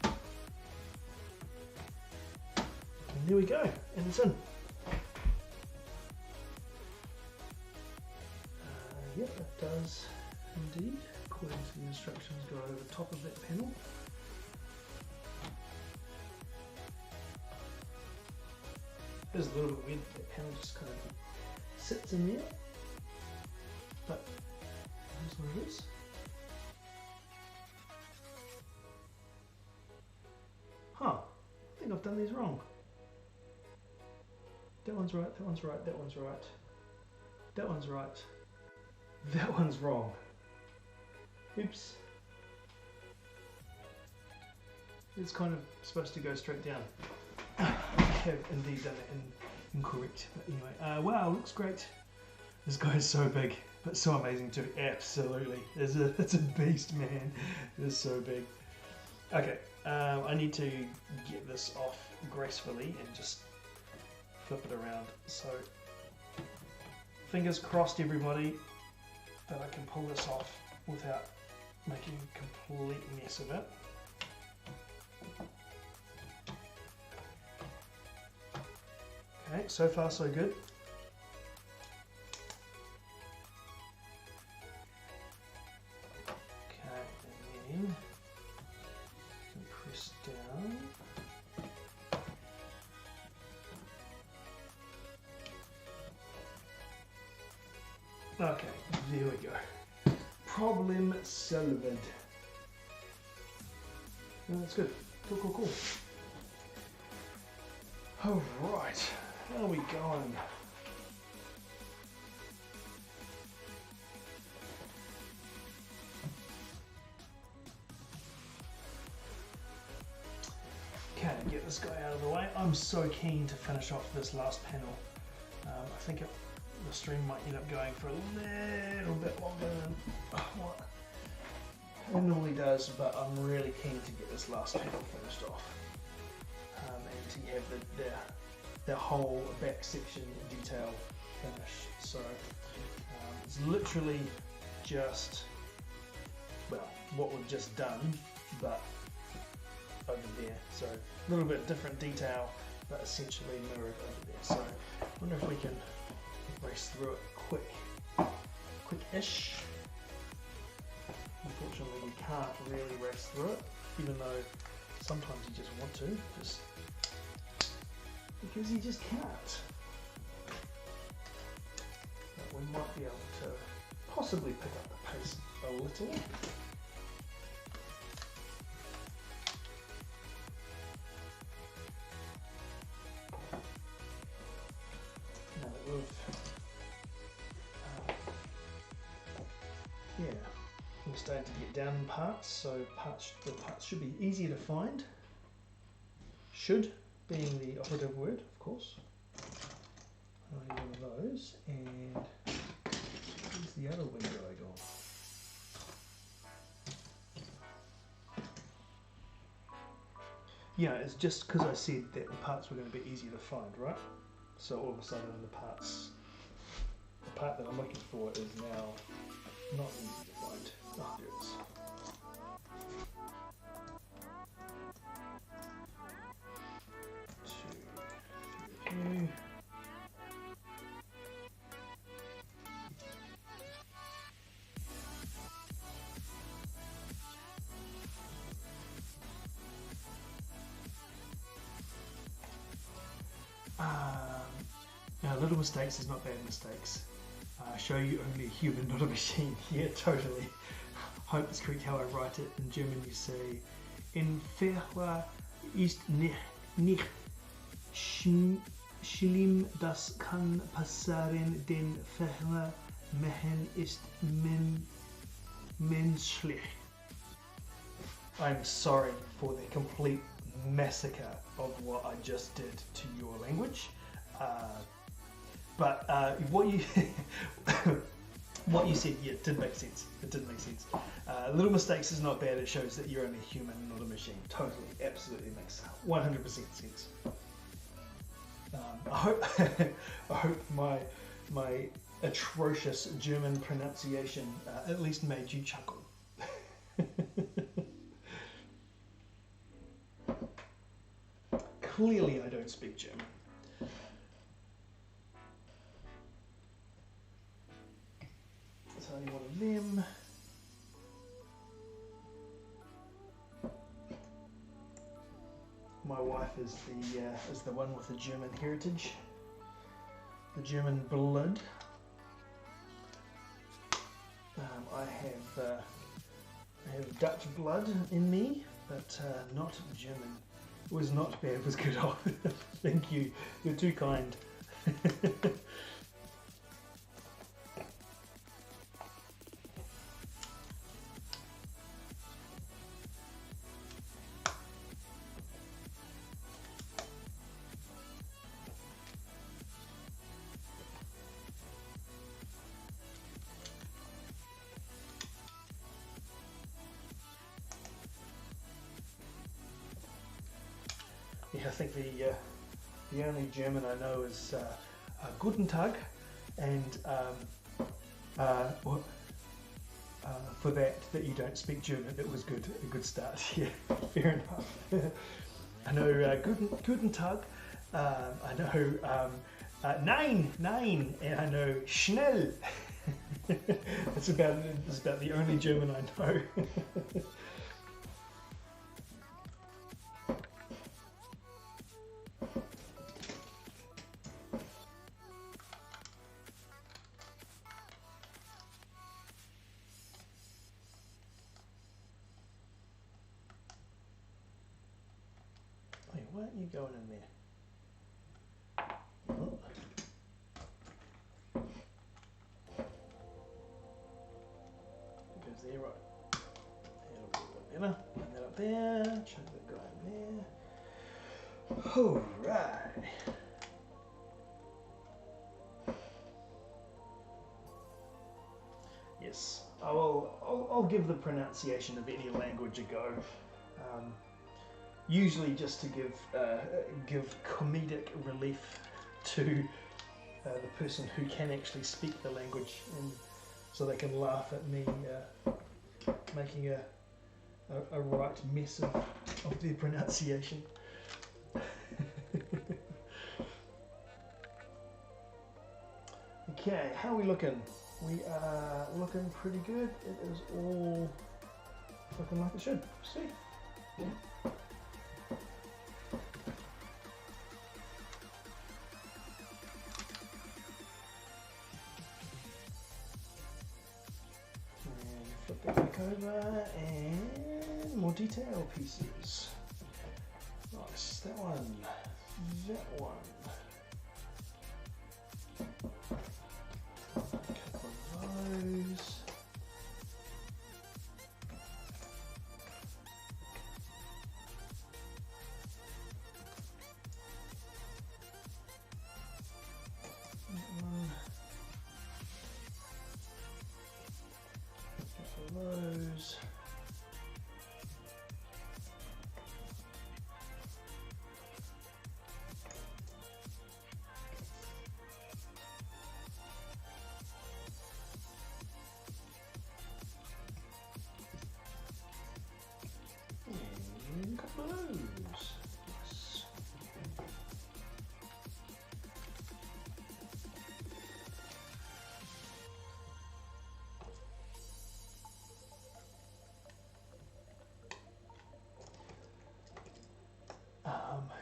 And there we go, and it's in. Yep, it does indeed, according to the instructions, go over the top of that panel. It is a little bit weird that the panel just kind of sits in there, but here's what it is. Huh, I think I've done these wrong. That one's right, that one's right, that one's right. That one's right. That one's wrong. Oops. It's kind of supposed to go straight down. Have indeed done it incorrect, but anyway, wow, looks great. This guy is so big, but so amazing too. Absolutely, it's a beast, man. It is so big. Okay, I need to get this off gracefully and just flip it around. So, fingers crossed, everybody, that I can pull this off without making a complete mess of it. Okay, so far so good. Okay, and then press down. Okay, there we go. Problem solved. No, that's good. Cool. All right, how are we going? Okay, get this guy out of the way. I'm so keen to finish off this last panel. I think the stream might end up going for a little bit longer than what it normally does, but I'm really keen to get this last panel finished off. And to have the whole back section detail finished. So it's literally just well, what we've just done, but over there. So a little bit different detail, but essentially mirrored over there. So I wonder if we can race through it quick-ish. Unfortunately, we can't really race through it, even though sometimes you just want to, just because you just can't. But we might be able to possibly pick up the pace a little. Now that we're starting to get down in parts, so the parts should be easier to find. Should being the operative word, of course. One of those, and where's the other window I go on? Yeah, it's just because I said that the parts were going to be easier to find, right? So all of a sudden the part that I'm looking for is now not easy to find. Oh, there it is. Two. Now, little mistakes is not bad mistakes. Show you only a human, not a machine. Yeah, totally. Hope it's correct how I write it. In German you say, in Fehler ist nicht schlimm, das kann passieren, denn Fehler machen ist menschlich. I'm sorry for the complete massacre of what I just did to your language. But what you what you said, yeah, it did make sense. It did make sense. Little mistakes is not bad. It shows that you're only human, not a machine. Totally, absolutely makes 100% sense. I hope my atrocious German pronunciation at least made you chuckle. Clearly, I don't speak German. That's only one of them. My wife is the one with the German heritage, the German blood. I have Dutch blood in me, but not German. It was not bad. It was good. Oh, thank you. You're too kind. Yeah, I think the only German I know is Guten Tag, and for that you don't speak German, it was good, a good start. Yeah, fair enough. I know Guten Tag, I know Nein, and I know Schnell. It's about the only German I know. Why aren't you going in there? Oh. It goes there, right. That'll be a bit better. Put that up there. Chuck that guy in there. Alright. Yes, I'll give the pronunciation of any language a go. Usually just to give comedic relief to the person who can actually speak the language, and so they can laugh at me making a right mess of the pronunciation. Okay, how are we looking? We are looking pretty good. It is all looking like it should. See? Yeah. And flip that back over and more detail pieces. Nice, that one, that one. Those. Those. And a couple of those. Yes.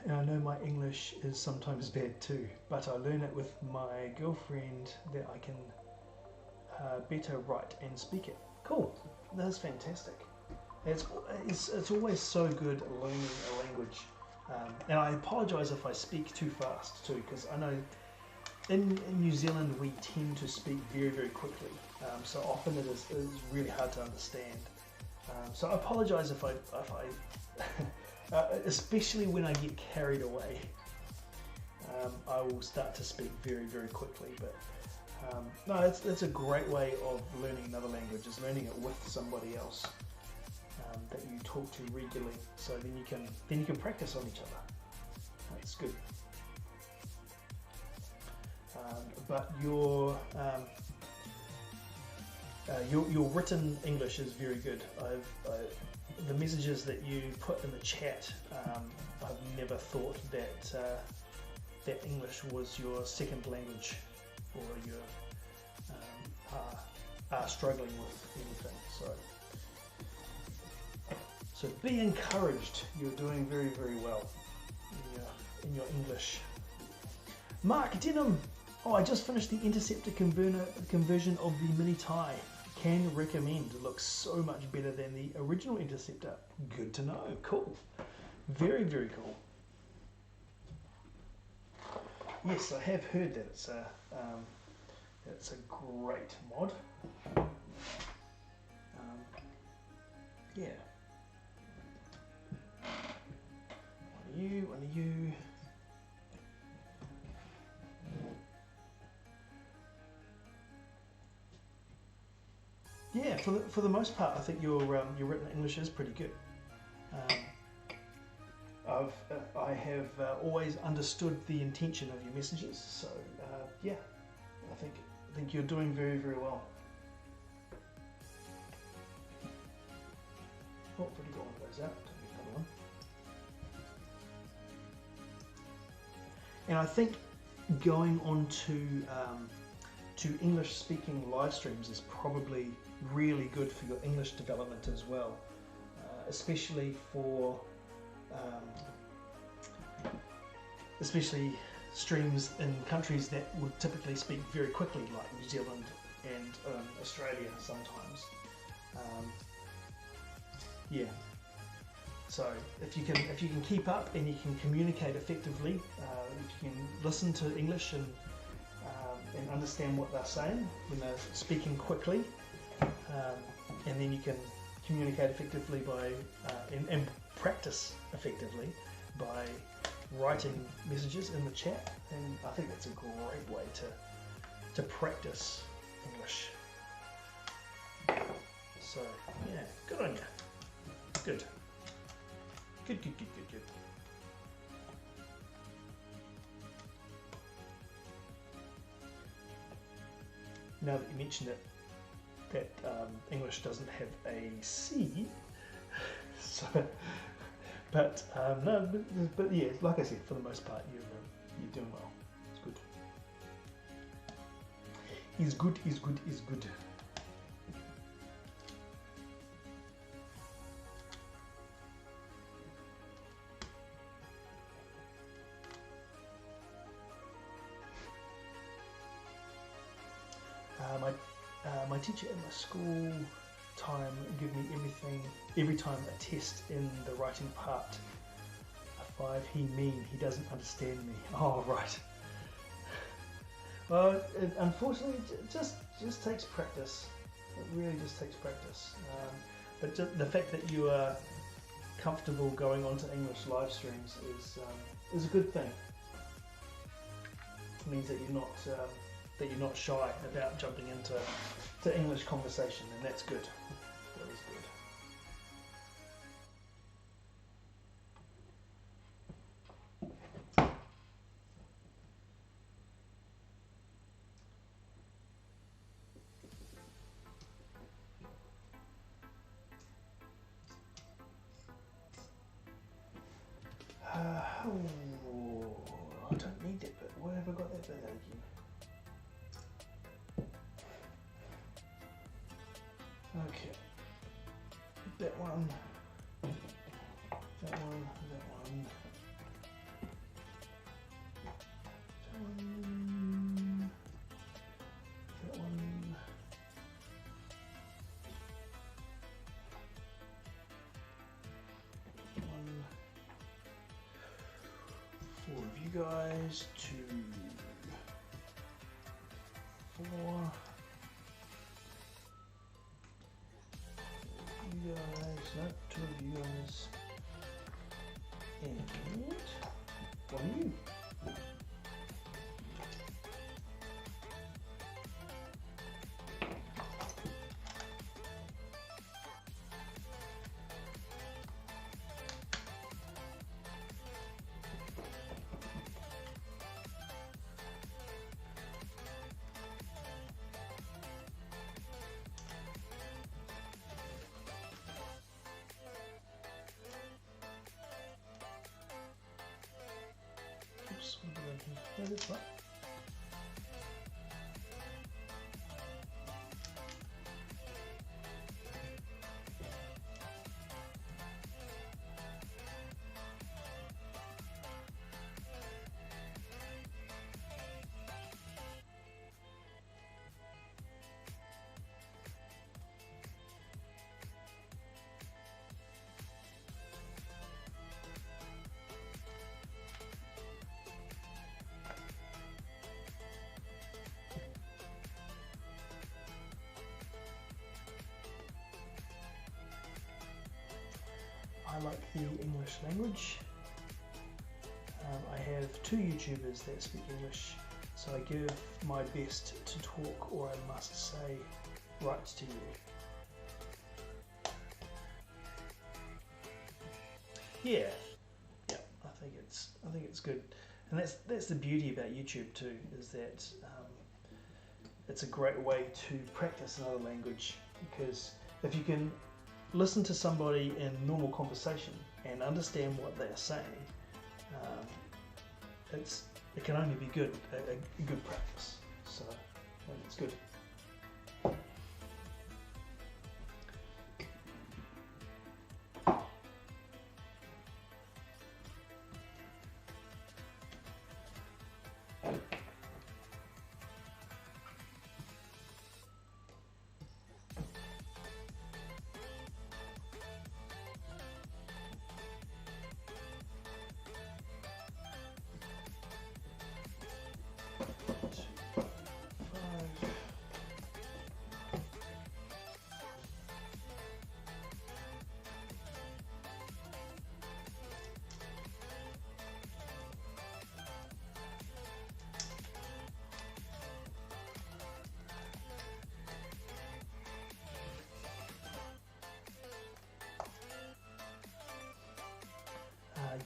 And I know my English is sometimes bad too, but I learn it with my girlfriend that I can better write and speak it. Cool, that's fantastic. It's always so good learning a language. And I apologise if I speak too fast too, because I know in New Zealand we tend to speak very, very quickly. So often it is really hard to understand. So I apologise if I especially when I get carried away, I will start to speak very, very quickly. But no, it's a great way of learning another language, is learning it with somebody else that you talk to regularly. So then you can practice on each other. That's good. But your written English is very good. The messages that you put in the chat, I've never thought that that English was your second language, or you are struggling with anything. So be encouraged. You're doing very, very well in your English. Mark Denham. Oh, I just finished the Interceptor conversion of the Mini Tie. Can recommend. It looks so much better than the original Interceptor. Good to know. Cool. Very, very cool. Yes, I have heard that it's a great mod. Yeah. One of you. Yeah, for the most part, I think your written English is pretty good. I have always understood the intention of your messages, so yeah, I think you're doing very, very well. Oh, pretty got one of those out. Don't need another one. And I think going on to English-speaking live streams is probably really good for your English development as well, especially for especially streams in countries that would typically speak very quickly, like New Zealand and Australia sometimes. Yeah. So if you can keep up and you can communicate effectively, if you can listen to English and understand what they're saying when they're speaking quickly, and then you can communicate effectively by and practice effectively by writing messages in the chat, and I think that's a great way to practice English. So yeah, good on you. Good. Good. Now that you mentioned it, that English doesn't have a C. So, but no, but yeah, like I said, for the most part, you're doing well. It's good. Is good. Is good. Is good. My teacher at my school time give me every time a test in the writing part. A 5, he doesn't understand me. Oh, right. Well, unfortunately, it just takes practice. It really just takes practice. But just the fact that you are comfortable going onto English live streams is a good thing. It means that you're not shy about jumping into English conversation, and that's good. That is good. I don't need that bit. Why have I got that bit out again? Okay, that one, that one, that one, that one, that one. One. 4 of you guys, 2, 4. You guys, no, 2 of you guys, and 1 of you. Oops, what did I do? No, that's right. I like the English language. I have 2 YouTubers that speak English, so I give my best to talk, or I must say, right to you. Yeah, I think it's good, and that's the beauty about YouTube too, is that it's a great way to practice another language, because if you can listen to somebody in normal conversation and understand what they're saying, it can only be good, a good practice. So I think it's good.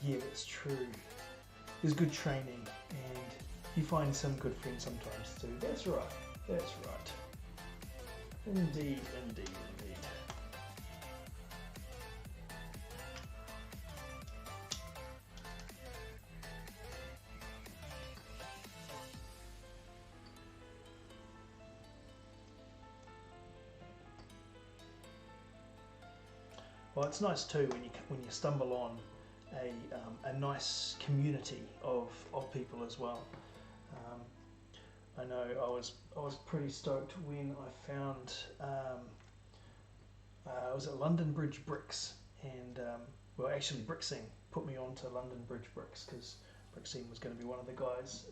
Yeah, that's true. There's good training, and you find some good friends sometimes too. That's right. That's right. Indeed, indeed, indeed. Well, it's nice too when you stumble on a nice community of people as well. I know I was pretty stoked when I found I was at London Bridge Bricks, and well, actually Bricksing put me on to London Bridge Bricks because Bricksing was going to be one of the guys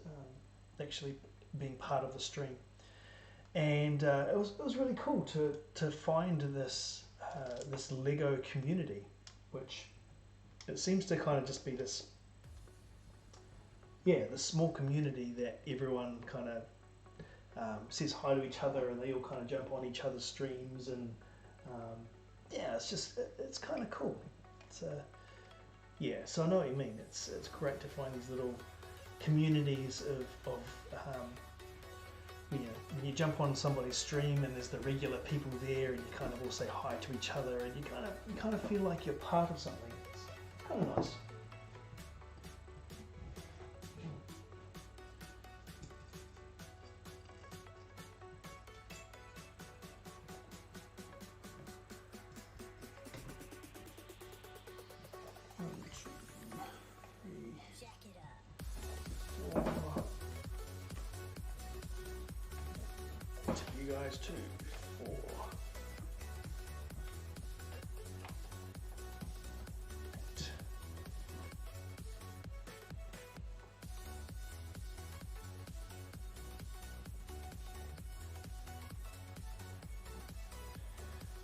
actually being part of the stream, and it was really cool to find this this Lego community, which it seems to kind of just be this small community that everyone kind of says hi to each other, and they all kind of jump on each other's streams, and yeah, it's kind of cool. It's yeah, so I know what you mean. It's great to find these little communities of you know, when you jump on somebody's stream and there's the regular people there, and you kind of all say hi to each other, and you kind of feel like you're part of something. It's kind of nice. You guys 2, 4.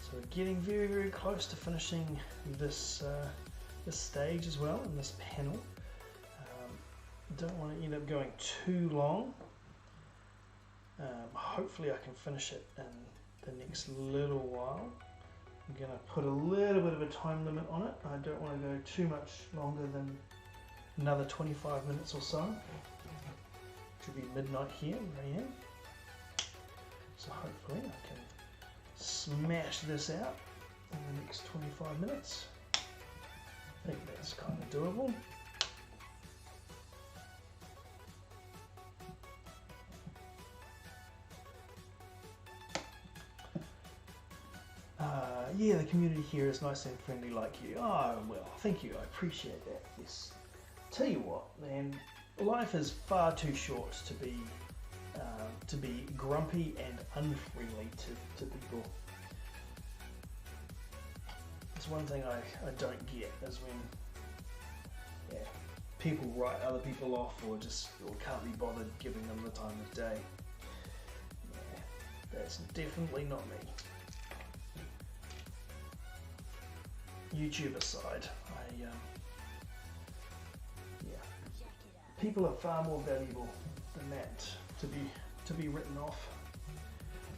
So we're getting very, very close to finishing this this stage as well, and this panel. Don't want to end up going too long. Hopefully I can finish it in the next little while. I'm going to put a little bit of a time limit on it. I don't want to go too much longer than another 25 minutes or so. Should be midnight here where I am. So hopefully I can smash this out in the next 25 minutes. I think that's kind of doable. Yeah, the community here is nice and friendly like you. Oh, well, thank you. I appreciate that. Yes. Tell you what, man, life is far too short to be grumpy and unfriendly to people. It's one thing I don't get is when people write other people off or can't be bothered giving them the time of day. Yeah, that's definitely not me. YouTube aside, people are far more valuable than that to be written off.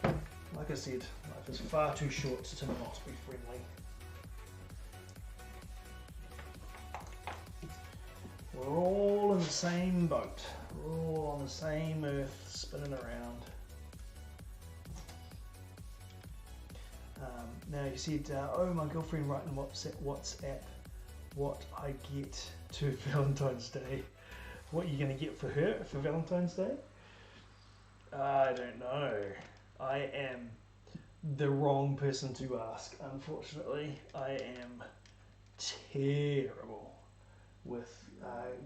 Like I said, life is far too short to not be friendly. We're all in the same boat. We're all on the same earth, spinning around. Now you said, oh, my girlfriend writing WhatsApp what I get to Valentine's Day. What are you going to get for her for Valentine's Day? I don't know. I am the wrong person to ask, unfortunately. I am terrible with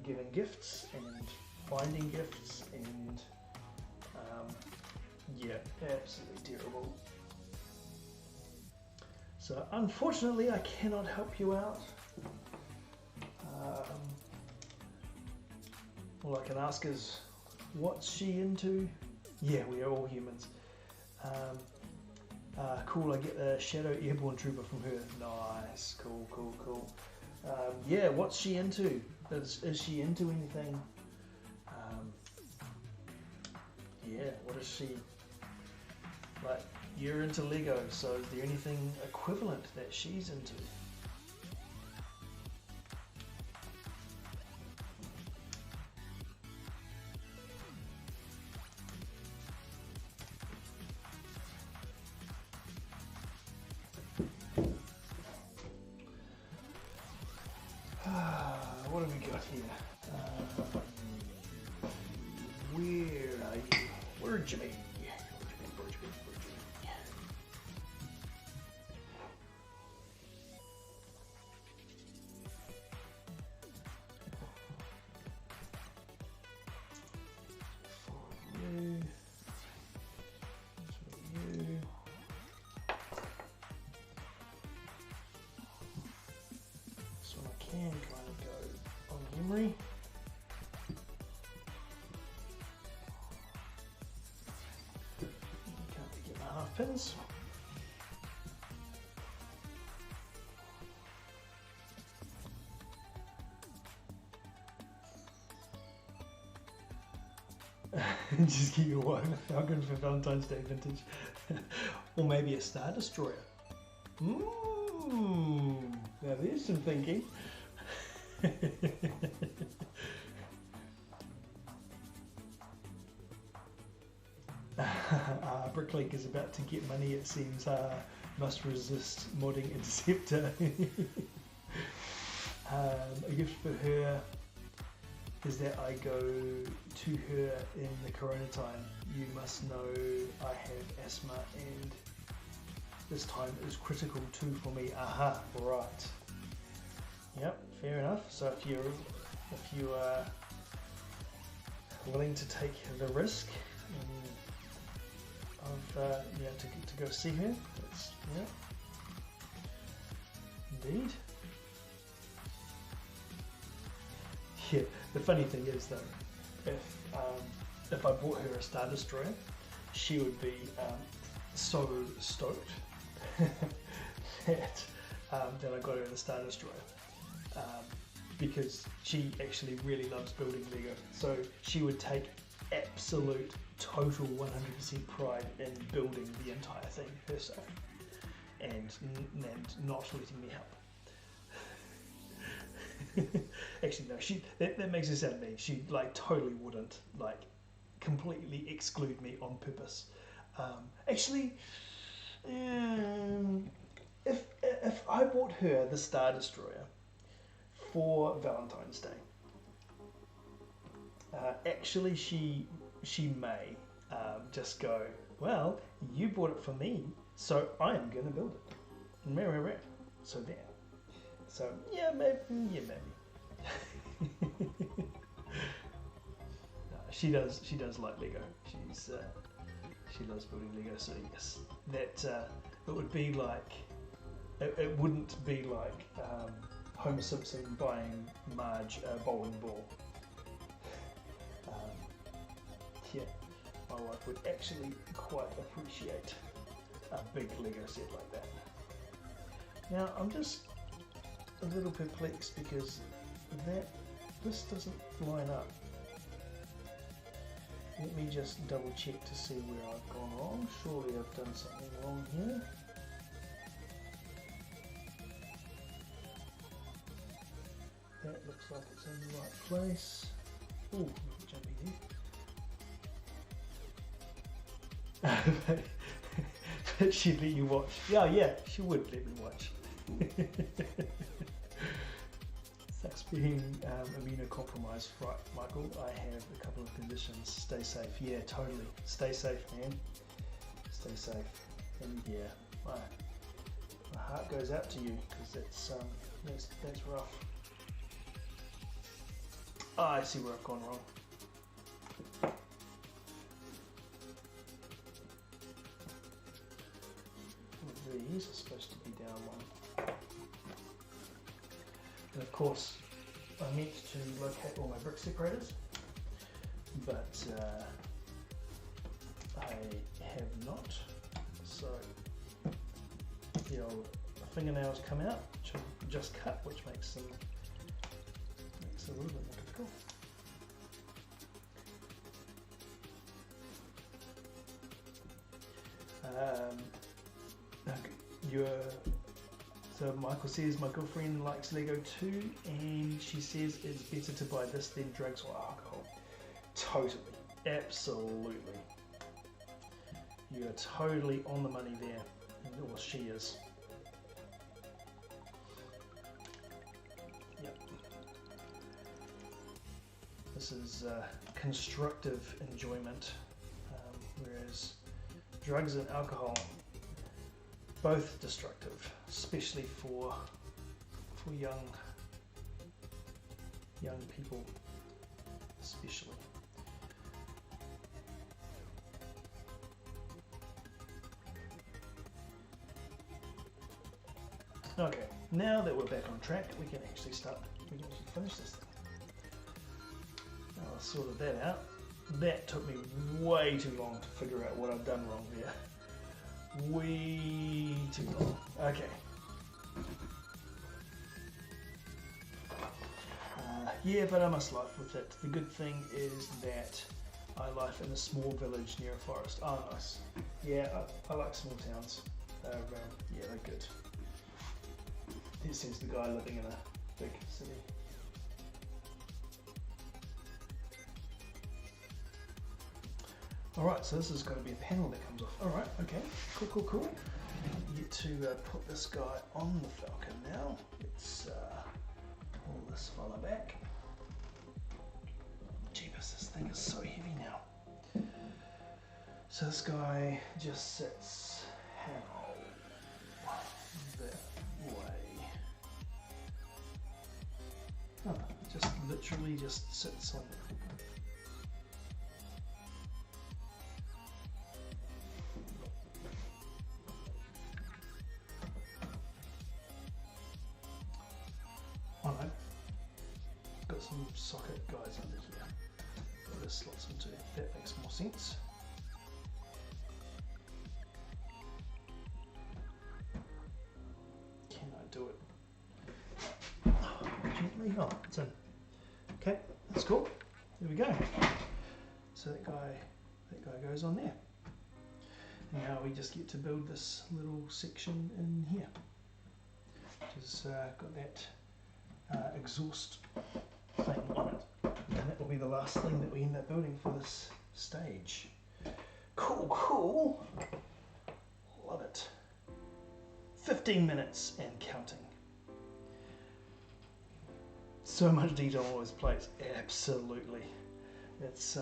giving gifts and finding gifts, and yeah, absolutely terrible. So unfortunately I cannot help you out. All I can ask is, what's she into? Yeah, we are all humans. Cool, I get a Shadow Airborne Trooper from her. Nice, cool. Yeah, what's she into? Is she into anything? Yeah, what is she, like, you're into Lego, so is there anything equivalent that she's into? got here? Where are you? Where'd you be? Can kind of go on memory. Can't get my half pins. Just get your one Falcon for Valentine's Day vintage, or maybe a Star Destroyer. Now there's some thinking. Bricklink is about to get money, it seems. Must resist modding Interceptor. A gift for her is that I go to her in the corona time. You must know I have asthma and this time is critical too for me. Aha, right. Yep, fair enough. So if you are willing to take the risk of to go see her, that's, yeah, indeed. Yeah, the funny thing is though, if I bought her a Star Destroyer, she would be so stoked that I got her the Star Destroyer. Because she actually really loves building Lego, so she would take absolute total 100% pride in building the entire thing herself and not letting me help. Actually no, that makes it sound mean. She like totally wouldn't like completely exclude me on purpose. Actually, if I bought her the Star Destroyer for Valentine's Day, actually she may just go, well, you bought it for me, so I am going to build it. So there. So yeah, maybe. No, she does like Lego. She loves building Lego. So yes, that it would be like it wouldn't be like Homer Simpson buying Marge a bowling ball. Yeah, my wife would actually quite appreciate a big Lego set like that. Now I'm just a little perplexed because this doesn't line up. Let me just double check to see where I've gone wrong. Surely I've done something wrong here. That looks like it's in the right place. Ooh, look at jumping here. But she'd let you watch. Yeah, she would let me watch. Sucks being immunocompromised, right, Michael? I have a couple of conditions. Stay safe. Yeah, totally. Stay safe, man. Stay safe. And yeah, my heart goes out to you because that's rough. Oh, I see where I've gone wrong. These are supposed to be down one. And of course, I meant to locate all my brick separators, but I have not. So the old fingernails come out, which I've just cut, which makes it a little bit more difficult. So Michael says, my girlfriend likes Lego too, and she says it's better to buy this than drugs or alcohol. Totally, absolutely. You are totally on the money there, or she is. Yep. This is constructive enjoyment, whereas drugs and alcohol, both destructive, especially for young people, especially. Okay, now that we're back on track, we can actually finish this thing. Now I sorted that out. That took me way too long to figure out what I've done wrong there. Way too long. Okay. Yeah, but I must life with it. The good thing is that I live in a small village near a forest. Oh, nice. Yeah, I like small towns. Yeah, they're good. This is the guy living in a big city. Alright, so this is going to be a panel that comes off. Alright, okay, cool. Get to put this guy on the Falcon now. Let's pull this fella back. Jeepers, this thing is so heavy now. So this guy just sits how that way. Oh, just literally just sits on the got some socket guys under here that this slots into. That makes more sense. Can I do it? Gently. Oh, it's in. Okay, that's cool. There we go. So that guy goes on there. Now we just get to build this little section in here. Just got that exhaust thing on it, and that will be the last thing that we end up building for this stage. Cool. Love it. 15 minutes and counting. So much detail on all those plates. Absolutely. It's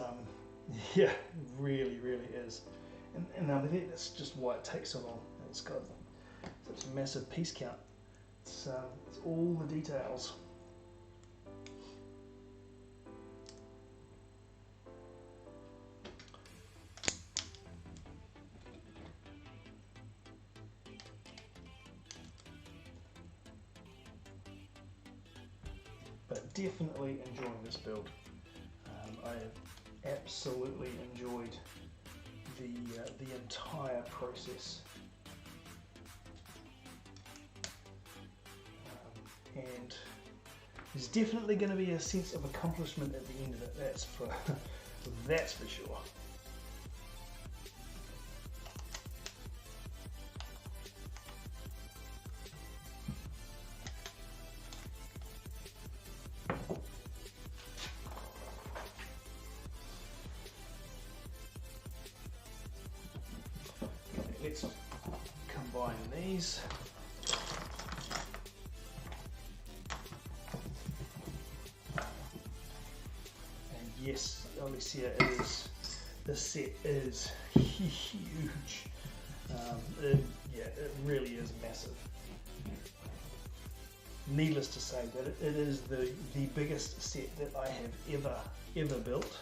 yeah, it really is. And that's just why it takes so long. It's got such a massive piece count. It's all the details. But definitely enjoying this build. I have absolutely enjoyed the entire process. And there's definitely going to be a sense of accomplishment at the end of it. That's for sure. Okay, let's combine these. Yes, Alicia, this set is huge. It really is massive. Needless to say that it is the biggest set that I have ever built.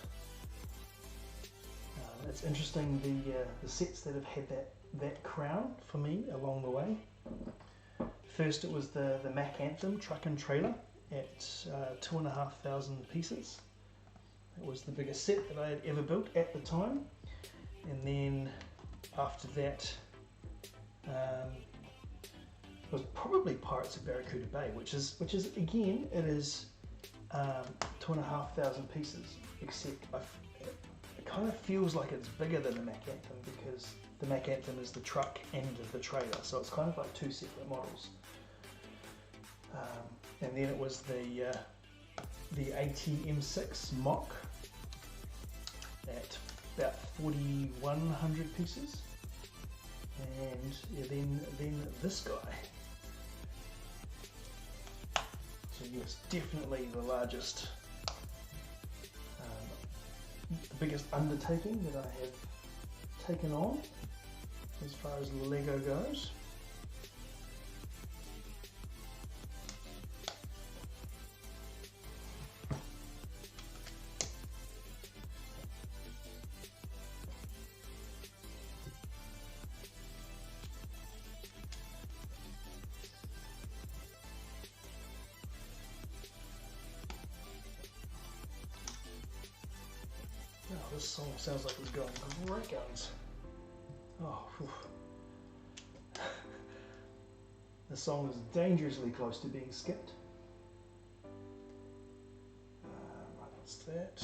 It's interesting the sets that have had that crown for me along the way. First it was the Mac Anthem truck and trailer at 2,500 pieces. It was the biggest set that I had ever built at the time, and then after that it was probably Pirates of Barracuda Bay, which is again, it is 2,500 pieces, except it kind of feels like it's bigger than the Mac Anthem because the Mac Anthem is the truck and the trailer, so it's kind of like two separate models. And then it was the ATM6 mock at about 4,100 pieces, and then this guy. So yes, definitely the largest the biggest undertaking that I have taken on as far as Lego goes. Oh, this song sounds like it's going great guns. Oh, whew. The song is dangerously close to being skipped. Right, that's that.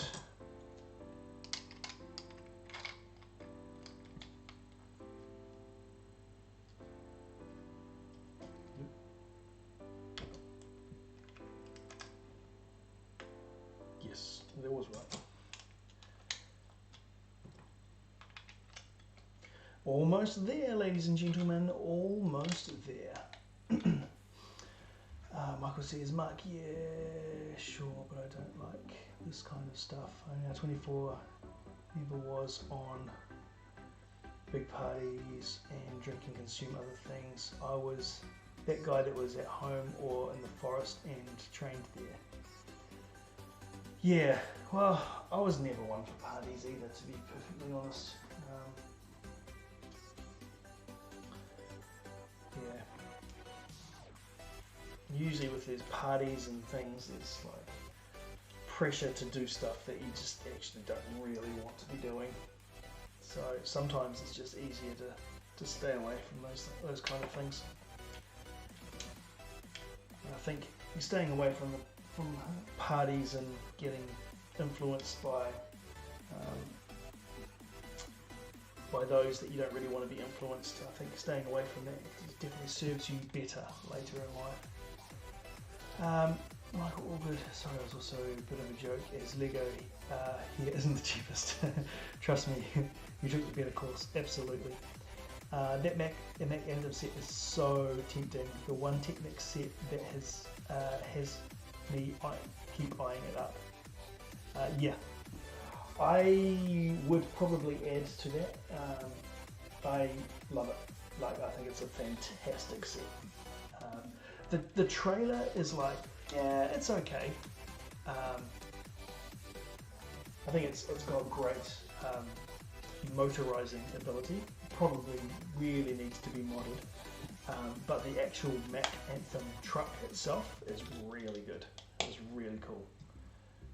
Yes, that was right. Almost there, ladies and gentlemen, almost there. Michael says, Mark, yeah, sure, but I don't like this kind of stuff. I know 24 never was on big parties and drink and consume other things. I was that guy that was at home or in the forest and trained there. Yeah, well, I was never one for parties either, to be perfectly honest. Yeah. Usually with these parties and things, there's like pressure to do stuff that you just actually don't really want to be doing. So sometimes it's just easier to stay away from those kind of things. And I think you're staying away from parties and getting influenced by those that you don't really want to be influenced. I think staying away from that definitely serves you better later in life. Michael, all good. Sorry, it was also a bit of a joke, as Lego here isn't the cheapest. Trust me, you took the better course, absolutely. That Mac Anthem set is so tempting. The one Technic set that has me keep eyeing it up. Yeah, I would probably add to that. I love it. Like, I think it's a fantastic set. The trailer is like, yeah, it's okay. I think it's got great motorizing ability. Probably really needs to be modded. But the actual Mac Anthem truck itself is really good. It's really cool.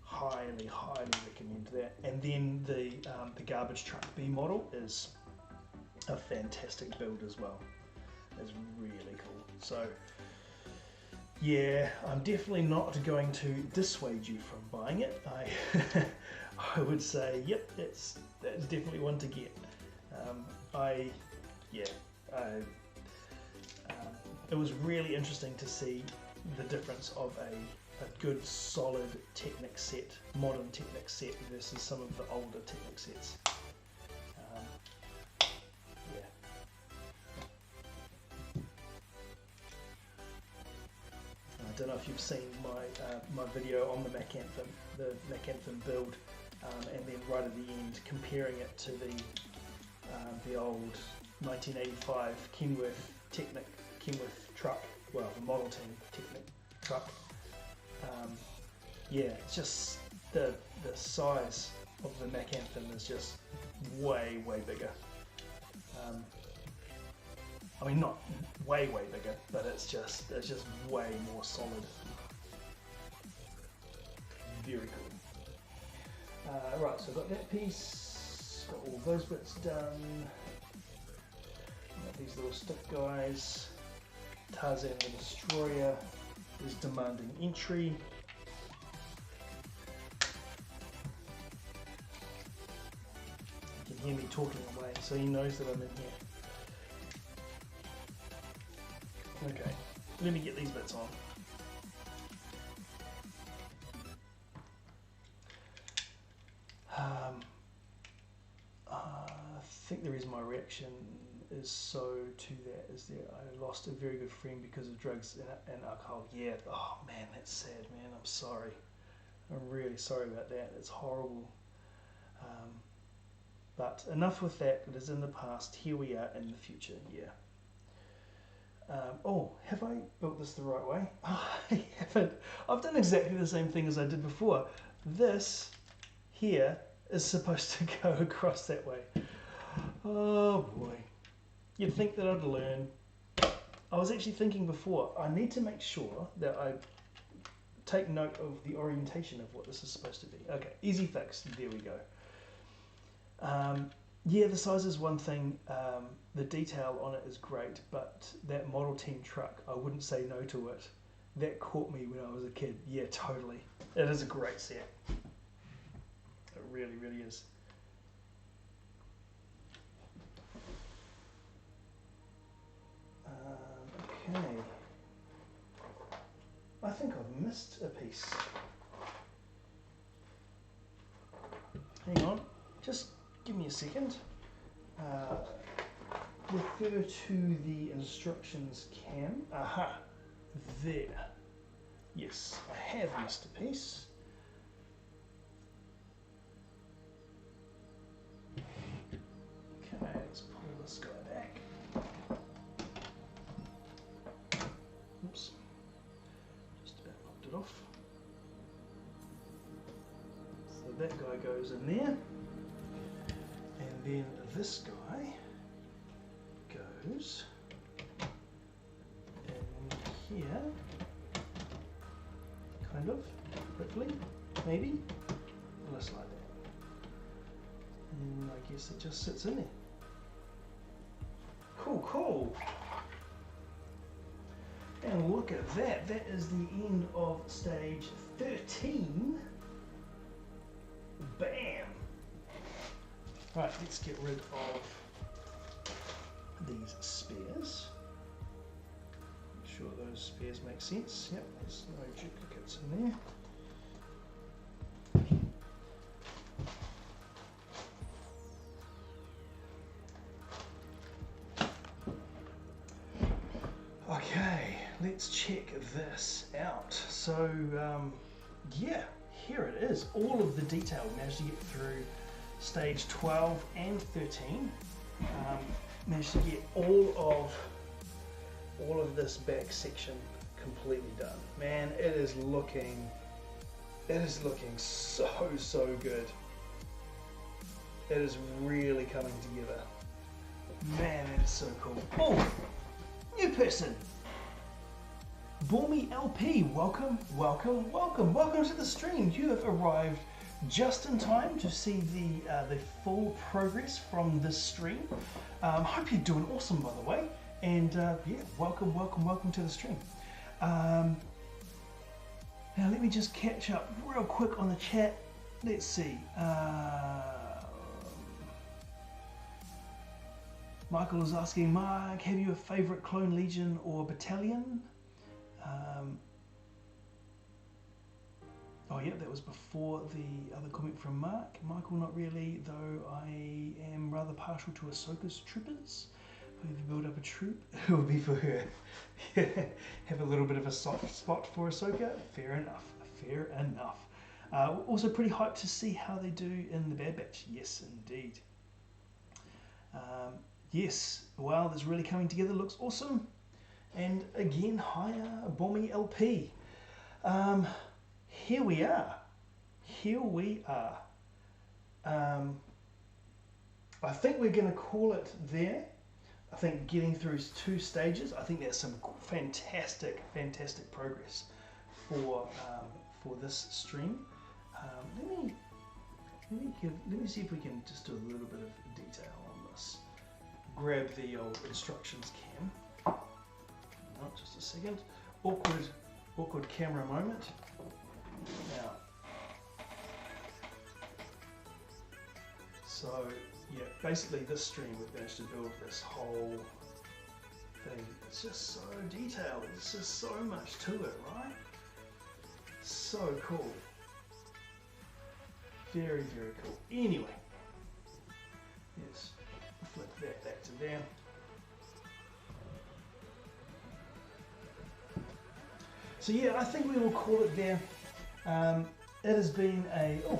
Highly, highly recommend that. And then the garbage truck B model is a fantastic build as well. It's really cool. So yeah, I'm definitely not going to dissuade you from buying it. I would say, yep, that's definitely one to get. It was really interesting to see the difference of a good solid Technic set, modern Technic set versus some of the older Technic sets. I don't know if you've seen my video on the Mac Anthem build, and then right at the end comparing it to the old 1985 Kenworth truck, well, the Model 10 Technic truck. Yeah, it's just the size of the Mac Anthem is just way bigger. I mean, not way bigger, but it's just way more solid. Very cool. Right, so I've got that piece, got all those bits done. Got these little stick guys. Tarzan the Destroyer is demanding entry. You can hear me talking away, so he knows that I'm in here. Okay, let me get these bits on. I think the reason my reaction is so to that is that I lost a very good friend because of drugs and alcohol. Yeah, oh man, that's sad, man. I'm sorry. I'm really sorry about that. It's horrible. But enough with that, it is in the past, here we are in the future, yeah. Oh, have I built this the right way? Oh, I haven't. I've done exactly the same thing as I did before. This here is supposed to go across that way. Oh boy. You'd think that I'd learn. I was actually thinking before, I need to make sure that I take note of the orientation of what this is supposed to be. Okay, easy fix, there we go. Yeah, the size is one thing, the detail on it is great, but that Model 10 truck, I wouldn't say no to it. That caught me when I was a kid. Yeah, totally. It is a great set. It really, really is. Okay. I think I've missed a piece. Hang on, just give me a second. Refer to the instructions cam. Aha, there. Yes, I have missed a piece. Okay, let's pull this guy back. Oops, just about knocked it off. So that guy goes in there, and then this guy goes in here, kind of, hopefully, maybe, just like that. And I guess it just sits in there. Cool, cool. And look at that, that is the end of stage 13. Bam! Right, let's get rid of these spares. Make sure those spares make sense. Yep, there's no duplicates in there. Okay, let's check this out. So, yeah, here it is. All of the detail. We managed to get through stage 12 and 13. Managed to get all of this back section completely done. Man, it is looking so good. It is really coming together. Man, it's so cool. Oh, new person. Bormy LP, welcome to the stream. You have arrived just in time to see the full progress from this stream. Hope you're doing awesome, by the way. And yeah, welcome to the stream. Now let me just catch up real quick on the chat. Let's see. Michael is asking, Mark, have you a favourite clone legion or battalion? Oh yeah, that was before the other comment from Mark. Michael, not really, though I am rather partial to Ahsoka's troopers. If you build up a troop, it will be for her. Have a little bit of a soft spot for Ahsoka. Fair enough. Also pretty hyped to see how they do in the Bad Batch. Yes, indeed. Yes, wow, that's really coming together. Looks awesome. And again, hiya, Bommy LP. Here we are. I think we're going to call it there. I think getting through 2 stages, I think that's some fantastic progress for this stream. Let me see if we can just do a little bit of detail on this. Grab the old instructions cam. Oh, just a second. Awkward camera moment. Now, so yeah, basically this stream we've managed to build this whole thing. It's just so detailed. There's just so much to it, right? So cool. Very cool. Anyway, let's flip that back to there. So yeah, I think we will call it there. It has been a... Oh,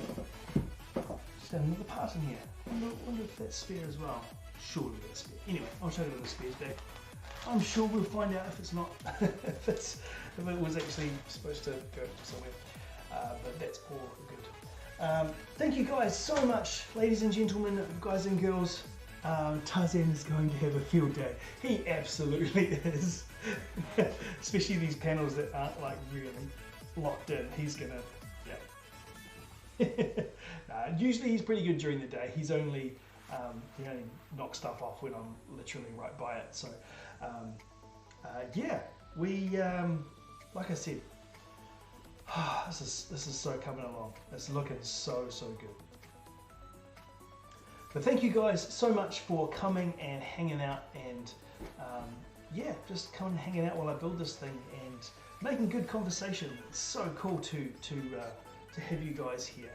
just fit another part in here. I wonder if that's spare as well. Surely that's spare. Anyway, I'll show you the spares back. I'm sure we'll find out if it's not, if it was actually supposed to go somewhere. But that's all good. Thank you guys so much, ladies and gentlemen, guys and girls. Tarzan is going to have a field day. He absolutely is. Especially these panels that aren't like really locked in. He's gonna, yeah. Usually he's pretty good during the day. He only knocks stuff off when I'm literally right by it. So yeah, we like I said, this is so coming along. It's looking so good. But thank you guys so much for coming and hanging out, and yeah, just coming and hanging out while I build this thing and making good conversation. It's so cool to have you guys here.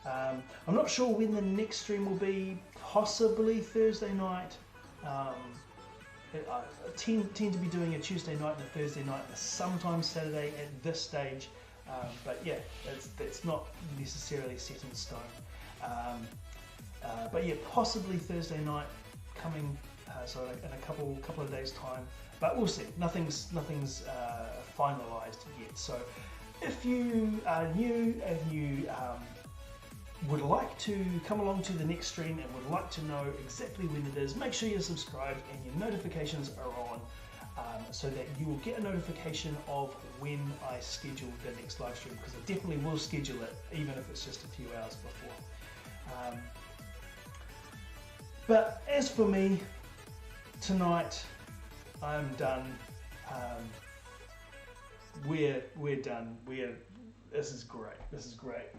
I'm not sure when the next stream will be, possibly Thursday night. I tend to be doing a Tuesday night and a Thursday night and sometimes Saturday at this stage. But yeah, that's not necessarily set in stone. But yeah, possibly Thursday night coming, so in a couple of days time. But we'll see. Nothing's finalised yet. So if you are new and you would like to come along to the next stream and would like to know exactly when it is, make sure you're subscribed and your notifications are on, so that you will get a notification of when I schedule the next live stream, because I definitely will schedule it, even if it's just a few hours before. But as for me, tonight I'm done. We're done. This is great. This is great.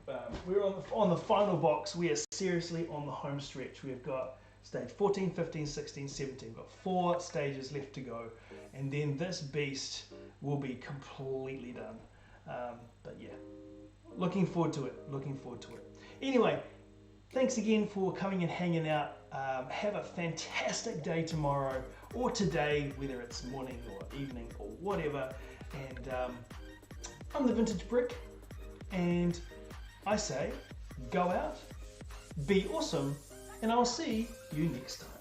We're on the final box. We are seriously on the home stretch. We've got stage 14, 15, 16, 17. We've got 4 stages left to go, and then this beast will be completely done. But yeah, looking forward to it. Looking forward to it. Anyway, thanks again for coming and hanging out. Have a fantastic day tomorrow or today, whether it's morning or evening or whatever. And I'm the Vintage Brick, and I say, go out, be awesome, and I'll see you next time.